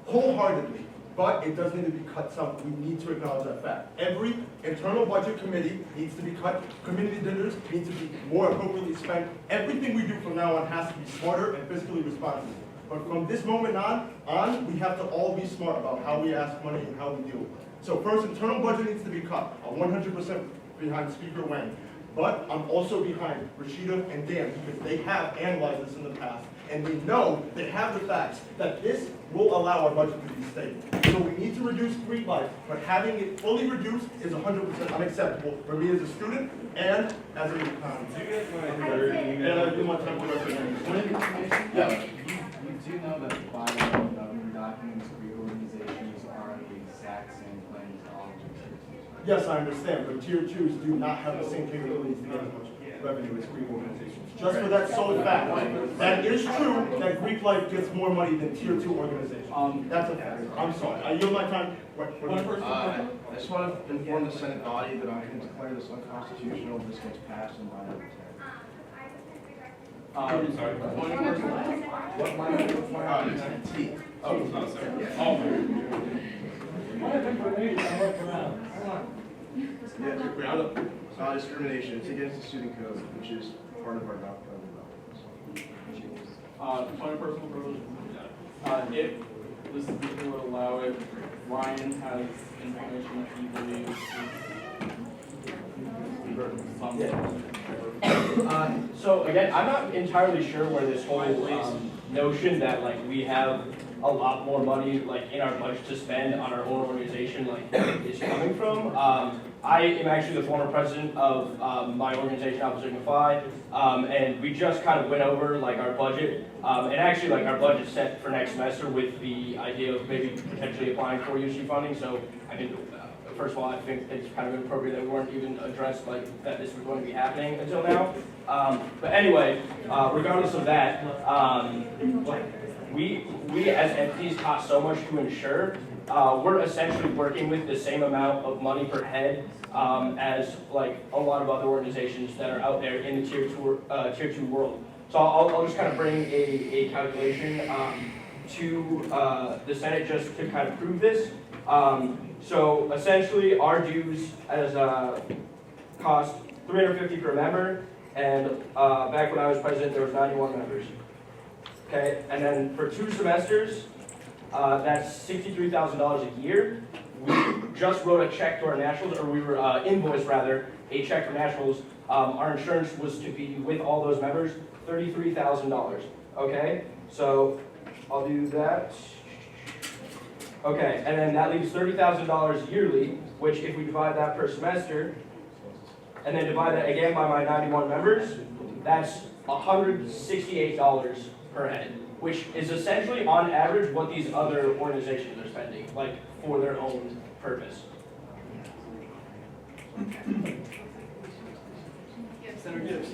Speaker 2: wholeheartedly. But it does need to be cut some. We need to acknowledge that fact. Every internal budget committee needs to be cut. Community dinners need to be more appropriately spent. Everything we do from now on has to be smarter and fiscally responsible. But from this moment on, we have to all be smart about how we ask money and how we deal with it. So first, internal budget needs to be cut. I'm 100% behind Speaker Wang. But I'm also behind Rashida and Dan because they have analyzed this in the past. And we know they have the facts that this will allow our budget to be stable. So we need to reduce Greek life, but having it fully reduced is 100% unacceptable for me as a student and as an economist. And I do want time to
Speaker 17: Yeah, you do know that by government documents, Greek organizations are on the exact same plane as all of
Speaker 2: Yes, I understand, but tier 2s do not have the same capabilities to get as much revenue as Greek organizations. Just for that sole fact, that is true that Greek life gets more money than tier 2 organizations. That's a fact. I'm sorry. I yield my time.
Speaker 12: I just want to inform the Senate body that I'm going to declare this unconstitutional if this gets passed and by
Speaker 8: I'm sorry.
Speaker 12: What line T?
Speaker 8: Oh, sorry.
Speaker 14: Point of information, I looked around.
Speaker 5: Yeah, to ground up discrimination, it's against the student code, which is part of our code.
Speaker 8: Point of personal privilege. If the speaker would allow it, Ryan has information he believes
Speaker 13: So again, I'm not entirely sure where this whole notion that like we have a lot more money like in our budget to spend on our own organization like is coming from. I am actually the former president of my organization, Alpha Sigma Phi, and we just kind of went over like our budget, and actually like our budget set for next semester with the idea of maybe potentially applying for USG funding. So I mean, first of all, I think it's kind of inappropriate that we weren't even addressed like that this was going to be happening until now. But anyway, regardless of that, we as entities cost so much to insure. We're essentially working with the same amount of money per head as like a lot of other organizations that are out there in the tier 2 world. So I'll just kind of bring a calculation to the Senate just to kind of prove this. So essentially our dues as cost $350 per member, and back when I was president there was 91 members. Okay, and then for 2 semesters, that's $63,000 a year. We just wrote a check to our nationals, or we were invoiced rather, a check for nationals. Our insurance was to be with all those members, $33,000. Okay, so I'll do that. Okay, and then that leaves $30,000 yearly, which if we divide that per semester, and then divide that again by my 91 members, that's $168 per head, which is essentially on average what these other organizations are spending, like for their own purpose.
Speaker 17: Senator Gibbs.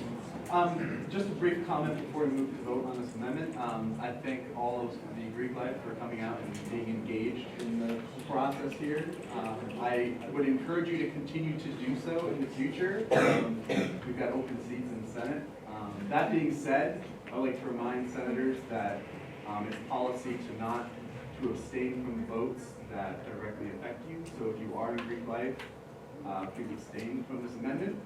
Speaker 17: Just a brief comment before we move to vote on this amendment. I thank all of the Greek life for coming out and being engaged in the process here. I would encourage you to continue to do so in the future. We've got open seats in the Senate. That being said, I'd like to remind senators that it's policy to abstain from votes that directly affect you. So if you are in Greek life, please abstain from this amendment.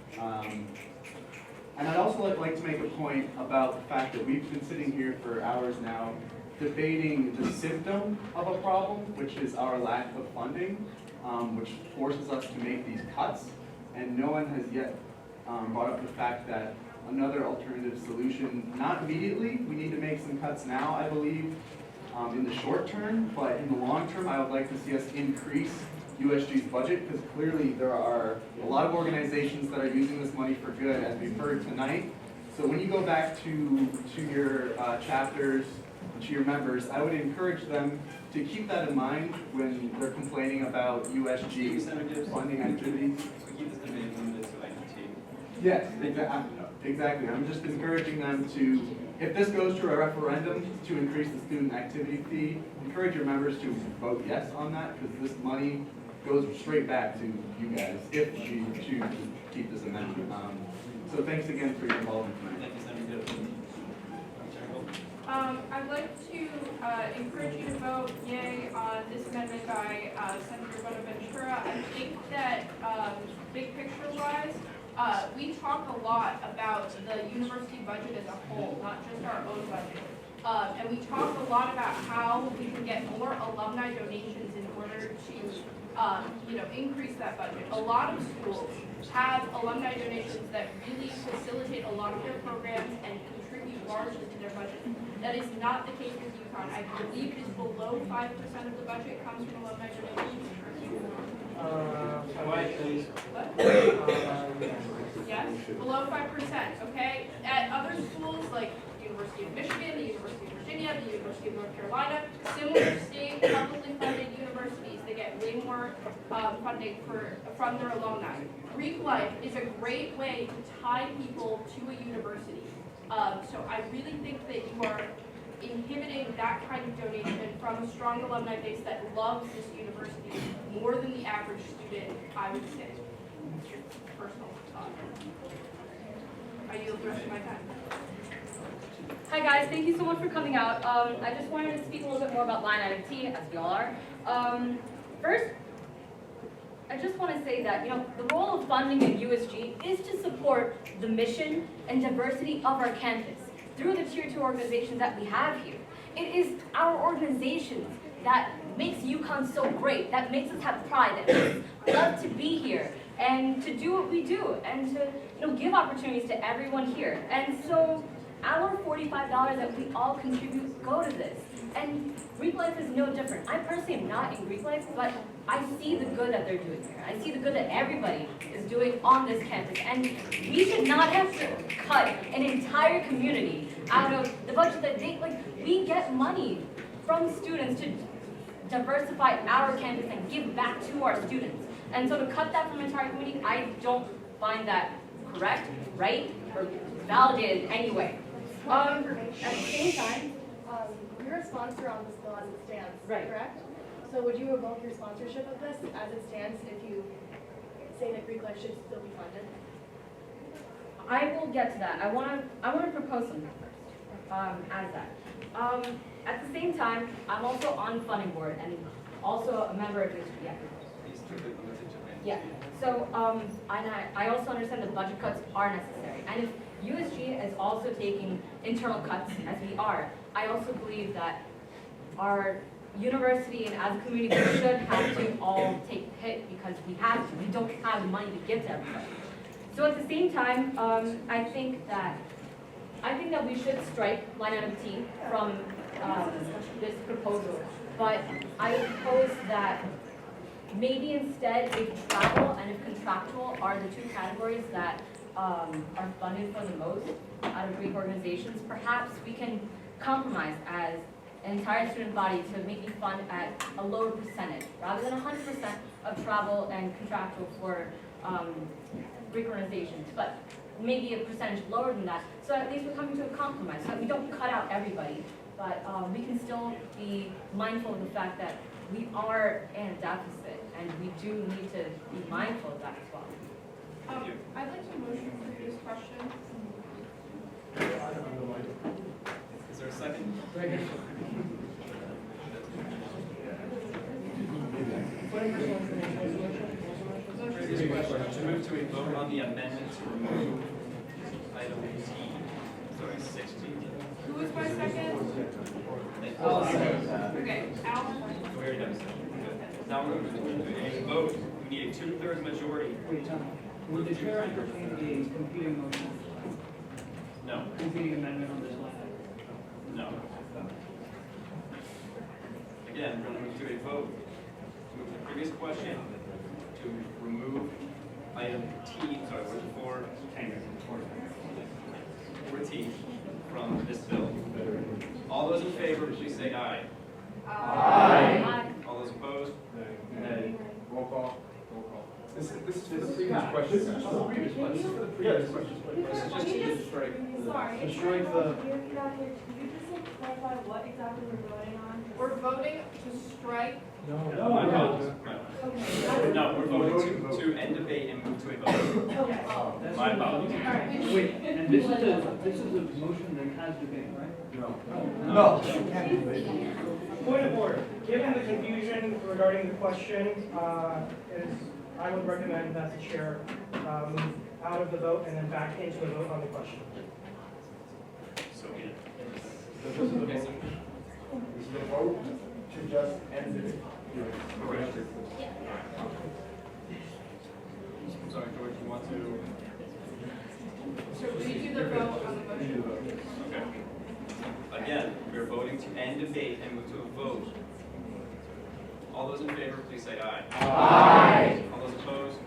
Speaker 17: And I'd also like to make a point about the fact that we've been sitting here for hours now debating the symptom of a problem, which is our lack of funding, which forces us to make these cuts. And no one has yet brought up the fact that another alternative solution, not immediately, we need to make some cuts now, I believe, in the short term, but in the long term, I would like to see us increase USG's budget, because clearly there are a lot of organizations that are using this money for good, as we've heard tonight. So when you go back to your chapters, to your members, I would encourage them to keep that in mind when they're complaining about USG funding activities. Yes, exactly. I'm just encouraging them to, if this goes to a referendum to increase the student activity fee, encourage your members to vote yes on that, because this money goes straight back to you guys if you choose to keep this amendment. So thanks again for your involvement tonight.
Speaker 21: I'd like to encourage you to vote yay on this amendment by Senator Bonaventura. I think that big picture wise, we talk a lot about the university budget as a whole, not just our own budget. And we talk a lot about how we can get more alumni donations in order to increase that budget. A lot of schools have alumni donations that really facilitate a lot of their programs and contribute largely to their budget. That is not the case with UConn. I believe it is below 5% of the budget comes from alumni donations. Yes, below 5%, okay? At other schools like the University of Michigan, the University of Virginia, the University of North Carolina, similar state publicly funded universities, they get way more funding from their alumni. Greek life is a great way to tie people to a university. So I really think that you are inhibiting that kind of donation from a strong alumni base that loves this university more than the average student, I would say. Personal thought. I yield the rest of my time.
Speaker 7: Hi guys, thank you so much for coming out. I just wanted to speak a little bit more about line item T, as we all are. First, I just want to say that, the role of funding at USG is to support the mission and diversity of our campus through the Tier 2 organizations that we have here. It is our organizations that makes UConn so great, that makes us have pride, that makes us love to be here and to do what we do and to give opportunities to everyone here. And so our $45 that we all contribute go to this. And Greek life is no different. I personally am not in Greek life, but I see the good that they're doing here. I see the good that everybody is doing on this campus. And we should not have to cut an entire community out of the budget that we get money from students to diversify our campus and give back to our students. And so to cut that from an entire community, I don't find that correct, right, or validated anyway.
Speaker 9: At the same time, you're a sponsor on this bill as it stands, correct? So would you revoke your sponsorship of this as it stands if you say that Greek life should still be funded?
Speaker 7: I will get to that. I want to propose something first as that. At the same time, I'm also on funding board and also a member of USG. Yeah. So I also understand the budget cuts are necessary, and if USG is also taking internal cuts as we are, I also believe that our university and as a community we should have to all take the hit because we have to. We don't have the money to give to everybody. So at the same time, I think that we should strike line item T from this proposal. But I propose that maybe instead if travel and if contractual are the two categories that are funded for the most out of Greek organizations, perhaps we can compromise as an entire student body to maybe fund at a lower percentage, rather than 100% of travel and contractual for Greek organizations, but maybe a percentage lower than that, so at least we're coming to a compromise, so that we don't cut out everybody, but we can still be mindful of the fact that we are in a deficit, and we do need to be mindful of that as well.
Speaker 21: I'd like to motion for this question.
Speaker 8: Is there a second? Previous question, to move to a vote on the amendment to remove item T, sorry, 16.
Speaker 21: Who was my second? Okay, Alan?
Speaker 8: We already have a second. Now we're moving to a vote. We need a 2/3 majority.
Speaker 1: Wait, Tom. Would the chair entertain a competing motion?
Speaker 8: No.
Speaker 1: Competing amendment on this line item?
Speaker 8: No. Again, we're going to move to a vote. To move the previous question to remove item T, sorry, what's it for? 4T from this bill. All those in favor, please say aye.
Speaker 21: Aye.
Speaker 8: All those opposed?
Speaker 13: Nay. Roll call.
Speaker 5: This is for the previous question. This is for the previous question. This is for the previous question.
Speaker 8: This is just to strike.
Speaker 9: Sorry.
Speaker 12: To strike the.
Speaker 9: Could you just clarify what exactly we're voting on?
Speaker 21: We're voting to strike.
Speaker 12: No.
Speaker 8: My apologies. No, we're voting to end debate and move to a vote.
Speaker 9: Okay.
Speaker 8: My apologies.
Speaker 1: Wait, and this is a motion that has debate, right?
Speaker 12: No.
Speaker 23: Point of order. Given the confusion regarding the question, I would recommend that the chair move out of the vote and then back into the vote on the question.
Speaker 8: So be it.
Speaker 2: This is the vote to just end it.
Speaker 8: Correct. Sorry, George, you want to?
Speaker 21: So we do the vote on the motion.
Speaker 8: Okay. Again, we're voting to end debate and move to a vote. All those in favor, please say aye.
Speaker 21: Aye.
Speaker 8: All those opposed?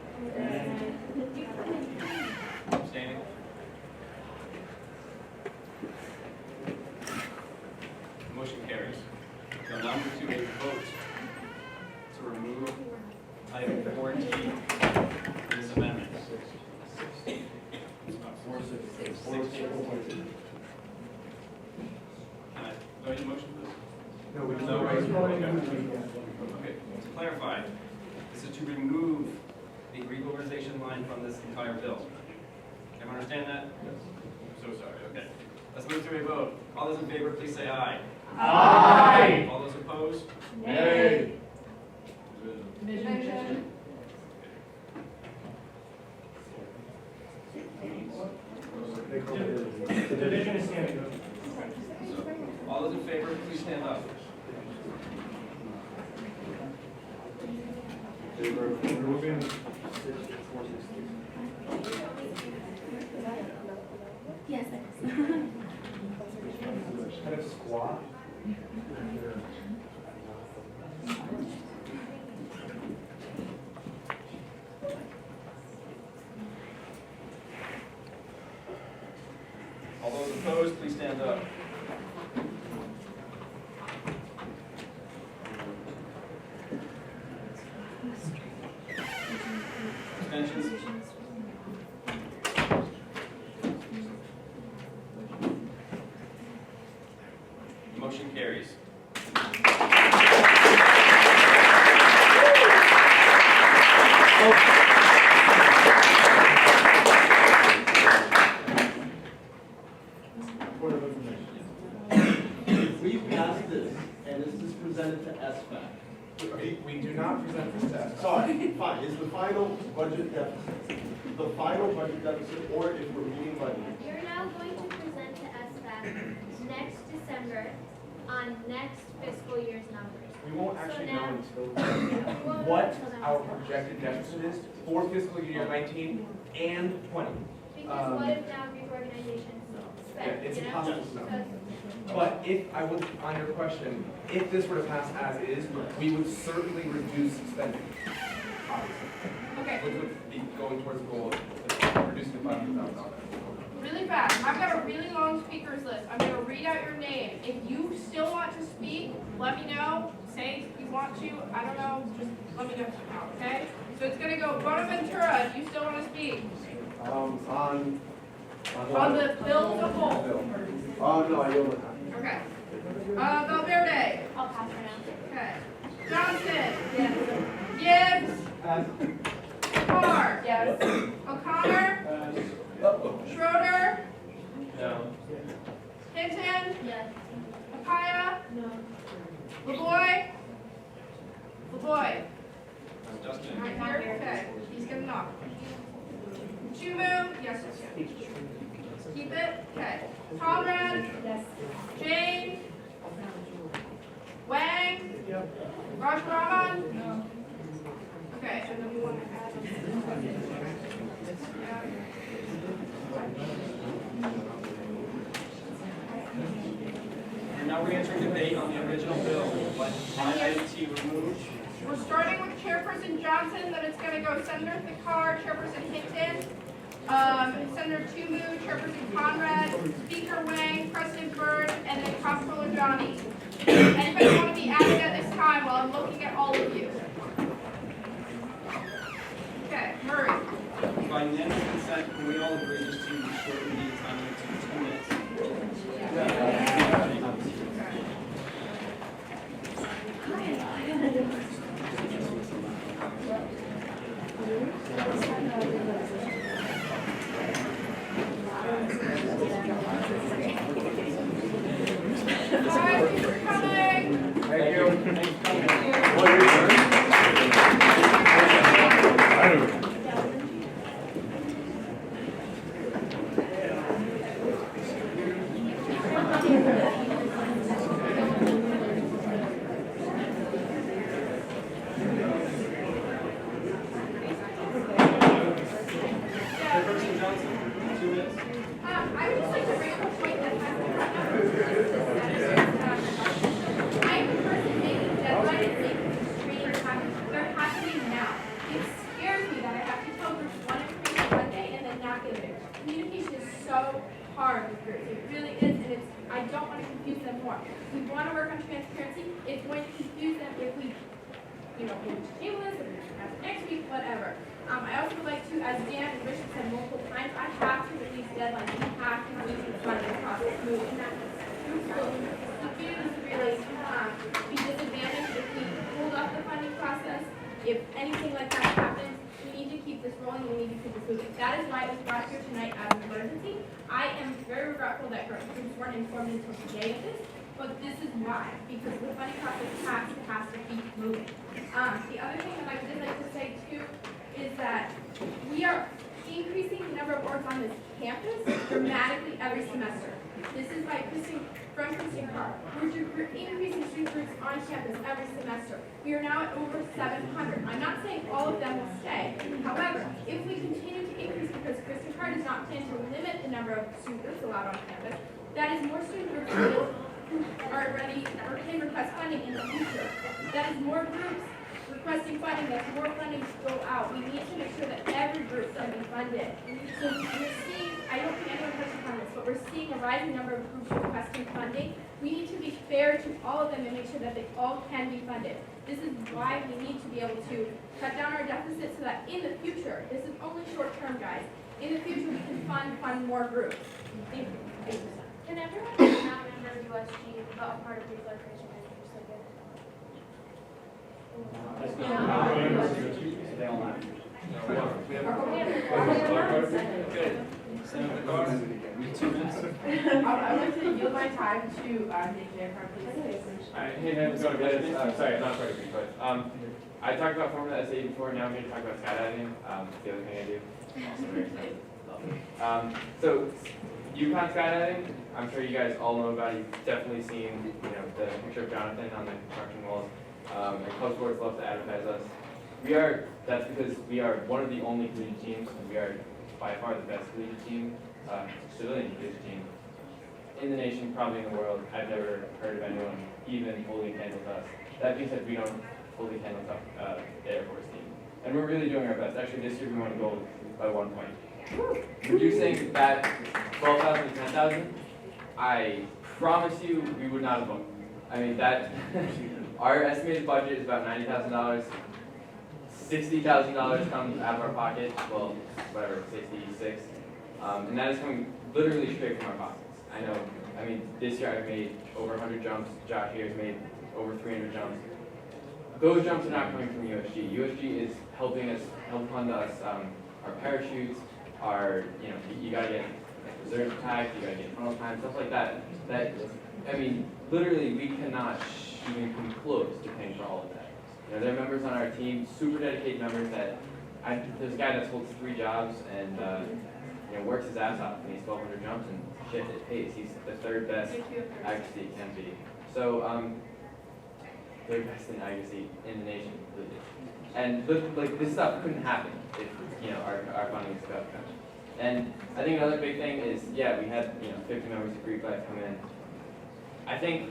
Speaker 8: Abstaining? Motion carries. We'll now move to a vote to remove item 4T in this amendment. 16. Do I need a motion for this?
Speaker 2: No, we just.
Speaker 8: No. Okay, to clarify, this is to remove the Greek organization line from this entire bill. Everyone understand that? Yes. I'm so sorry, okay. Let's move to a vote. All those in favor, please say aye.
Speaker 21: Aye.
Speaker 8: All those opposed?
Speaker 21: Nay. Division.
Speaker 12: favor of removing 416?
Speaker 9: Yes,
Speaker 2: Kind of squat.
Speaker 8: All those opposed, please stand up. Abstentions? Motion carries.
Speaker 2: Point of information.
Speaker 19: If we pass this, and this is presented to SBAC,
Speaker 2: We do not present this test. Sorry, fine, is the final budget deficit, the final budget deficit, or if we're meeting budget?
Speaker 15: You're now going to present to SBAC next December on next fiscal year's numbers.
Speaker 4: We won't
Speaker 15: So
Speaker 4: actually
Speaker 15: now-
Speaker 4: know until
Speaker 15: We won't
Speaker 4: what
Speaker 15: until then.
Speaker 4: our projected deficit is for fiscal year 19 and 20.
Speaker 15: Because what if now reorganization spent,
Speaker 4: Yeah, it's
Speaker 15: you know?
Speaker 4: impossible to know.
Speaker 15: So-
Speaker 4: But if, I would, on your question, if this were to pass as is, we would certainly reduce spending, obviously.
Speaker 21: Okay.
Speaker 4: Which would be going towards the goal of reducing the $500,000.
Speaker 21: Really fast. I've got a really long speakers list. I'm gonna read out your name. If you still want to speak, let me know. Say you want to. I don't know. Just let me know somehow, okay? So it's gonna go Bonaventura. Do you still want to speak?
Speaker 12: On
Speaker 21: On the bill as a whole.
Speaker 12: Oh, no, I yield my time.
Speaker 21: Okay. Valverde.
Speaker 15: I'll pass for now.
Speaker 21: Okay. Johnson. Yes. Gibbs. Carr.
Speaker 9: Yes.
Speaker 21: O'Connor. Schroeder.
Speaker 10: No.
Speaker 21: Hinton.
Speaker 9: Yes.
Speaker 21: Papaya.
Speaker 9: No.
Speaker 21: LeBoy. LeBoy.
Speaker 8: Justin?
Speaker 21: Right here. Okay. He's gonna knock. Chumu. Yes. Keep it. Okay. Conrad.
Speaker 9: Yes.
Speaker 21: Jane. Wang. Raj Raman.
Speaker 9: No.
Speaker 21: Okay, and then we want to add.
Speaker 8: And now we're entering debate on the original bill. Line item T removed.
Speaker 21: We're starting with Chairperson Johnson, then it's gonna go Senator Thakar, Chairperson Hinton, Senator Tumu, Chairperson Conrad, Speaker Wang, President Byrd, and then Comptroller Johnny. Anybody want to be added at this time while I'm looking at all of you? Okay, Murray.
Speaker 8: By unanimous consent, can we all agree just to shorten the time limit to 2 minutes?
Speaker 21: Guys, thanks for coming.
Speaker 2: Thank you.
Speaker 8: Chairperson Johnson, 2 minutes.
Speaker 21: I would just like to bring up a point that has been brought up. I'm the person making deadline and making trainings happen. They're happening now. It scares me that I have to tell groups one information one day and then not give it. Communication is so hard with groups. It really is, and it's, I don't want to confuse them more. We want to work on transparency. It's going to confuse them if we, table this, or next week, whatever. I also would like to, as Dan and Richard said multiple times, I have to release deadlines. We have to release the funding process move, and that groups will really be disadvantaged if we hold up the funding process. If anything like that happens, we need to keep this rolling. We need to keep this moving. That is why it was brought here tonight as an emergency. I am very regretful that groups weren't informed until today of this, but this is why, because the funding process has to keep moving. The other thing that I would just like to say too is that we are increasing the number of orgs on this campus dramatically every semester. This is by Kristen Carr. We're increasing student groups on campus every semester. We are now at over 700. I'm not saying all of them will stay. However, if we continue to increase, because Kristen Carr does not plan to limit the number of student groups allowed on campus, that is more student groups who are ready or can request funding in the future. That is more groups requesting funding, that's more funding to go out. We need to make sure that every group can be funded. So we're seeing, I don't think anyone touched upon this, but we're seeing a rising number of groups requesting funding. We need to be fair to all of them and make sure that they all can be funded. This is why we need to be able to cut down our deficit so that in the future, this is only short term, guys, in the future we can fund more groups. Thank you.
Speaker 15: Can everyone who's not a member of USG but a part of Big Life raise your hand for
Speaker 18: I want to yield my time to Nick Jayapar, please.
Speaker 10: Sorry, I'm not part of it, but I talked about Formula SA before, now I'm going to talk about skydiving, the other thing I do. Also very excited. So, UConn skydiving, I'm sure you guys all know about it. You've definitely seen, the picture of Jonathan on the construction walls. And club sports love to advertise us. That's because we are one of the only collegiate teams, and we are by far the best collegiate team, civilian collegiate team in the nation, probably in the world. I've never heard of anyone even fully handle us. That being said, we don't fully handle the Air Force team. And we're really doing our best. Actually, this year we won gold by 1 point. Reducing that 12,000 to 10,000, I promise you we would not have won. I mean, our estimated budget is about $90,000. $60,000 comes out of our pocket, well, whatever, 66. And that is coming literally straight from our pockets. I mean, this year I've made over 100 jumps. Josh here has made over 300 jumps. Those jumps are not coming from USG. USG is help fund us our parachutes, you gotta get reserve tags, you gotta get funnel time, stuff like that. I mean, literally we cannot even come close to paying for all of that. There are members on our team, super dedicated members there's a guy that holds 3 jobs and works his ass off, and he's 1,200 jumps, and shit, it pays. He's the 3rd best accuracy it can be. So, 3rd best in accuracy in the nation, completely. And this stuff couldn't happen if our funding was cut. And I think another big thing is, we had 50 members of Greek Life come in. I think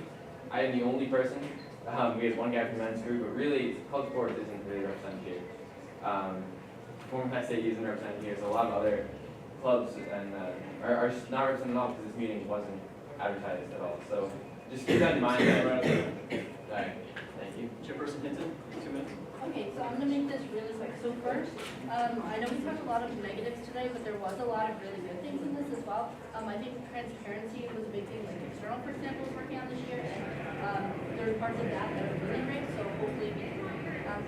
Speaker 10: I am the only person. We had 1 guy from men's group, but really, club sports isn't really represented here. Former SAE isn't represented here, so a lot of other clubs and are not represented at all because this meeting wasn't advertised at all. So just keep that in mind. Thank you.
Speaker 8: Chairperson Hinton, 2 minutes.
Speaker 7: Okay, so I'm going to make this really quick. So first, I know we talked a lot of negatives today, but there was a lot of really good things in this as well. I think transparency was a big thing, like external, for example, was working on this year, and there were parts of that are really great, so hopefully we can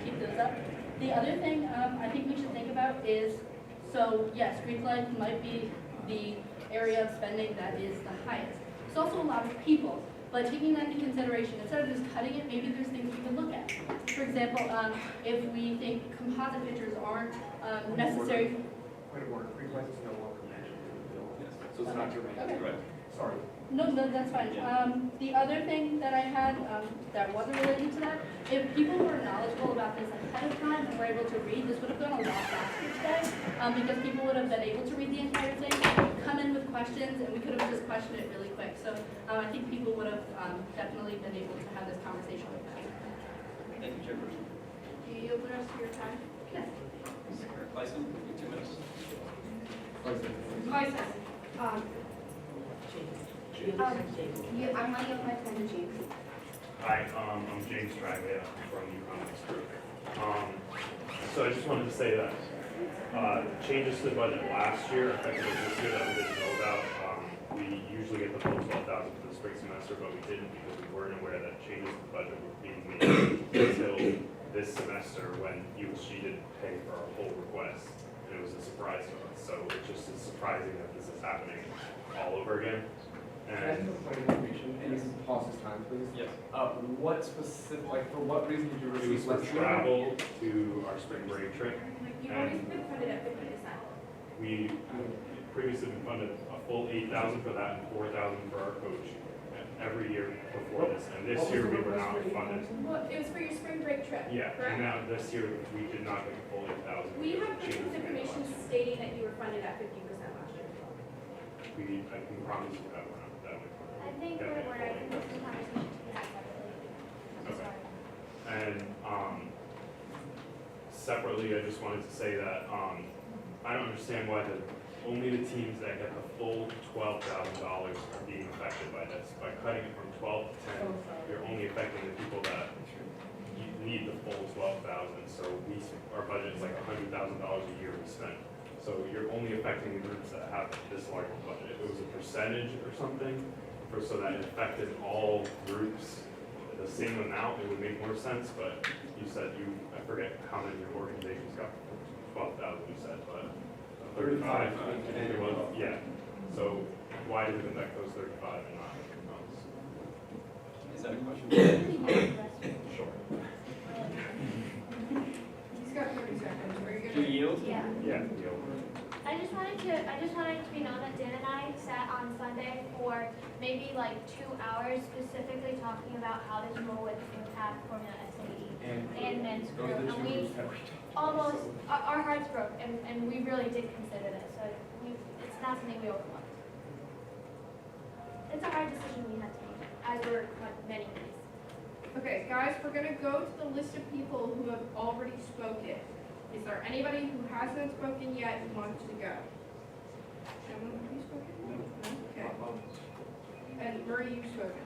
Speaker 7: keep those up. The other thing I think we should think about is, so yes, Greek Life might be the area of spending that is the highest. It's also a lot of people. But taking that into consideration, instead of just cutting it, maybe there's things we can look at. For example, if we think composite pictures aren't necessary.
Speaker 4: Point of order, Greek Life is no longer mentioned in the bill.
Speaker 8: Yes, so it's not your
Speaker 7: Okay.
Speaker 8: correct.
Speaker 4: Sorry.
Speaker 7: No, that's fine. The other thing that I had that wasn't related to that, if people were knowledgeable about this ahead of time and were able to read, this would have gone a lot faster today because people would have been able to read the entire thing, come in with questions, and we could have just questioned it really quick. So I think people would have definitely been able to have this conversation with them.
Speaker 8: Thank you, Chairperson.
Speaker 21: Do you yield the rest of your time?
Speaker 7: Yes.
Speaker 8: Lyson, 2 minutes.
Speaker 21: Lyson.
Speaker 15: I'm going to give my time to James.
Speaker 20: Hi, I'm James Straglia from Economics Group. So I just wanted to say that changes to the budget last year, effective this year, that we didn't know about. We usually get the full 12,000 for the spring semester, but we didn't because we weren't aware that changes to the budget were being made until this semester when USG didn't pay for our whole request. And it was a surprise to us. So it just is surprising that this is happening all over again.
Speaker 4: Can I have a point of information? And you can pause this time, please.
Speaker 20: Yes.
Speaker 4: What specific, for what reason did you
Speaker 20: It
Speaker 4: receive
Speaker 20: was
Speaker 4: less?
Speaker 20: for travel to our spring break trip.
Speaker 21: You've always been funded at 50%.
Speaker 20: We previously been funded a full 8,000 for that and 4,000 for our coach every year before this. And this year we were not funded.
Speaker 21: Well, it was for your spring break trip.
Speaker 20: Yeah,
Speaker 21: correct?
Speaker 20: and now this year, we did not get the full 8,000.
Speaker 21: We have
Speaker 20: Changed
Speaker 21: business
Speaker 20: it
Speaker 21: information
Speaker 20: last year.
Speaker 21: stating that you were funded at 50% last year.
Speaker 20: I can promise you that we're not, that would.
Speaker 15: I think we're, I think this is a conversation to be had separately. I'm
Speaker 20: Okay.
Speaker 15: sorry.
Speaker 20: And, separately, I just wanted to say that, I don't understand why only the teams that get the full $12,000 are being affected by this. By cutting it from 12 to 10, you're only affecting the people that need the full 12,000. So our budget is like $100,000 a year we spend. So you're only affecting the groups that have this large of a budget. If it was a percentage or something, so that it affected all groups the same amount, it would make more sense. But you said I forget how many organizations got 12,000 you said, but 35, I think it was, yeah. So why does it affect those 35 and not everyone else?
Speaker 10: Is that a question?
Speaker 20: Sure.
Speaker 21: He's got 30 seconds. Are you
Speaker 10: Do you
Speaker 21: gonna?
Speaker 10: yield?
Speaker 15: Yeah.
Speaker 20: Yeah,
Speaker 15: I just wanted to be known that Dan and I sat on Sunday for maybe like 2 hours specifically talking about how this role would impact Formula SAE and men's
Speaker 10: Those
Speaker 15: group.
Speaker 10: are the
Speaker 15: And
Speaker 10: two
Speaker 15: we
Speaker 10: groups that we talked
Speaker 15: almost, our hearts broke, and we really did consider this. So it's not something we overlooked. It's a hard decision we had to make, as were many of these.
Speaker 21: Okay, guys, we're gonna go to the list of people who have already spoken. Is there anybody who hasn't spoken yet who wants to go? Gentlemen, have you spoken? No? Okay. And Murray, you've spoken.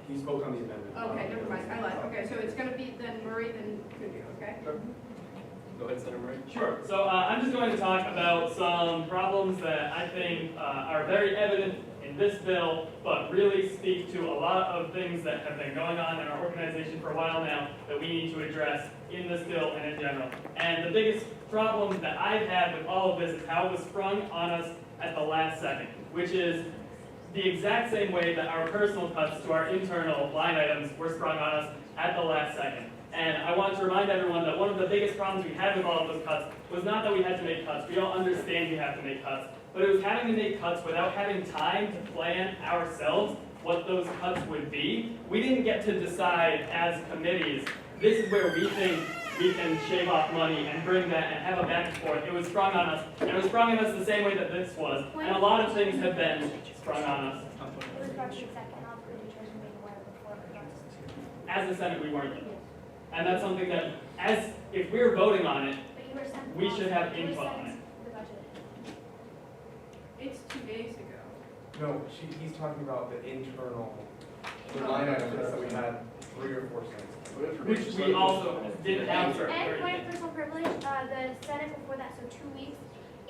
Speaker 4: He spoke on the amendment.
Speaker 21: Okay, never mind, I lied. Okay, so it's gonna be then Murray, then Kudu, okay?
Speaker 10: Go ahead, Senator Murray.
Speaker 11: Sure. So I'm just going to talk about some problems that I think are very evident in this bill, but really speak to a lot of things that have been going on in our organization for a while now that we need to address in this bill and in general. And the biggest problem that I've had with all of this is how it was sprung on us at the last second, which is the exact same way that our personal cuts to our internal line items were sprung on us at the last second. And I want to remind everyone that one of the biggest problems we had with all of those cuts was not that we had to make cuts. We all understand we have to make cuts. But it was having to make cuts without having time to plan ourselves what those cuts would be. We didn't get to decide as committees, this is where we think we can shave off money and bring that and have a back and forth. It was sprung on us, and it was sprung on us the same way that this was. And a lot of things have been sprung on us.
Speaker 15: It was brought to second, I'll put the chairs and make aware before it goes.
Speaker 11: As a Senate, we weren't. And that's something that, if we're voting on it,
Speaker 15: But you were sent.
Speaker 11: we should have
Speaker 15: you were
Speaker 11: input on
Speaker 15: sent
Speaker 11: it.
Speaker 15: the budget.
Speaker 21: It's 2 days ago.
Speaker 4: No, he's talking about the internal, the line items that we had 3 or 4 cents.
Speaker 11: Which we also didn't have for.
Speaker 15: And point of personal privilege, the Senate before that, so 2 weeks,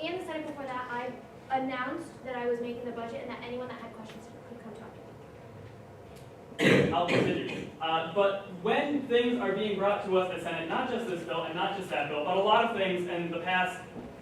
Speaker 15: and the Senate before that, I announced that I was making the budget and that anyone that had questions could come talk to me.
Speaker 11: I'll continue. But when things are being brought to us as Senate, not just this bill and not just that bill, but a lot of things in the past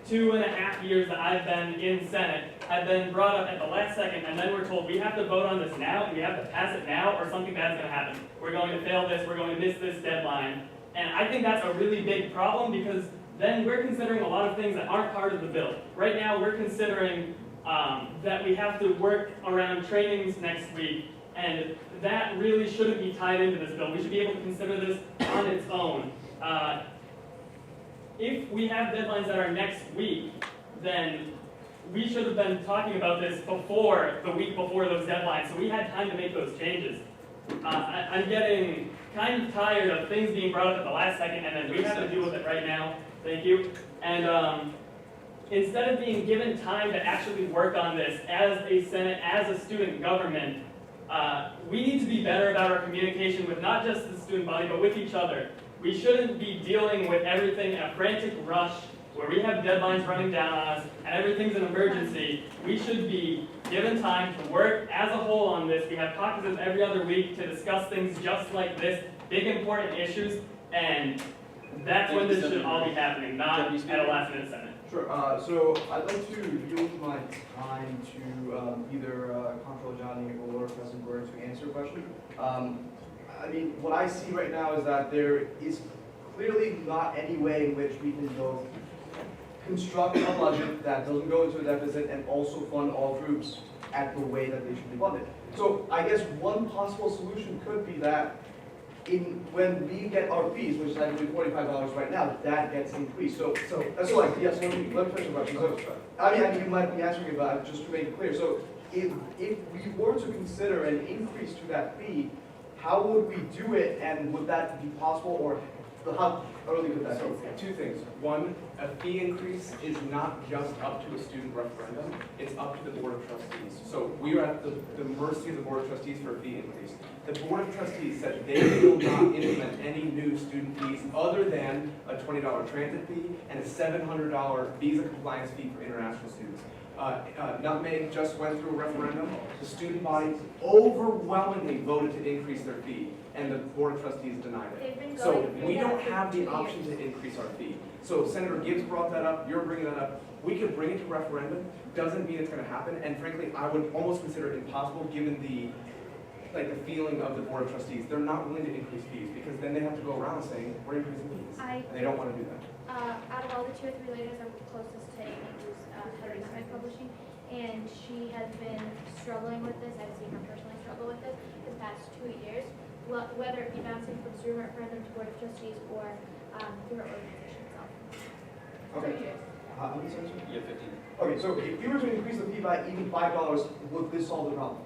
Speaker 11: 2.5 years that I've been in Senate have been brought up at the last second, and then we're told we have to vote on this now, and we have to pass it now, or something bad's going to happen. We're going to fail this, we're going to miss this deadline. And I think that's a really big problem, because then we're considering a lot of things that aren't part of the bill. Right now, we're considering that we have to work around trainings next week, and that really shouldn't be tied into this bill. We should be able to consider this on its own. If we have deadlines that are next week, then we should have been talking about this before, the week before those deadlines, so we had time to make those changes. I'm getting kind of tired of things being brought up at the last second, and then we have to deal with it right now. Thank you. And instead of being given time to actually work on this as a Senate, as a student government, we need to be better about our communication with not just the student body, but with each other. We shouldn't be dealing with everything in a frantic rush where we have deadlines running down on us and everything's an emergency. We should be given time to work as a whole on this. We have caucuses every other week to discuss things just like this, big important issues, and that's when this should all be happening, not at a last minute Senate.
Speaker 5: Sure. So I'd like to yield my time to either Comptroller Johnny or President Gordon to answer a question. I mean, what I see right now is that there is clearly not any way in which we can both construct a budget that doesn't go into a deficit and also fund all groups at the way that they should be funded. So I guess one possible solution could be that when we get our fees, which is I believe $45 right now, that gets increased. So that's why, yes, let me finish the question. So, I mean, you might be answering it, but just to make it clear. So if we were to consider an increase to that fee, how would we do it, and would that be possible, or how early could that
Speaker 4: So,
Speaker 5: be?
Speaker 4: two things. One, a fee increase is not just up to a student referendum, it's up to the Board of Trustees. So we are at the mercy of the Board of Trustees for a fee increase. The Board of Trustees said they will not implement any new student fees other than a $20 transit fee and a $700 visa compliance fee for international students. Nutmeg just went through a referendum. The student body overwhelmingly voted to increase their fee, and the Board of Trustees denied it. So we don't have the option to increase our fee. So Senator Gibbs brought that up, you're bringing that up. We could bring it to referendum, doesn't mean it's gonna happen, and frankly, I would almost consider it impossible given the feeling of the Board of Trustees. They're not willing to increase fees, because then they have to go around saying, we're increasing fees. And they don't wanna do that.
Speaker 15: Out of all the 2 or 3 ladies, I'm closest to Amy, who's head of Nutmeg Publishing, and she has been struggling with this. I've seen her personally struggle with this for the past 2 years, whether it be bouncing from student referendum to Board of Trustees or through her organization itself.
Speaker 5: Okay.
Speaker 15: 2 years.
Speaker 5: How many cents?
Speaker 10: Yeah, 15.
Speaker 5: Okay, so if we were to increase the fee by even $5, would this solve the problem?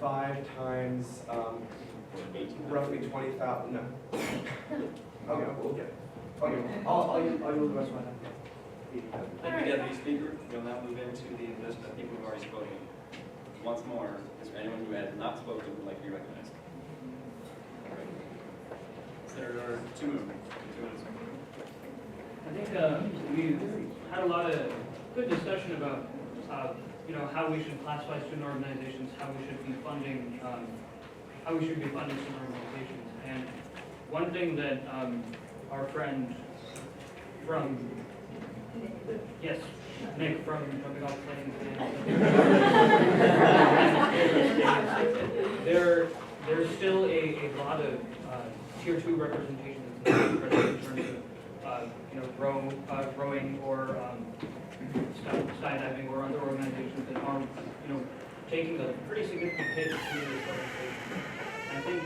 Speaker 4: 5 times, roughly 20,000, no.
Speaker 5: Okay, we'll get it. Okay, I'll use the rest of my time.
Speaker 10: Thank you, Deputy Speaker. We'll now move into the investment. I think we've already spoken. Once more, is there anyone who has not spoken who would like to be recognized? Senator Tumu.
Speaker 1: I think we've had a lot of good discussion about, how we should classify student organizations, how we should be funding, student organizations. And one thing that our friend from, yes, Nick from Jumping Off Planes, there's still a lot of tier 2 representation in terms of rowing or skydiving or other organizations that are taking a pretty significant hit to this legislation. I think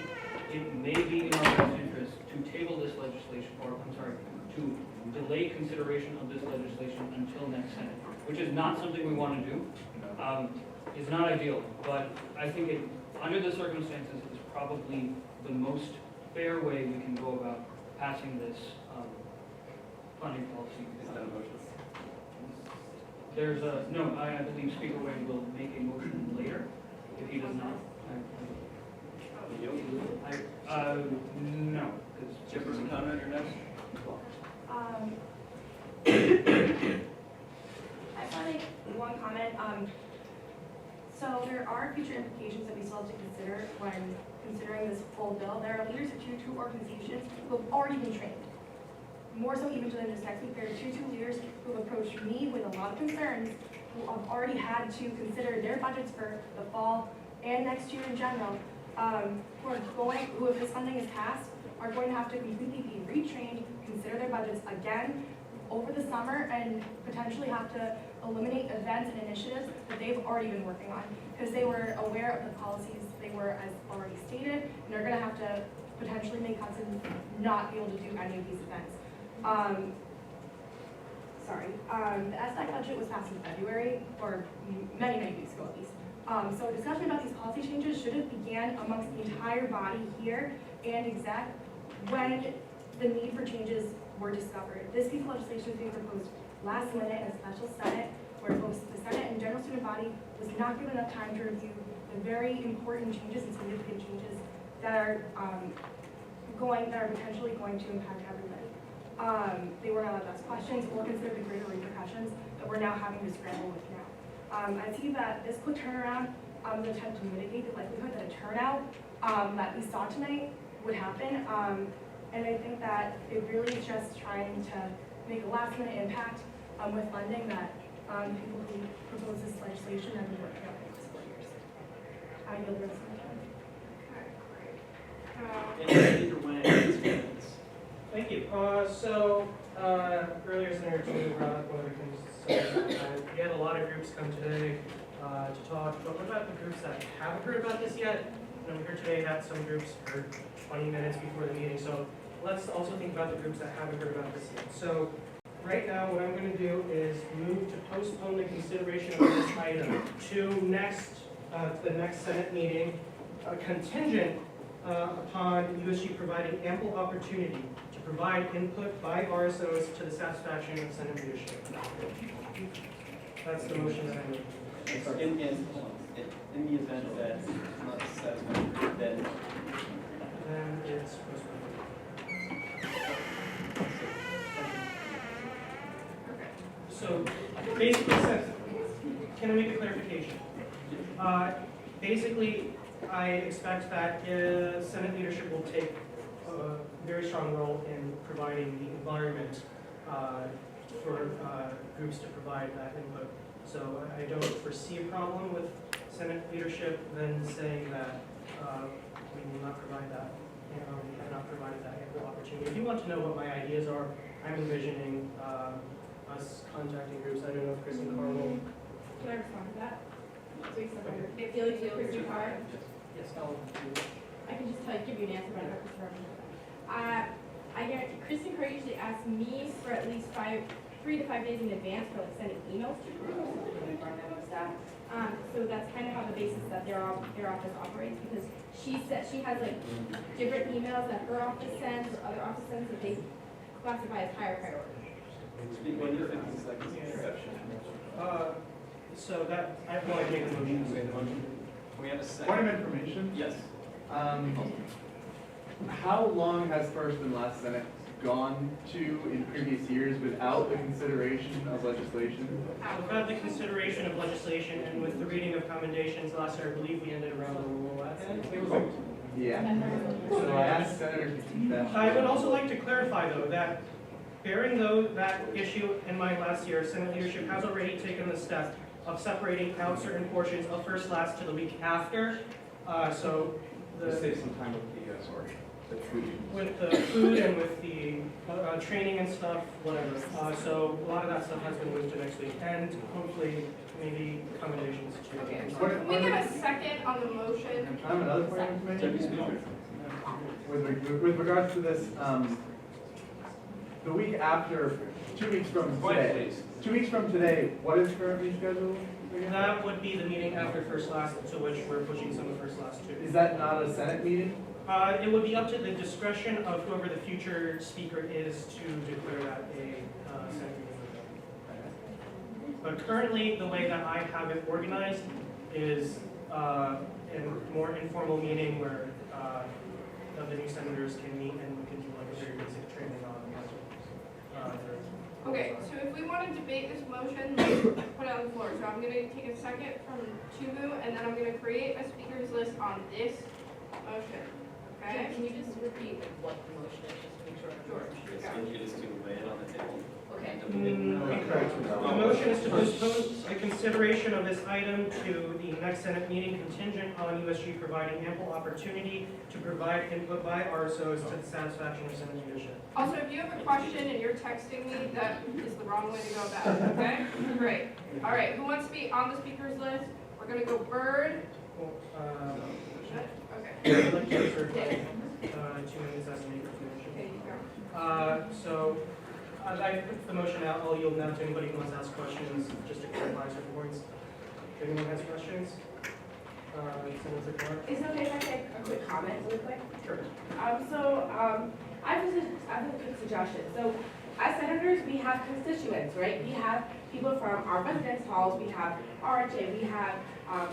Speaker 1: it may be in our best interest to table this legislation, to delay consideration of this legislation until next Senate, which is not something we want to do. It's not ideal, but I think under the circumstances, it's probably the most fair way we can go about passing this funding policy.
Speaker 10: Is that a motion?
Speaker 1: There's no, I believe Speaker Wayne will make a motion later, if he does not. No, because
Speaker 10: Chairperson Conrad, you're next.
Speaker 9: I just want to make one comment. So there are future implications that we still have to consider when considering this full bill. There are leaders of tier 2 organizations who have already been trained. More so even than this next week, there are tier 2 leaders who have approached me with a lot of concerns, who have already had to consider their budgets for the fall and next year in general, who if this funding is passed, are going to have to completely be retrained, consider their budgets again over the summer, and potentially have to eliminate events and initiatives that they've already been working on, because they were aware of the policies they were as already stated, and they're going to have to potentially make cuts and not be able to do any of these events. The SDAC budget was passed in February, or many weeks ago at least. So discussion about these policy changes should have began amongst the entire body here and exec when the need for changes were discovered. This piece of legislation is being proposed last minute in a special Senate, where both the Senate and General Student Body was not given enough time to review the very important changes and significant changes that are potentially going to impact everybody. They were not allowed to ask questions or consider the greater repercussions that we're now having to scramble with now. I see that this quick turnaround was an attempt to mitigate the likelihood that a turnout that we saw tonight would happen. And I think that it really is just trying to make a last-minute impact with funding that people who propose this legislation have been working on for the last 4 years. I yield the rest of my time.
Speaker 23: Thank you. Earlier Senator Tumu brought up one of the things we had a lot of groups come today to talk, but what about the groups that haven't heard about this yet? And we heard today that some groups heard 20 minutes before the meeting. So let's also think about the groups that haven't heard about this yet. So right now, what I'm going to do is move to postpone the consideration of this item to the next Senate meeting, contingent upon USG providing ample opportunity to provide input by RSOs to the satisfaction of Senate leadership. That's the motion that I made.
Speaker 10: In the event that it's not satisfactory, then
Speaker 23: Then it's postponed. So basically, can I make a clarification? Basically, I expect that Senate leadership will take a very strong role in providing the environment for groups to provide that input. So I don't foresee a problem with Senate leadership then saying that we will not provide that, we have not provided that ample opportunity. If you want to know what my ideas are, I'm envisioning us contacting groups. I don't know if Chris and Carl will.
Speaker 18: Can I respond to that? It feels like Chris and Carl.
Speaker 23: Yes, I'll do.
Speaker 18: I can just give you an answer about Chris Carl. I guarantee Chris and Carl usually ask me for at least 3 to 5 days in advance for like sending emails to groups and inform them of stuff. So that's kind of how the basis that their office operates, because she said she has like different emails that her office sends or other office sends that they classify as higher priority.
Speaker 10: when do you think this is like exception?
Speaker 23: So that, I have no idea the motion.
Speaker 10: Can we have a second?
Speaker 17: Point of information?
Speaker 10: Yes.
Speaker 17: How long has first and last Senate gone to in previous years without the consideration of legislation?
Speaker 23: Without the consideration of legislation and with the reading of commendations last year, I believe we ended around 11.
Speaker 17: Yeah. So I asked senators to keep that.
Speaker 23: I would also like to clarify, though, that bearing that issue in mind last year, Senate leadership has already taken the step of separating out certain portions of first last to the week after. So
Speaker 4: Just save some time with the food.
Speaker 23: with the food and with the training and stuff, whatever. So a lot of that stuff has been moved to next week, and hopefully maybe accommodations too.
Speaker 21: Okay, so can we get a second on the motion?
Speaker 17: I have another point of information. With regards to this, the week after, 2 weeks from today. 2 weeks from today, what is currently scheduled?
Speaker 23: That would be the meeting after first last, to which we're pushing some of first last too.
Speaker 17: Is that not a Senate meeting?
Speaker 23: It would be up to the discretion of whoever the future speaker is to declare that a Senate meeting. But currently, the way that I have it organized is a more informal meeting where the new senators can meet and we can do like a very basic training on
Speaker 21: Okay, so if we want to debate this motion, let's put it on the floor. So I'm going to take a second from Tubu, and then I'm going to create a speakers list on this motion. Okay?
Speaker 7: Can you just repeat what the motion is, just to make sure?
Speaker 21: Sure.
Speaker 10: It is to lay it on the table.
Speaker 7: Okay.
Speaker 23: The motion is to postpone the consideration of this item to the next Senate meeting contingent on USG providing ample opportunity to provide input by RSOs to the satisfaction of Senate leadership.
Speaker 21: Also, if you have a question and you're texting me, that is the wrong way to go about it, okay? Great. All right, who wants to be on the speakers list? We're going to go Bird. Okay.
Speaker 23: I'd like to reserve 2 minutes as a maker of the motion.
Speaker 21: Okay, you go.
Speaker 23: So, as I put the motion out, I'll yield now to anybody who wants to ask questions, just to clarify certain points. If anyone has questions? Senator Clark?
Speaker 18: Is it okay if I make a quick comment really quick?
Speaker 23: Sure.
Speaker 18: I have a quick suggestion. So as senators, we have constituents, right? We have people from our residence halls, we have RHA, we have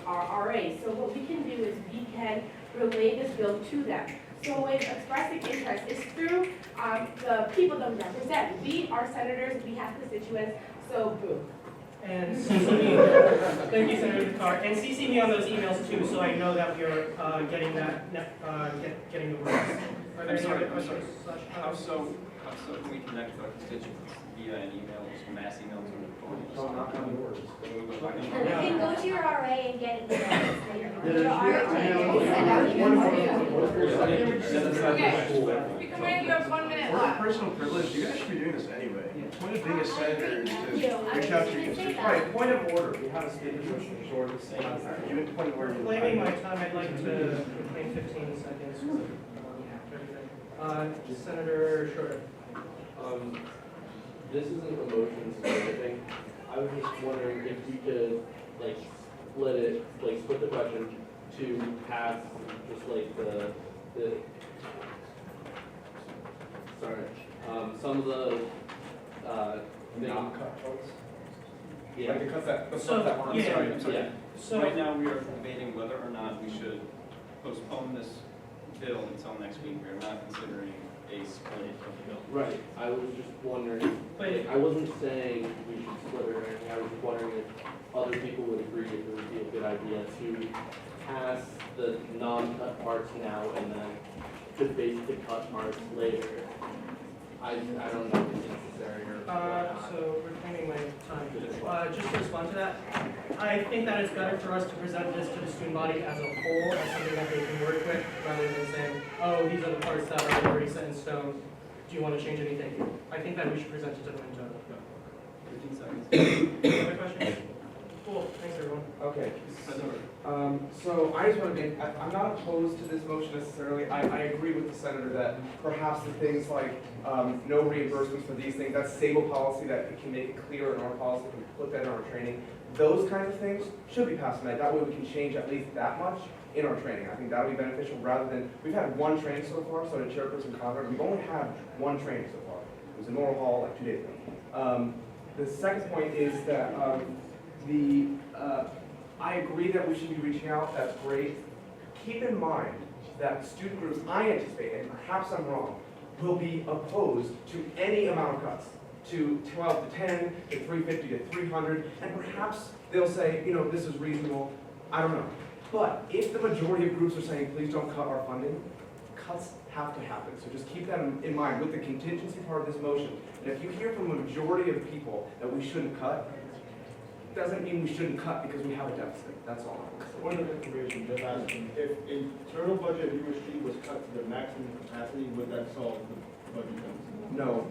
Speaker 18: our RAs. So what we can do is we can relay this bill to them. So a way of expressing interest is through the people that we represent. We are senators, we have constituents, so boom.
Speaker 23: And CC me, thank you, Senator Carr, and CC me on those emails too, so I know that we are getting that, getting the words. Are there any other questions?
Speaker 10: How so can we connect with our constituents via an email, just mass email to them?
Speaker 15: You can go to your RA and get it there. Your
Speaker 21: Okay. Speaker Wayne, you have 1 minute left.
Speaker 2: Personal privilege, you guys should be doing this anyway. Point of being a senator is to reach out to your constituents.
Speaker 23: Right, point of order, we have a speaker motion.
Speaker 2: Sure, the same. You would point where you.
Speaker 23: Claiming my time, I'd like to claim 15 seconds. Senator Schroeder.
Speaker 3: This isn't a motion specific. I was just wondering if we could, like, split the question to pass just like some of the,
Speaker 4: Non-cut votes?
Speaker 3: Yeah.
Speaker 4: Like the cuts that weren't,
Speaker 3: Yeah.
Speaker 4: I'm sorry.
Speaker 3: Yeah.
Speaker 23: So
Speaker 6: Right now, we are debating whether or not we should postpone this bill until next week. We are not considering a split of the bill.
Speaker 3: Right, I was just wondering, I wasn't saying we should split or anything, I was just wondering if other people would agree if it would be a good idea to pass the non-cut parts now and then debate the cut parts later. I don't know if it's necessary or whatnot.
Speaker 23: So reclaiming my time. Just to respond to that, I think that it's better for us to present this to the student body as a whole, as something that they can work with, rather than saying, oh, these are the parts that are already set in stone. Do you want to change anything? I think that we should present it to them in total.
Speaker 6: 15 seconds.
Speaker 23: Other questions? Cool, thanks everyone.
Speaker 4: Okay. So I just want to make, I'm not opposed to this motion necessarily. I agree with the senator that perhaps the things like no reimbursements for these things, that's stable policy that we can make it clear in our policy, we can put that in our training. Those kinds of things should be passed tonight. That way we can change at least that much in our training. I think that would be beneficial rather than, we've had one training so far, so the chairperson Conrad, we've only had one training so far. It was in Norwell Hall like 2 days ago. The second point is that I agree that we should be reaching out, that's great. Keep in mind that student groups, I anticipate, and perhaps I'm wrong, will be opposed to any amount of cuts, to 12 to 10, to 350 to 300, and perhaps they'll say, you know, this is reasonable, I don't know. But if the majority of groups are saying, please don't cut our funding, cuts have to happen. So just keep that in mind with the contingency part of this motion. And if you hear from a majority of people that we shouldn't cut, doesn't mean we shouldn't cut because we have a deficit. That's all.
Speaker 2: Point of information, just asking, if internal budget of USG was cut to the maximum capacity, would that solve the budget deficit?
Speaker 4: No,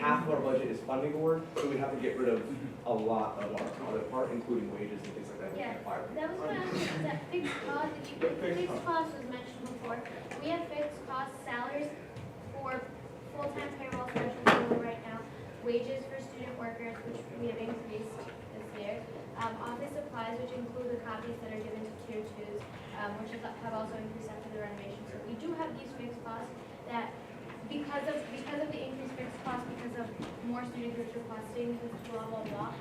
Speaker 4: half of our budget is funding board, so we have to get rid of a lot of our other part, including wages and things like that.
Speaker 15: Yeah, that was what I was, that fixed cost, fixed cost was mentioned before. We have fixed cost salaries for full-time payroll, special payroll right now, wages for student workers, which we have increased this year, office supplies, which include the copies that are given to tier twos, which have also increased after the renovation. So we do have these fixed costs that, because of the increased fixed costs, because of more student groups requesting, blah, blah, blah,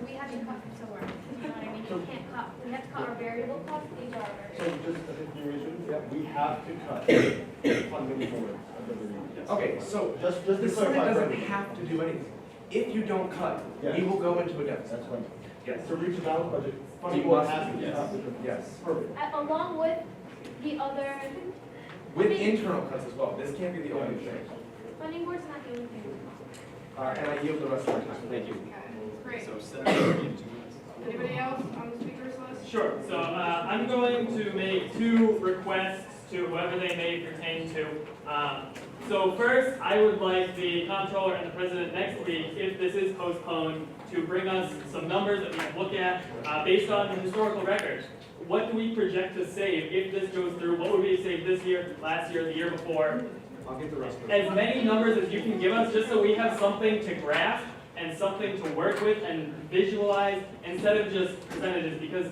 Speaker 15: we have to cut from somewhere. You know what I mean? We can't cut, we have to cut our variable costs, these are our
Speaker 2: So
Speaker 15: variable.
Speaker 2: just a continuation, we have to cut funding board, I believe.
Speaker 4: Okay, so
Speaker 2: just
Speaker 4: the
Speaker 2: to
Speaker 4: Senate
Speaker 2: clarify.
Speaker 4: doesn't have to do anything. If you don't cut, we will go into a deficit.
Speaker 2: That's right.
Speaker 4: Yes.
Speaker 2: To reach a balanced budget, funding
Speaker 4: You
Speaker 2: board
Speaker 4: must,
Speaker 2: has to
Speaker 4: yes.
Speaker 2: cut.
Speaker 4: Yes.
Speaker 2: Perfect.
Speaker 15: Along with the other,
Speaker 4: With internal cuts as well. This can't be the only thing.
Speaker 15: funding board's not the only thing.
Speaker 4: And I yield the rest of my time. Thank you.
Speaker 21: Great.
Speaker 6: So, Senator, you have 2 minutes.
Speaker 21: Anybody else on the speakers list?
Speaker 11: Sure, so I'm going to make 2 requests to whoever they may pertain to. So first, I would like the comptroller and the president next week, if this is postponed, to bring us some numbers that we can look at based on the historical records. What do we project to save if this goes through? What would we save this year, last year, the year before?
Speaker 4: I'll get the rest of it.
Speaker 11: As many numbers as you can give us, just so we have something to graph and something to work with and visualize instead of just percentages, because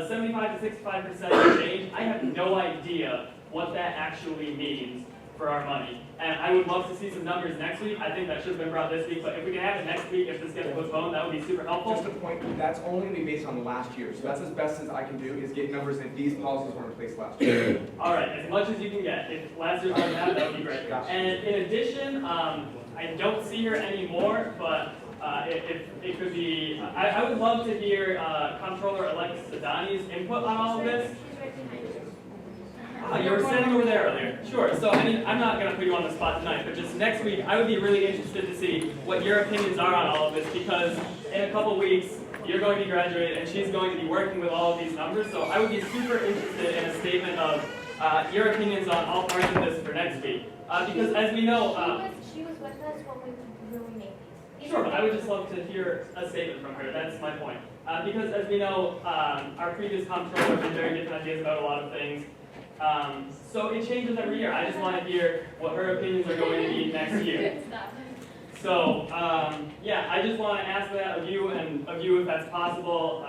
Speaker 11: 75 to 65% change, I have no idea what that actually means for our money. And I would love to see some numbers next week. I think that should have been brought this week, but if we can have it next week, if this gets postponed, that would be super helpful.
Speaker 4: Just a point, that's only going to be based on last year. So that's as best as I can do is get numbers if these policies were in place last year.
Speaker 11: All right, as much as you can get. If last year's on that, that would be great.
Speaker 4: Gotcha.
Speaker 11: And in addition, I don't see her anymore, but if it could be, I would love to hear Comptroller-elect Sadani's input on all of this.
Speaker 15: She's right behind you.
Speaker 11: You were standing over there earlier. Sure, so I mean, I'm not going to put you on the spot tonight, but just next week, I would be really interested to see what your opinions are on all of this, because in a couple weeks, you're going to be graduated, and she's going to be working with all of these numbers, so I would be super interested in a statement of your opinions on all parts of this for next week. Because as we know...
Speaker 15: She was with us when we made these.
Speaker 11: Sure, but I would just love to hear a statement from her. That's my point. Because as we know, our previous comptroller had very different ideas about a lot of things. So it changes every year. I just want to hear what her opinions are going to be next year. So, yeah, I just want to ask that of you and of you if that's possible.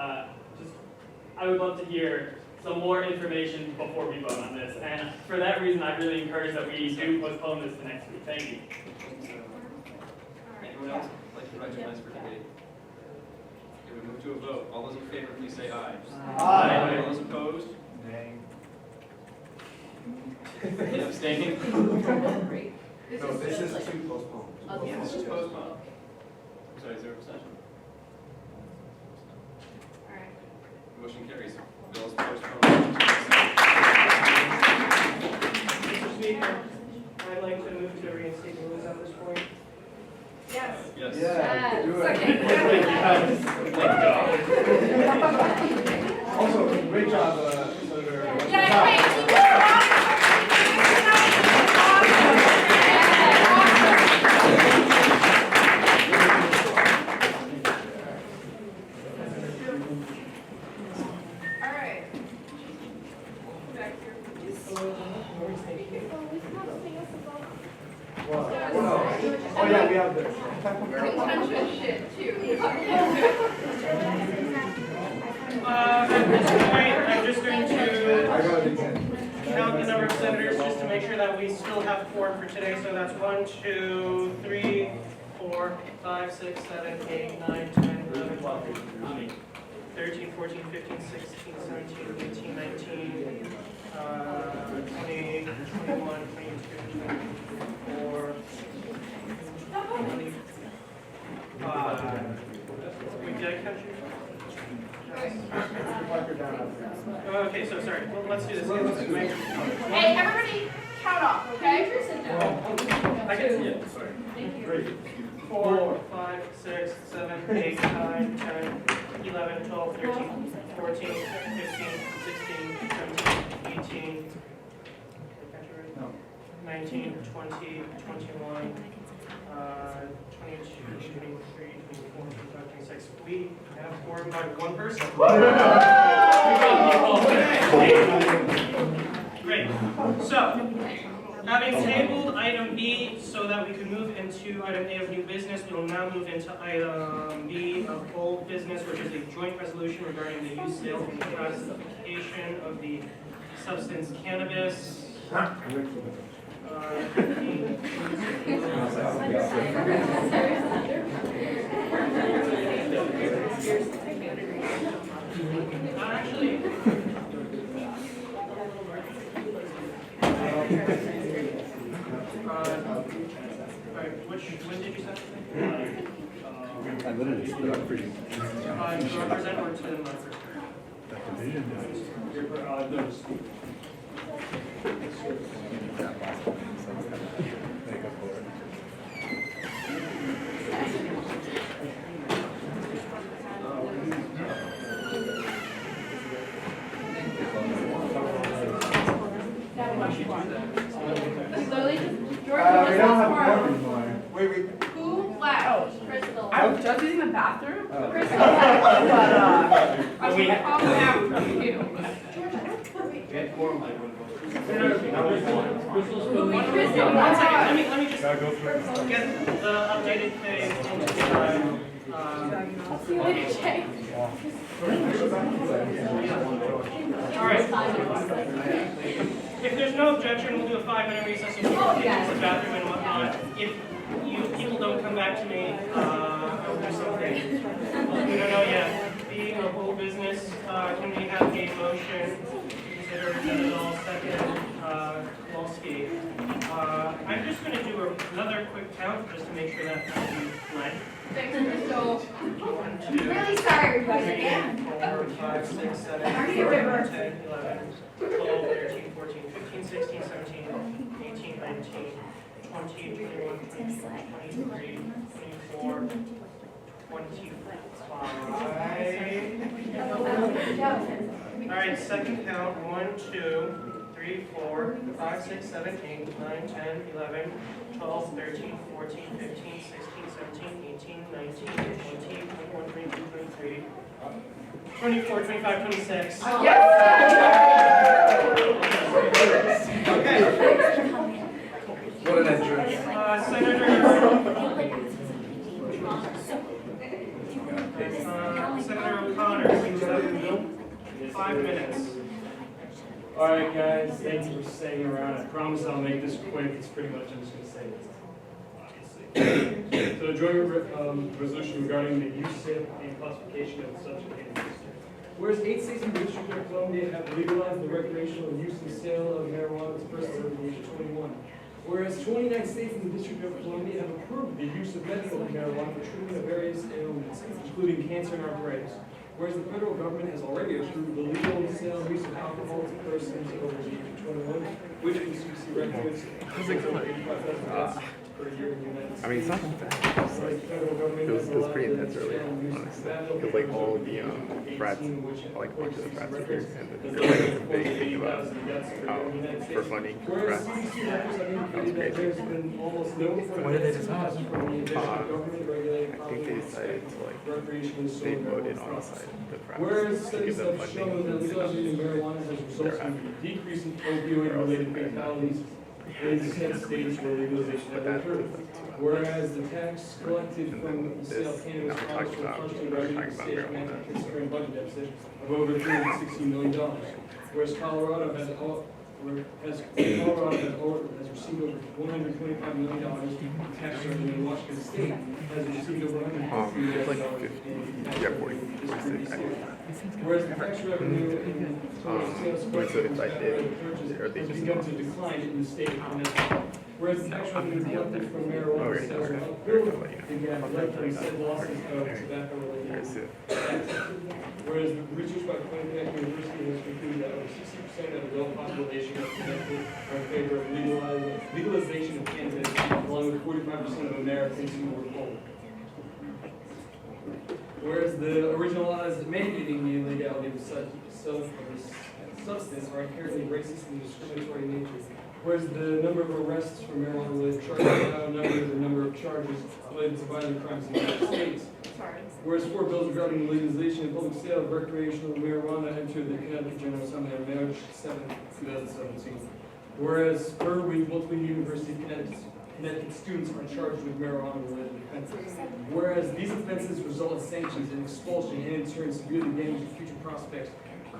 Speaker 11: I would love to hear some more information before we vote on this. And for that reason, I really encourage that we do postpone this to next week. Thank you.
Speaker 6: Anyone else like to recognize for debate? Okay, we move to a vote. All those in favor, please say aye.
Speaker 11: Aye.
Speaker 6: All those opposed?
Speaker 12: Nay.
Speaker 6: Abstaining?
Speaker 4: No, this is to postpone.
Speaker 7: Oh, this
Speaker 6: This
Speaker 7: is
Speaker 6: is postponed. Sorry, is there abstention?
Speaker 7: Alright.
Speaker 6: Motion carries. Bill is postponed.
Speaker 23: Mr. Speaker, I'd like to move to reinstate the rules at this point.
Speaker 21: Yes.
Speaker 6: Yes.
Speaker 12: Yeah, do it.
Speaker 6: Thank
Speaker 4: Also, great job, Senator.
Speaker 21: All right. Back here, please.
Speaker 4: Oh, yeah, we have this.
Speaker 21: Contentious shit, too.
Speaker 23: At this point, I'm just going to
Speaker 4: I got it again.
Speaker 23: count the number of senators just to make sure that we still have quorum for today. So that's 1, 2, 3, 4, 5, 6, 7, 8, 9, 10, 11, 12, 13, 14, 15, 16, 17, 18, 19, 20, 21, 22, 24, 25. Wait, did I count you? Okay, so sorry. Well, let's do this again.
Speaker 21: Hey, everybody, count off, okay?
Speaker 23: I guess, yeah, sorry. 4, 5, 6, 7, 8, 9, 10, 11, 12, 13, 14, 15, 16, 17, 18, 19, 20, 21, 22, 23, 24, 25, 26. We have quorum by one person. Great. So, having tabled item B so that we could move into item A of new business, we will now move into item B of old business, which is a joint resolution regarding the use, sale, and classification of the substance cannabis. Actually, when did you send it?
Speaker 12: I literally stood up for you.
Speaker 23: To represent or to my
Speaker 12: That division
Speaker 21: We don't have a anymore. Wait. Who left?
Speaker 7: Crystal.
Speaker 21: I was just in the bathroom.
Speaker 12: Oh.
Speaker 21: Crystal left, but I was calling out for you.
Speaker 23: One second, let me just get the updated thing into the If there's no objection, we'll do a 5-minute recess so people can use the bathroom and whatnot. If you people don't come back to me, I'll do something. We don't know yet. Being a whole business, can we have a motion to consider it all second, Kowalski? I'm just going to do another quick count just to make sure that we right.
Speaker 21: Thanks, Crystal.
Speaker 23: 1, 2,
Speaker 21: Really sorry,
Speaker 23: everybody. 4, 5, 6, 7, 8, 9, 10, 11, 12, 13, 14, 15, 16, 17, 18, 19, 20, 21, 22, 23, 24, 25. All right, second count. 1, 2, 3, 4, 5, 6, 7, 8, 9, 10, 11, 12, 13, 14, 15, 16, 17, 18, 19, 20, 21, 22, 23, 24, 25, 26.
Speaker 21: Yes!
Speaker 11: 5 minutes. All right, guys, thank you for staying around. I promise I'll make this quick. It's pretty much, I'm just going to say this, obviously. So, the joint resolution regarding the use, sale, and classification of such cannabis. Whereas 8 states in the District of Columbia have legalized the recreational use and sale of marijuana to persons over the age of 21. Whereas 29 states in the District of Columbia have approved the use of medical marijuana for treatment of various ailments, including cancer and arthritis. Whereas the federal government has already approved the legal sale and use of alcohol to persons over the age of 21, which the CDC recommends
Speaker 14: How's it going?
Speaker 11: per year in the United States.
Speaker 14: I mean, it's not that bad. It was pretty intense earlier, honestly. Because like all the frats, like a bunch of the frats are here, and they're like a big thing about how for funding for frats. That was crazy.
Speaker 11: What did they decide?
Speaker 14: I think they decided to like, they voted on the side of the frats
Speaker 11: Whereas
Speaker 14: to
Speaker 11: studies
Speaker 14: give them
Speaker 11: have
Speaker 14: funding.
Speaker 11: shown that legalizing marijuana has resulted in a decrease in opioid-related fatalities in 10 states where legalization has occurred. Whereas the tax collected from the sale of cannabis products will partially revenue the state and current budget deficit of over $360 million. Whereas Colorado has received over $125 million in tax revenue, and Washington State has received over $150 million
Speaker 14: It's like 50, yeah, 40, 46.
Speaker 11: Whereas the tax revenue in sales
Speaker 14: So if I did, or they
Speaker 11: has
Speaker 14: just
Speaker 11: begun to decline in the state of Connecticut. Whereas the tax revenue collected from marijuana
Speaker 14: okay,
Speaker 11: sales
Speaker 14: okay.
Speaker 11: will began likely said losses of tobacco-related taxes. Whereas the research by Connecticut University has concluded that over 60% of the adult population of Connecticut are in favor of legalization of cannabis, along with 45% of Americans who were polled. Whereas the original laws mandating the illegality of such selling of this substance are inherently racist and discriminatory in nature. Whereas the number of arrests for marijuana-related charges outnumber the number of charges related to violent crimes in the United States. Whereas 4 bills regarding the legalization and public sale of recreational marijuana entered the Connecticut General Assembly on March 7, 2017. Whereas per week, multiple University of Connecticut students are charged with marijuana-related offenses. Whereas these offenses result in sanctions and expulsion and in turn severely damage the future prospects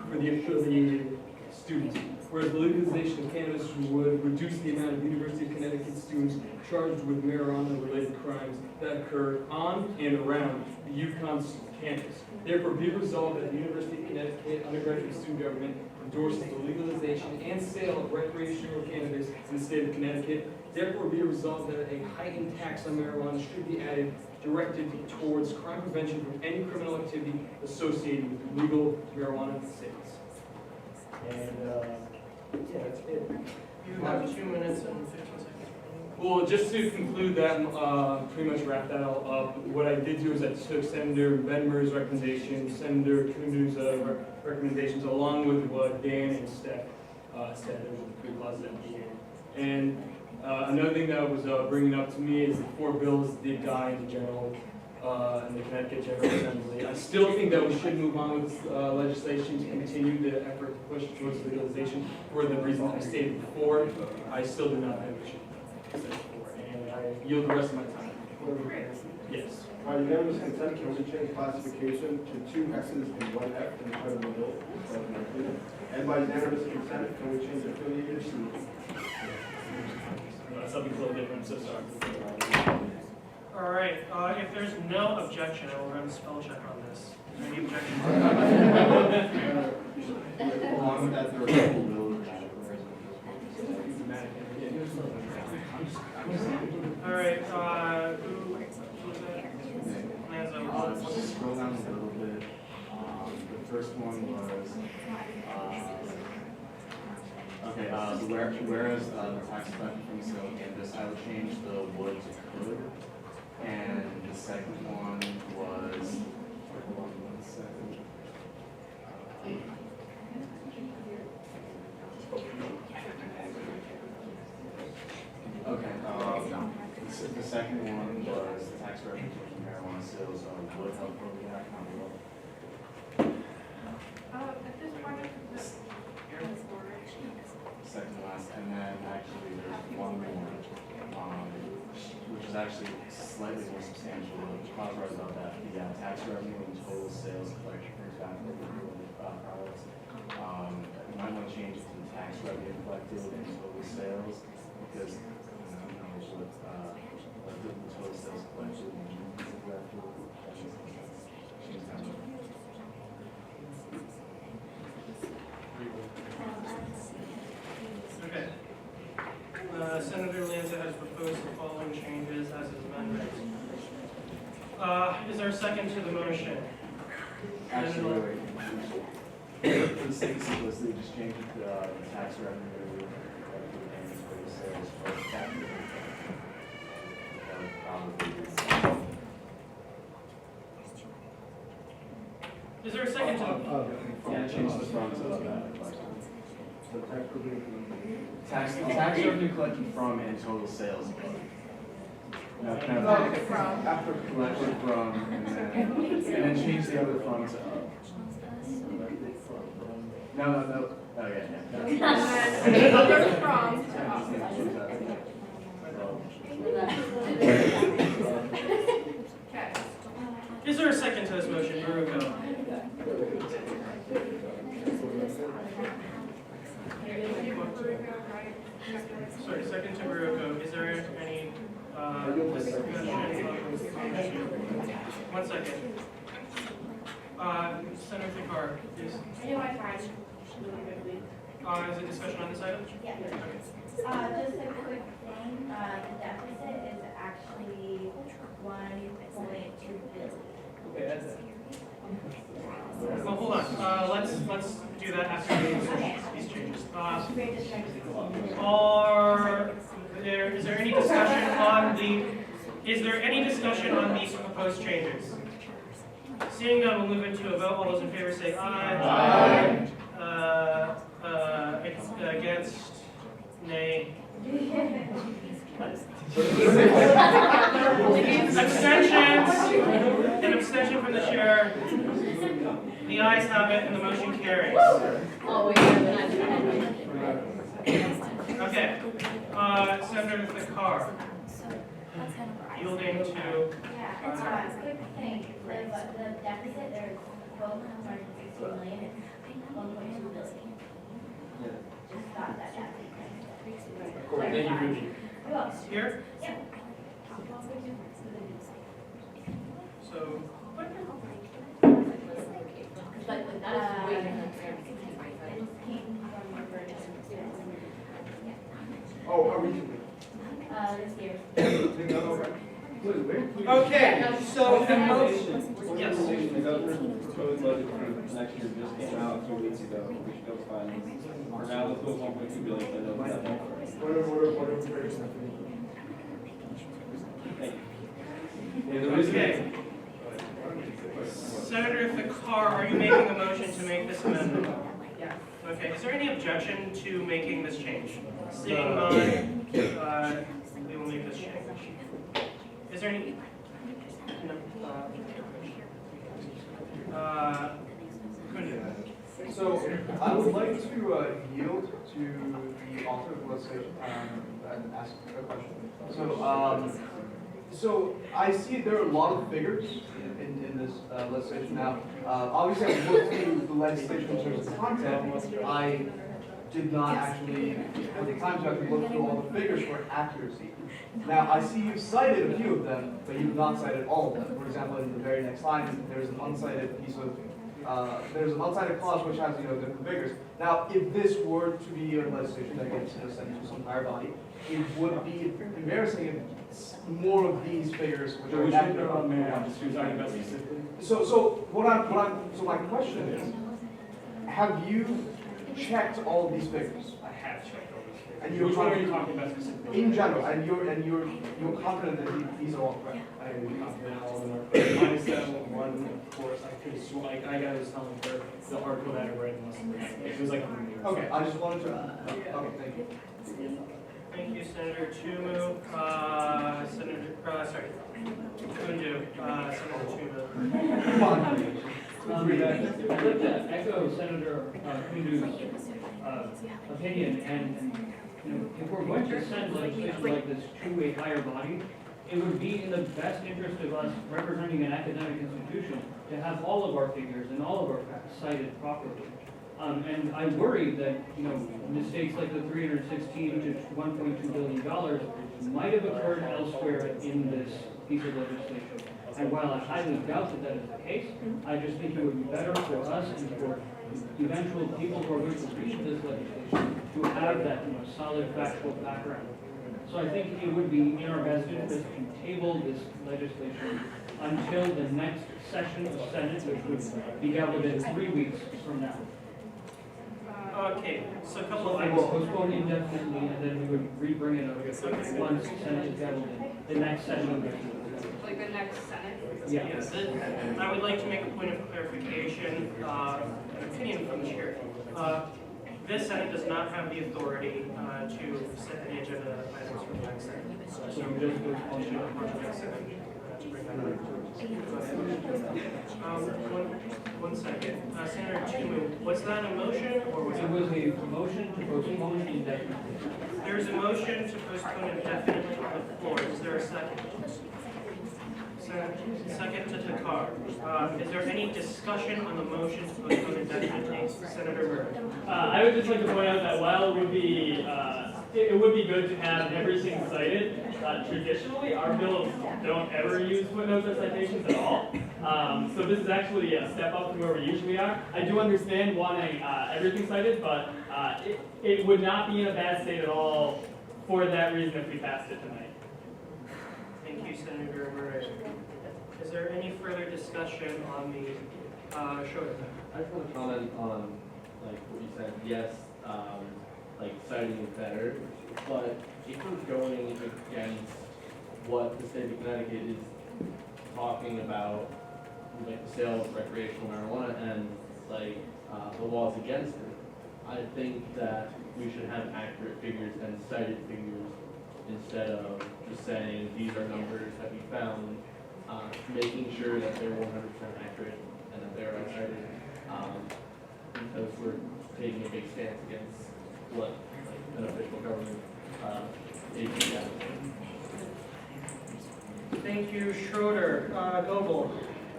Speaker 11: for the affiliated students. Whereas the legalization of cannabis would reduce the amount of University of Connecticut students charged with marijuana-related crimes that occur on and around the UConn's campus. Therefore, be resolved that the University of Connecticut undergraduate student government endorses the legalization and sale of recreational cannabis in the state of Connecticut. Therefore, be resolved that a heightened tax on marijuana should be added, directed towards crime prevention from any criminal activity associated with legal marijuana sales. And, yeah, that's it.
Speaker 23: You have 2 minutes and 15 seconds.
Speaker 11: Well, just to conclude that, pretty much wrap that all up, what I did do is I took Senator Benmer's recommendations, Senator Kundu's recommendations, along with what Dan and Steph said. There was a good clause at the end. And another thing that was bringing up to me is the 4 bills did die in the general, in the Connecticut General Assembly. I still think that we should move on with legislation to continue the effort to push towards legalization for the reasons I stated before. I still do not think we should. And I yield the rest of my time. Yes.
Speaker 2: By unanimous consent, can we change classification to 2 X's and 1 F in front of the bill? And by unanimous consent, can we change affiliated to?
Speaker 11: Something a little different, so sorry.
Speaker 23: All right, if there's no objection, I will run a spell check on this. Is there any objections?
Speaker 17: Along with that, there are a couple bills.
Speaker 23: All right, who was it?
Speaker 17: Just scroll down a little bit. The first one was, okay, so whereas the tax collected from the sale of cannabis, I would change the would to could. And the second one was, hold on 1 second. Okay, the second one was the tax revenue from marijuana sales would help Program, not will.
Speaker 21: At this point,
Speaker 17: Second to last, and then actually there's one more, which is actually slightly more substantial. The clause right about that, the tax revenue and total sales collection from tobacco-related products You might want to change it to tax revenue collected and total sales, because I don't know what the total sales collected means exactly.
Speaker 23: Okay. Senator Lanza has proposed the following changes as his amendment. Is there a second to the motion?
Speaker 17: Actually, wait. For the sake of simplicity, just change it to tax revenue and total sales for tax. That would probably be.
Speaker 23: Is there a second to the?
Speaker 17: Yeah, change the front to tax revenue collected from and total sales. No, collected from, and then change the other from to. No. Oh yeah.
Speaker 21: And then other from to Okay.
Speaker 23: Is there a second to this motion, Baruko? Sorry, second to Baruko. Is there any discussion on this motion? 1 second. Senator Carr, please.
Speaker 9: I know I tried really quickly.
Speaker 23: Is there discussion on this item?
Speaker 9: Yeah.
Speaker 23: Okay.
Speaker 9: Just a quick thing, the deficit is actually 1.2 billion.
Speaker 23: Okay, that's it. Well, hold on. Let's do that after these changes. Is there any discussion on these proposed changes? Seeing none, we'll move into a vote. All those in favor say aye. Aye. Against? Nay. Abstentions? An abstention from the chair. The ayes have it and the motion carries.
Speaker 7: Oh, wait,
Speaker 23: Okay. Senator Thakar. Yielding to.
Speaker 9: Yeah, it's a quick thing, the deficit, there's 1,260 million, it's 1.2 billion. Just got that down.
Speaker 23: Thank you, Ruby.
Speaker 9: Who else?
Speaker 23: Here?
Speaker 9: Yeah.
Speaker 23: So.
Speaker 2: Oh, are we?
Speaker 9: This year.
Speaker 23: Okay, so the motion. Yes.
Speaker 6: The governor's proposed budget for next year just came out a few weeks ago. We should go find. We're now let's go 1.2 billion. I know that.
Speaker 23: Okay. Senator Thakar, are you making a motion to make this amendment?
Speaker 18: Yes.
Speaker 23: Okay, is there any objection to making this change? Seeing none, we will make this change. Is there any? No.
Speaker 4: So I would like to yield to the author of the legislation and ask a question. So I see there are a lot of figures in this legislation now. Obviously, I've looked through the legislation in terms of content. I did not actually have the time to actually look through all the figures for accuracy. Now, I see you've cited a few of them, but you've not cited all of them. For example, in the very next line, there's an uncited piece of there's an unsigned clause which has, different figures. Now, if this were to be a legislation that gets, sent to some higher body, it would be embarrassing if more of these figures, which are accurate. So my question is, have you checked all of these figures?
Speaker 23: I have checked all these figures.
Speaker 4: And you're
Speaker 23: Which one are you talking about specifically?
Speaker 4: In general, and you're confident that these are all correct.
Speaker 23: I am confident all of them are correct. Minus that one, of course, I could have sworn, I was telling her the article that I read must have been, it was like a year.
Speaker 4: Okay, I just wanted to, okay, thank you.
Speaker 23: Thank you, Senator Tumu. Senator Kundu, Senator Tumu.
Speaker 1: I'd like to echo Senator Kundu's opinion, and if we're going to send legislation like this to a higher body, it would be in the best interest of us representing an academic institution to have all of our figures and all of our facts cited properly. And I worry that, mistakes like the 316 to $1.2 billion might have occurred elsewhere in this piece of legislation. And while I highly doubt that that is the case, I just think it would be better for us and for eventual people who are going to read this legislation to have that solid factual background. So I think it would be in our best interest to table this legislation until the next session of the Senate, which would be gaveled in 3 weeks from now.
Speaker 13: Okay, so a couple of
Speaker 1: I
Speaker 13: things.
Speaker 1: will postpone indefinitely, and then we would re-bring it up once the Senate is gaveled in, the next session of the
Speaker 21: Like the next Senate?
Speaker 1: Yeah.
Speaker 13: Yes, I would like to make a point of clarification, opinion from the chair. This Senate does not have the authority to set the agenda items for the next Senate. So we just postpone it to the next Senate to bring that up. One second. Senator Tumu, was that a motion or was it?
Speaker 1: It was a motion to postpone indefinitely.
Speaker 13: There's a motion to postpone indefinitely on the floor. Is there a second? Second to Takar. Is there any discussion on the motion to postpone indefinitely? Senator Murray.
Speaker 11: I would just like to point out that while it would be good to have everything cited, traditionally our bills don't ever use footnotes or citations at all. So this is actually a step up from where we usually are. I do understand wanting everything cited, but it would not be in a bad state at all for that reason if we passed it tonight.
Speaker 13: Thank you, Senator Murray. Is there any further discussion on the show?
Speaker 3: I just want to comment on like what you said. Yes, like citing is better, but if we're going against what the state of Connecticut is talking about, like the sale of recreational marijuana and like the laws against it, I think that we should have accurate figures and cited figures instead of just saying these are numbers that we found. Making sure that they're 100% accurate and that they're cited, because we're taking a big stance against what an official government agency has.
Speaker 13: Thank you, Schroeder. Gobel.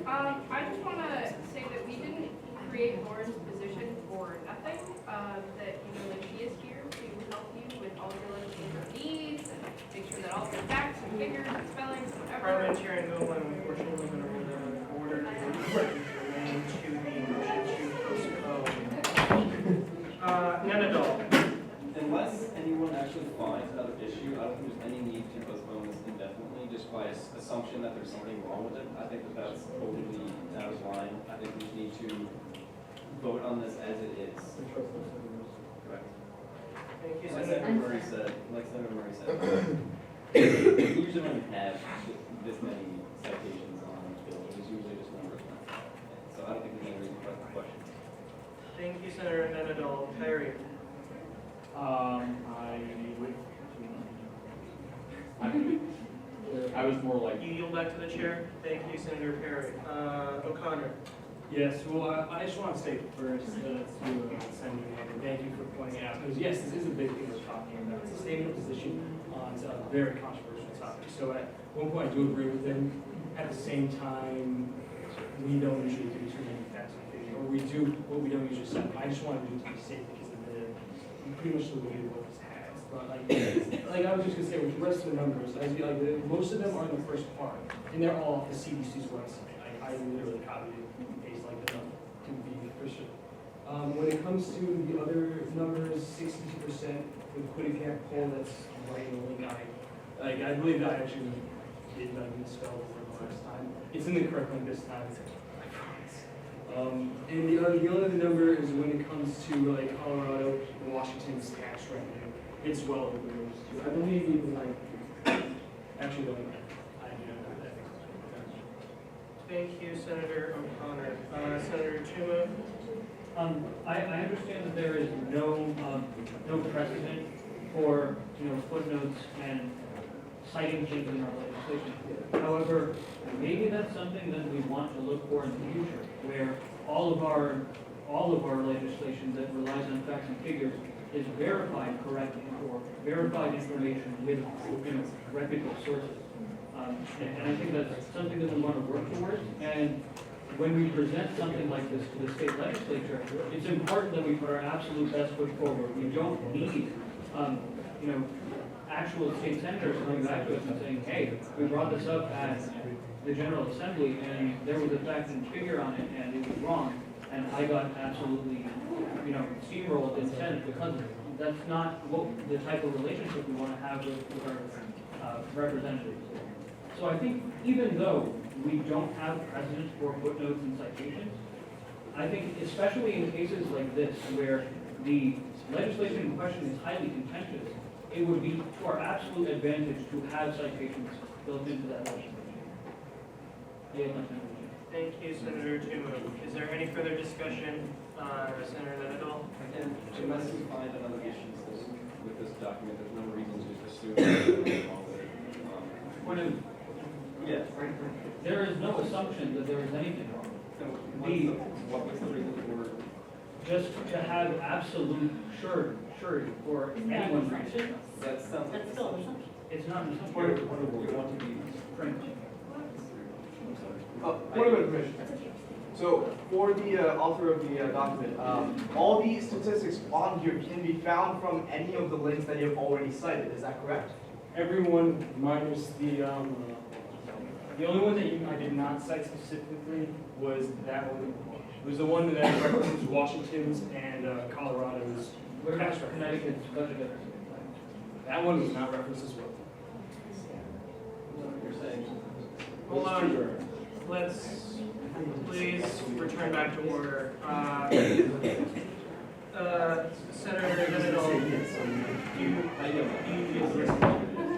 Speaker 21: I just want to say that we didn't create Lauren's position for nothing. That like she is here to help you with all your legislative needs and make sure that all the facts and figures and spellings and whatever.
Speaker 13: Parliamentarian Nolan, unfortunately, going to order the remain to the motion to postpone. Nenadol.
Speaker 6: Unless anyone actually finds another issue, I don't think there's any need to postpone this indefinitely, just by assumption that there's something wrong with it. I think that that's totally out of line. I think we need to vote on this as it is. Correct.
Speaker 13: Thank you,
Speaker 6: Like
Speaker 13: Senator.
Speaker 6: Senator Murray said, we usually don't have this many citations on bills. It's usually just numbers. So I don't think there's any reason for the question.
Speaker 13: Thank you, Senator Nenadol. Perry.
Speaker 10: I was more like.
Speaker 13: You yield back to the chair. Thank you, Senator Perry. O'Connor.
Speaker 16: Yes, well, I just want to say first to Senator Hager, thank you for pointing out, because yes, this is a big thing we're talking about. It's a statement of position on a very controversial topic. So at one point, I do agree with them. At the same time, we don't usually do too many facts and figures, or we do what we don't usually say. I just want to do it to be safe because of pretty much the way the book has. But like I was just gonna say, with the rest of the numbers, most of them are in the first part, and they're all off the CDC's website. I literally copied it and pasted like the number to be efficient. When it comes to the other numbers, 62% with Quinnipiac poll, that's right in the link. I believe that I actually did misspell the last time. It's in the correct link this time. I promise. And the other number is when it comes to like Colorado and Washington's tax revenue, it's well over those two. I believe even actually don't know. I do not know that.
Speaker 13: Thank you, Senator O'Connor. Senator Tuma.
Speaker 1: I understand that there is no precedent for footnotes and citing things in our legislation. However, maybe that's something that we want to look for in the future, where all of our legislation that relies on facts and figures is verified correctly or verified information with reputable sources. And I think that's something that we want to work towards. And when we present something like this to the state legislature, it's important that we put our absolute best foot forward. We don't need, actual state senators coming back to us and saying, hey, we brought this up at the General Assembly and there was a fact and figure on it and it was wrong and I got absolutely, steamrolled in Senate because of it. That's not the type of relationship we want to have with our representatives. So I think even though we don't have precedent for footnotes and citations, I think especially in cases like this where the legislation in question is highly contentious, it would be to our absolute advantage to have citations built into that legislation.
Speaker 13: Thank you, Senator Timo. Is there any further discussion, Senator Lenadol?
Speaker 6: Again, unless we find another issue with this document, there's no reason to assume anything wrong with it.
Speaker 1: Point of,
Speaker 6: Yes.
Speaker 1: there is no assumption that there is anything wrong.
Speaker 6: What's the reason for?
Speaker 1: Just to have absolute surety for anyone.
Speaker 6: That sounds like
Speaker 7: That's still an assumption.
Speaker 1: It's not an assumption.
Speaker 4: Point of
Speaker 1: Frank.
Speaker 17: Point of information. So, for the author of the document, all the statistics on here can be found from any of the links that you have already cited. Is that correct?
Speaker 16: Everyone minus the only one that I did not cite specifically was that one. It was the one that references Washington's and Colorado's.
Speaker 1: What about Connecticut's budget deficit?
Speaker 16: That one was not referenced as well.
Speaker 6: You're saying?
Speaker 13: Hold on. Let's please return back to order. Senator Lenadol,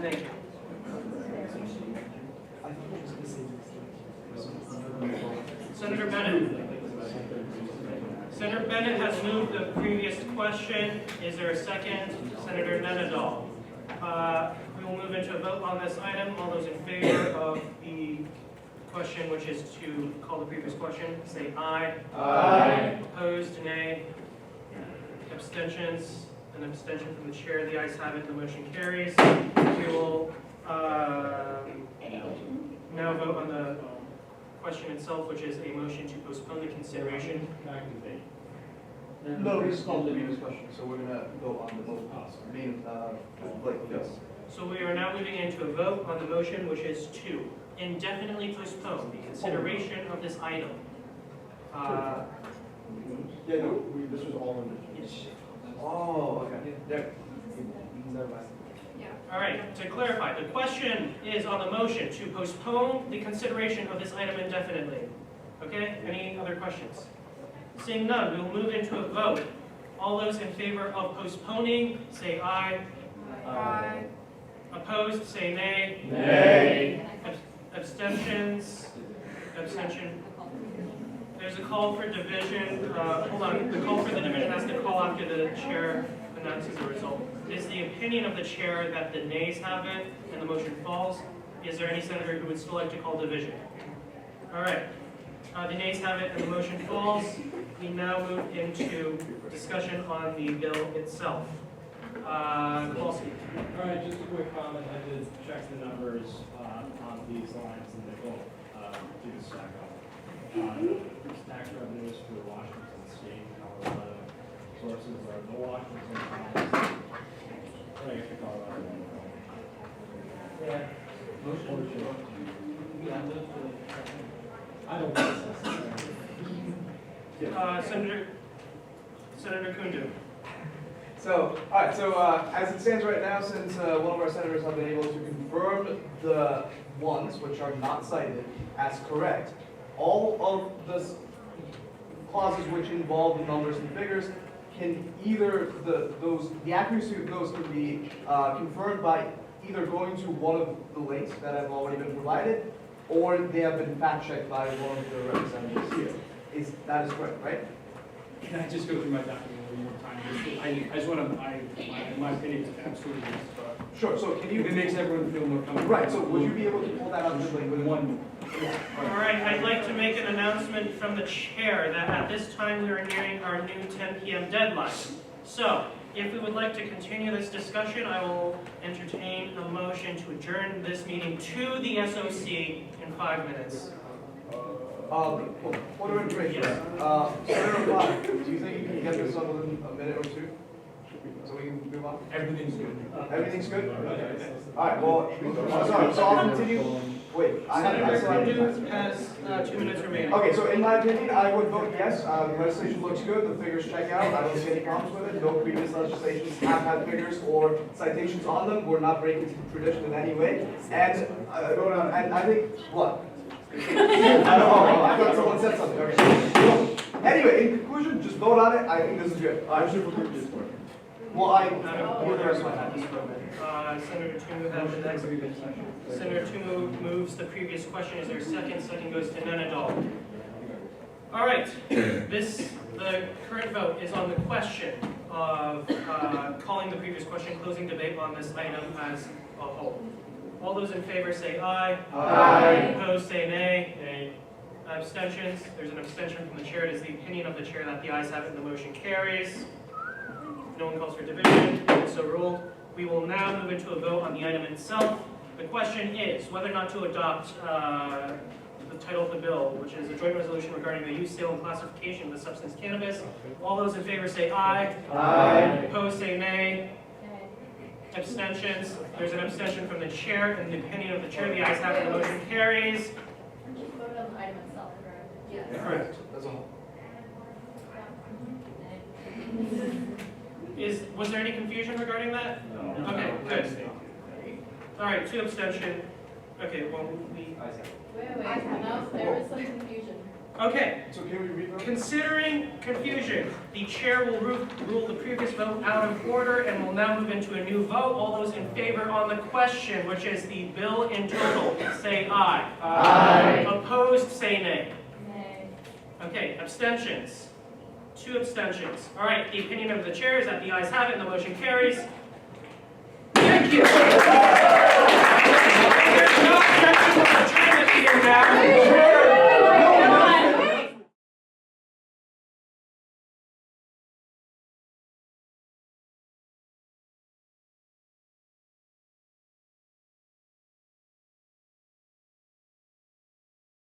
Speaker 13: thank you. Senator Bennett. Senator Bennett has moved the previous question. Is there a second? Senator Lenadol. We will move into a vote on this item. All those in favor of the question, which is to call the previous question, say aye.
Speaker 17: Aye.
Speaker 13: Opposed, nay. Abstentions, an abstention from the chair. The ayes have it, the motion carries. We will now vote on the question itself, which is a motion to postpone the consideration.
Speaker 17: No, we just called the previous question, so we're gonna go on the vote. Yes.
Speaker 13: So we are now moving into a vote on the motion, which is to indefinitely postpone the consideration of this item.
Speaker 2: This was all in the.
Speaker 13: Yes.
Speaker 17: Oh, okay. There. Never mind.
Speaker 13: All right, to clarify, the question is on the motion to postpone the consideration of this item indefinitely. Okay, any other questions? Seeing none, we will move into a vote. All those in favor of postponing, say aye.
Speaker 21: Aye.
Speaker 13: Opposed, say nay.
Speaker 17: Nay.
Speaker 13: Abstentions, abstention. There's a call for division. Hold on, the call for the division has to call after the chair announces the result. It is the opinion of the chair that the nays have it and the motion falls. Is there any senator who would still like to call division? All right. The nays have it and the motion falls. We now move into discussion on the bill itself. Kowalski.
Speaker 8: All right, just a quick comment. I did check the numbers on these lines and they both do stack up. Tax revenues for Washington State and Colorado sources are the Washington Times. I guess the Colorado one.
Speaker 1: Yeah. Motion.
Speaker 8: I don't think it's necessary.
Speaker 13: Senator Kundu.
Speaker 17: So, all right, so as it stands right now, since one of our senators have been able to confirm the ones which are not cited as correct, all of the clauses which involve the numbers and figures can either, the accuracy of those can be confirmed by either going to one of the links that have already been provided, or they have been fact-checked by one of the representatives here. That is correct, right?
Speaker 16: Can I just go through my document one more time? I just want to, my opinion is absolutely yes, but.
Speaker 17: Sure, so can you?
Speaker 16: It makes everyone feel more comfortable.
Speaker 17: Right, so would you be able to pull that out just like with
Speaker 16: one?
Speaker 13: All right, I'd like to make an announcement from the chair that at this time we are nearing our new 10 p.m. deadline. So, if we would like to continue this discussion, I will entertain a motion to adjourn this meeting to the SOC in 5 minutes.
Speaker 5: Point of information. Senator Clark, do you think you can get this done within a minute or two? So we can move on?
Speaker 16: Everything's good.
Speaker 5: Everything's good? Okay. All right, well, sorry, so I'll continue. Wait, I still have
Speaker 13: Senator has 2 minutes remaining.
Speaker 5: Okay, so in my opinion, I would vote yes. The legislation looks good, the figures check out. I don't see any problems with it. No previous legislations have had figures or citations on them. We're not breaking tradition in any way. And I think, what? I don't know, I thought someone said something. Okay. Anyway, in conclusion, just vote on it. I think this is good. Well,
Speaker 13: Senator Tumu has the next. Senator Tumu moves the previous question. Is there a second? Second goes to Nenadol. All right. The current vote is on the question of calling the previous question, closing debate on this item as a whole. All those in favor say aye.
Speaker 5: Aye.
Speaker 13: Opposed say nay. Nay. Abstentions. There's an abstention from the chair. It is the opinion of the chair that the ayes have it and the motion carries. No one calls for division, so ruled. We will now move into a vote on the item itself. The question is whether or not to adopt the title of the bill, which is a joint resolution regarding the use, sale, and classification of the substance cannabis. All those in favor say aye.
Speaker 5: Aye.
Speaker 13: Opposed say nay. Abstentions. There's an abstention from the chair, and the opinion of the chair, the ayes have it, the motion carries.
Speaker 7: Vote on the item itself, correct? Yes.
Speaker 13: Correct.
Speaker 5: As a whole.
Speaker 13: Was there any confusion regarding that? No. Okay, good. All right, 2 abstention. Okay, well,
Speaker 7: Wait, no, there was some confusion.
Speaker 13: Okay.
Speaker 5: So can we read them?
Speaker 13: Considering confusion, the chair will rule the previous vote out of order and will now move into a new vote. All those in favor on the question, which is the bill in total, say aye.
Speaker 5: Aye.
Speaker 13: Opposed, say nay.
Speaker 7: Nay.
Speaker 13: Okay, abstentions. 2 abstentions. All right, the opinion of the chair is that the ayes have it and the motion carries. Thank you.